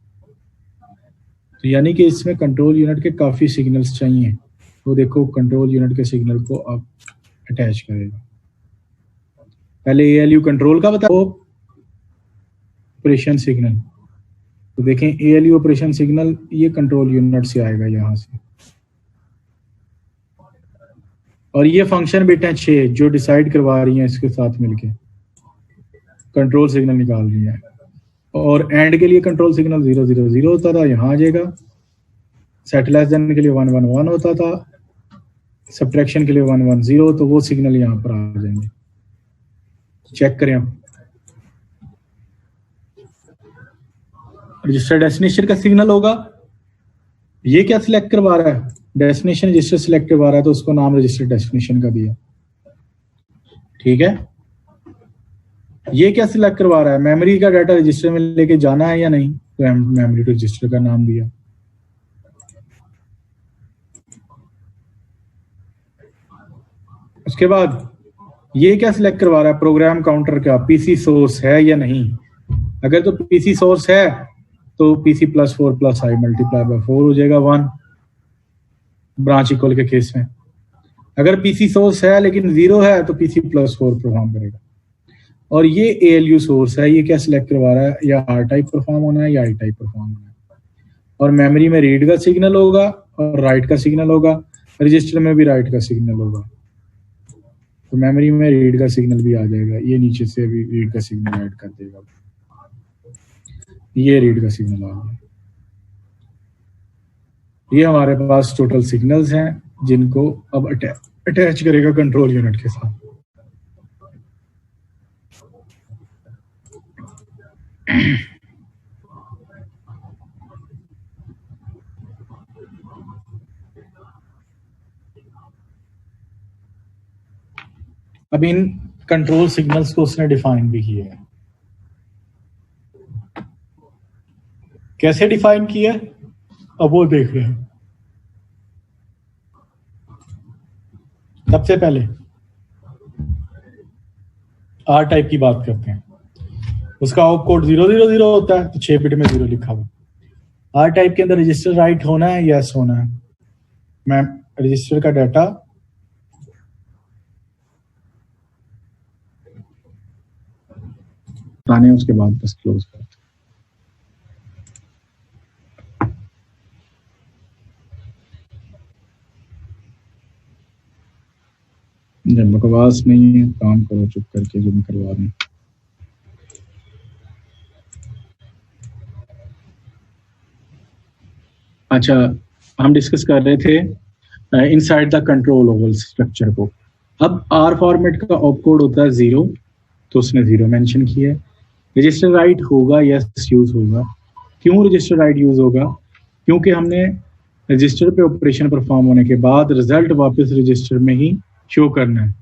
तो यानी कि इसमें कंट्रोल यूनिट के काफी सिग्नल्स चाहिए। तो देखो कंट्रोल यूनिट के सिग्नल को आप अटैच करेगा। पहले ALU कंट्रोल का बताओ, ऑपरेशन सिग्नल। तो देखें ALU ऑपरेशन सिग्नल ये कंट्रोल यूनिट से आएगा यहां से, और ये फंक्शन बिट है 6 जो डिसाइड करवा रही हैं इसके साथ मिलके कंट्रोल सिग्नल निकाल रही है। और एंड के लिए कंट्रोल सिग्नल 000 होता था, यहाँ आ जाएगा। सेट लेस देन के लिए 111 होता था, सब्ट्रैक्शन के लिए 110, तो वो सिग्नल यहाँ पर आ जाएंगे। चेक करें आप। रजिस्टर डेस्टिनेशन का सिग्नल होगा, ये क्या सिलेक्ट करवा रहा है? डेस्टिनेशन रजिस्टर सिलेक्ट करवा रहा है, तो उसको नाम रजिस्टर डेस्टिनेशन का दिया। ठीक है, ये क्या सिलेक्ट करवा रहा है? मेमोरी का डाटा रजिस्टर में लेके जाना है या नहीं, तो मेमोरी टू रजिस्टर का नाम दिया। उसके बाद ये क्या सिलेक्ट करवा रहा है? प्रोग्राम काउंटर का PC सोर्स है या नहीं। अगर तो PC सोर्स है तो PC +4 + I मल्टीप्लाई बाय 4 हो जाएगा 1 ब्रांच इक्वल के केस में। अगर PC सोर्स है लेकिन 0 है तो PC +4 परफॉर्म करेगा। और ये ALU सोर्स है, ये क्या सिलेक्ट करवा रहा है? या R टाइप परफॉर्म होना है या I टाइप परफॉर्म होना है। और मेमोरी में रीड का सिग्नल होगा और राइट का सिग्नल होगा, रजिस्टर में भी राइट का सिग्नल होगा। तो मेमोरी में रीड का सिग्नल भी आ जाएगा, ये नीचे से भी रीड का सिग्नल ऐड कर देगा। ये रीड का सिग्नल आ गया। ये हमारे पास टोटल सिग्नल्स हैं जिनको अब अटैच करेगा कंट्रोल यूनिट के साथ। अब इन कंट्रोल सिग्नल्स को उसने डिफाइन भी किया है। कैसे डिफाइन किया है अब वो देख रहे हैं। सबसे पहले R टाइप की बात करते हैं। उसका ऑप कोड 000 होता है, तो 6 बिट में 0 लिखा हुआ। R टाइप के अंदर रजिस्टर राइट होना है, यस होना है। मैं रजिस्टर का डाटा बताने उसके बाद बस क्लोज करते। जब बकवास नहीं है काम करो चुप करके, जो मैं करवा रही हूँ। अच्छा, हम डिस्कस कर रहे थे inside the control Oval structure को। अब R फॉर्मेट का ऑप कोड होता है 0, तो उसने 0 मेंशन किया है। रजिस्टर राइट होगा, यस यूज होगा। क्यों रजिस्टर राइट यूज होगा? क्योंकि हमने रजिस्टर पे ऑपरेशन परफॉर्म होने के बाद रिजल्ट वापस रजिस्टर में ही शो करना है।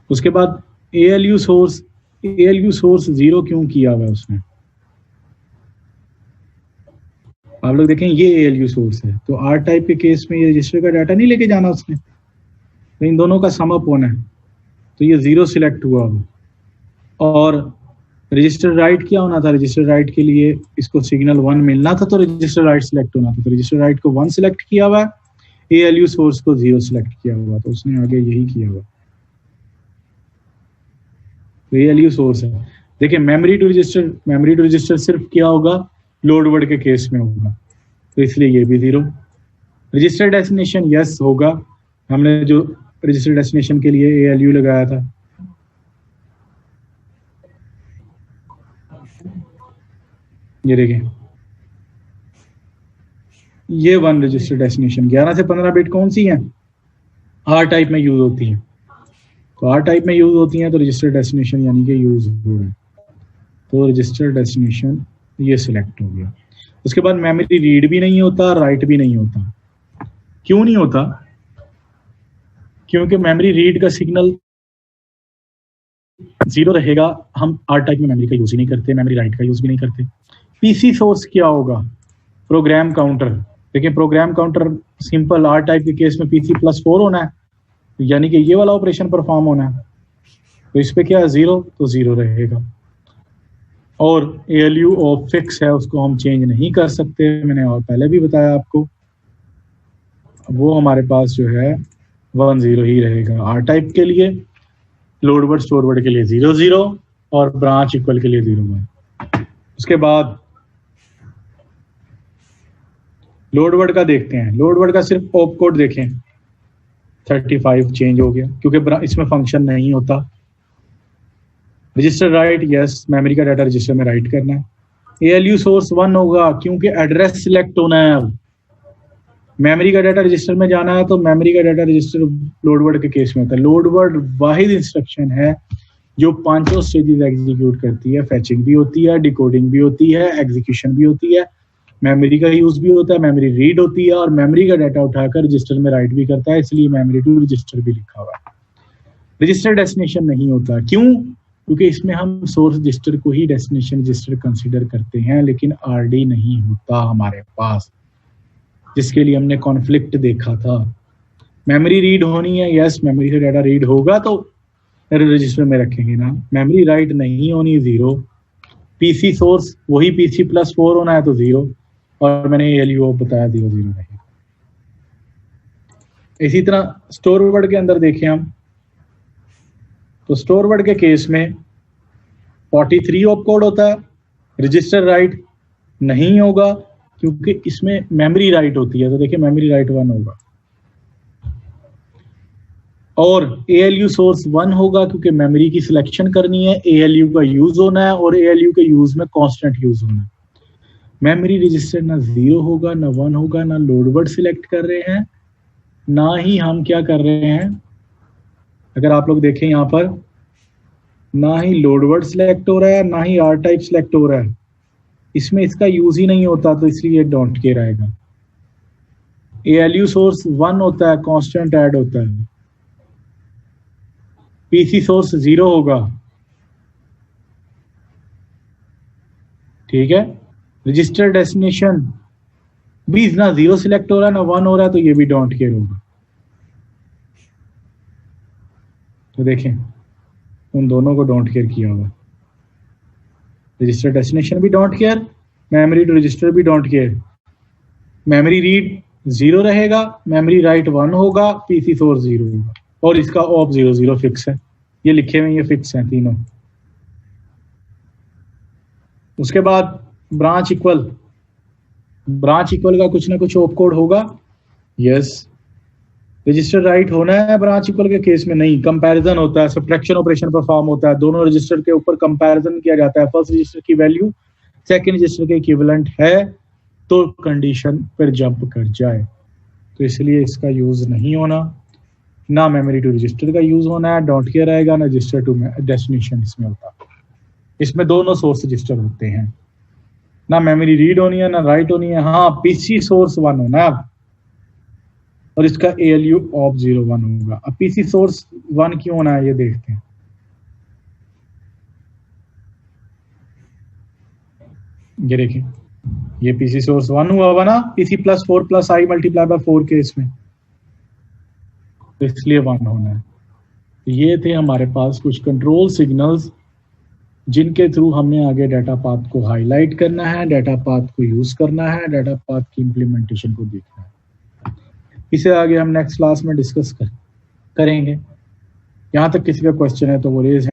उसके बाद ALU सोर्स 0 क्यों किया हुआ है उसने? आप लोग देखें, ये ALU सोर्स है, तो R टाइप के केस में ये रजिस्टर का डाटा नहीं लेके जाना उसने, तो इन दोनों का सम अप होना है, तो ये 0 सिलेक्ट हुआ। और रजिस्टर राइट क्या होना था? रजिस्टर राइट के लिए इसको सिग्नल 1 मिलना था, तो रजिस्टर राइट सिलेक्ट होना था, तो रजिस्टर राइट को 1 सिलेक्ट किया हुआ है। ALU सोर्स को 0 सिलेक्ट किया हुआ, तो उसने आगे यही किया हुआ। तो ALU सोर्स है। देखिए मेमोरी टू रजिस्टर सिर्फ क्या होगा, लोड वर्ड के केस में होगा, तो इसलिए ये भी 0। रजिस्टर डेस्टिनेशन यस होगा, हमने जो रजिस्टर डेस्टिनेशन के लिए ALU लगाया था। ये देखिए ये 1 रजिस्टर डेस्टिनेशन 11 से 15 बिट कौन सी है, R टाइप में यूज होती है, तो R टाइप में यूज होती हैं, तो रजिस्टर डेस्टिनेशन यानी कि यूज हो रहा है, तो रजिस्टर डेस्टिनेशन ये सिलेक्ट हो गया। उसके बाद मेमोरी रीड भी नहीं होता, राइट भी नहीं होता। क्यों नहीं होता, क्योंकि मेमोरी रीड का सिग्नल 0 रहेगा, हम R टाइप में मेमोरी का यूज ही नहीं करते, मेमोरी राइट का यूज भी नहीं करते। पीसी सोर्स क्या होगा, प्रोग्राम काउंटर। देखिए program counter simple R type के केस में PC+4 होना है, यानी कि ये वाला ऑपरेशन परफॉर्म होना है, तो इस पे क्या है 0, तो 0 रहेगा। और ALU ऑफ फिक्स है, उसको हम चेंज नहीं कर सकते, मैंने और पहले भी बताया आपको, वो हमारे पास जो है 1 0 ही रहेगा R टाइप के लिए, लोड वर्ड स्टोर वर्ड के लिए 0 0 और ब्रांच इक्वल के लिए 0 1। उसके बाद लोड वर्ड का देखते हैं। लोड वर्ड का सिर्फ ऑप कोड देखें, 35 चेंज हो गया क्योंकि इसमें फंक्शन नहीं होता। रजिस्टर राइट यस, मेमोरी का डाटा रजिस्टर में राइट करना है। ALU सोर्स 1 होगा क्योंकि एड्रेस सिलेक्ट होना है। अब मेमोरी का डाटा रजिस्टर में जाना है, तो मेमोरी का डाटा रजिस्टर लोड वर्ड के केस में होता है। लोड वर्ड वाहिद इंस्ट्रक्शन है जो 5 स्टेजेस एग्जीक्यूट करती है, फैचिंग भी होती है, डिकोडिंग भी होती है, एग्जीक्यूशन भी होती है, मेमोरी का यूज भी होता है, मेमोरी रीड होती है और मेमोरी का डाटा उठाकर रजिस्टर में राइट भी करता है, इसलिए मेमोरी टू रजिस्टर भी लिखा हुआ है। रजिस्टर डेस्टिनेशन नहीं होता, क्यों? क्योंकि इसमें हम सोर्स रजिस्टर को ही डेस्टिनेशन रजिस्टर कंसीडर करते हैं, लेकिन RD नहीं होता हमारे पास, जिसके लिए हमने कॉन्फ्लिक्ट देखा था। मेमोरी रीड होनी है, यस मेमोरी से डाटा रीड होगा तो रजिस्टर में रखेंगे ना। मेमोरी राइट नहीं होनी 0। PC सोर्स वही PC+4 होना है तो 0, और मैंने ALU बताया 0 0 रहेगा। इसी तरह स्टोर वर्ड के अंदर देखें हम, तो स्टोर वर्ड के केस में 43 ऑप कोड होता है, रजिस्टर राइट नहीं होगा क्योंकि इसमें मेमोरी राइट होती है, तो देखिए मेमोरी राइट 1 होगा। और ALU सोर्स 1 होगा क्योंकि मेमोरी की सिलेक्शन करनी है, ALU का यूज होना है और ALU के यूज में कांस्टेंट यूज होना है। मेमोरी रजिस्टर ना 0 होगा ना 1 होगा, ना लोड वर्ड सिलेक्ट कर रहे हैं, ना ही हम क्या कर रहे हैं, अगर आप लोग देखें यहाँ पर, ना ही लोड वर्ड सिलेक्ट हो रहा है ना ही R टाइप सिलेक्ट हो रहा है, इसमें इसका यूज ही नहीं होता, तो इसलिए डोंट केयर आएगा। ALU सोर्स 1 होता है, कांस्टेंट ऐड होता है। PC सोर्स 0 होगा, ठीक है। रजिस्टर डेस्टिनेशन भी ना 0 सिलेक्ट हो रहा है ना 1 हो रहा है, तो ये भी डोंट केयर होगा। तो देखें उन दोनों को डोंट केयर किया हुआ, रजिस्टर डेस्टिनेशन भी don't care, memory to register भी डोंट केयर। मेमोरी रीड 0 रहेगा, मेमोरी राइट 1 होगा, PC सोर्स 0 होगा, और इसका ऑप 0 0 फिक्स है, ये लिखे हुए ये फिक्स हैं तीनों। उसके बाद ब्रांच इक्वल का कुछ ना कुछ ऑप कोड होगा, यस। रजिस्टर राइट होना है ब्रांच इक्वल के केस में नहीं, कंपैरिजन होता है, सब्ट्रैक्शन ऑपरेशन परफॉर्म होता है, दोनों रजिस्टर के ऊपर कंपैरिजन किया जाता है। फर्स्ट रजिस्टर की वैल्यू सेकंड रजिस्टर के इक्विवेलेंट है तो कंडीशन पर जंप कर जाए, तो इसलिए इसका यूज नहीं होना। ना मेमोरी टू रजिस्टर का यूज होना है, डोंट केयर आएगा, ना रजिस्टर टू डेस्टिनेशन इसमें होता। इसमें दोनों सोर्स रजिस्टर होते हैं, ना मेमोरी रीड होनी है ना राइट होनी है। हाँ PC सोर्स 1 होना है और इसका ALU ऑफ 0 1 होगा। अब PC सोर्स 1 क्यों होना है ये देखते हैं। ये देखिए ये PC सोर्स 1 हुआ ना, PC+4 + I × 4 के इसमें, तो इसलिए 1 होना है। तो ये थे हमारे पास कुछ कंट्रोल सिग्नल्स जिनके थ्रू हमने आगे डाटा पाथ को हाईलाइट करना है, डाटा पाथ को यूज करना है, डाटा पाथ की इंप्लीमेंटेशन को देखना है। इसे आगे हम नेक्स्ट क्लास में डिस्कस करेंगे। यहाँ तक किसी का क्वेश्चन है तो वो रेज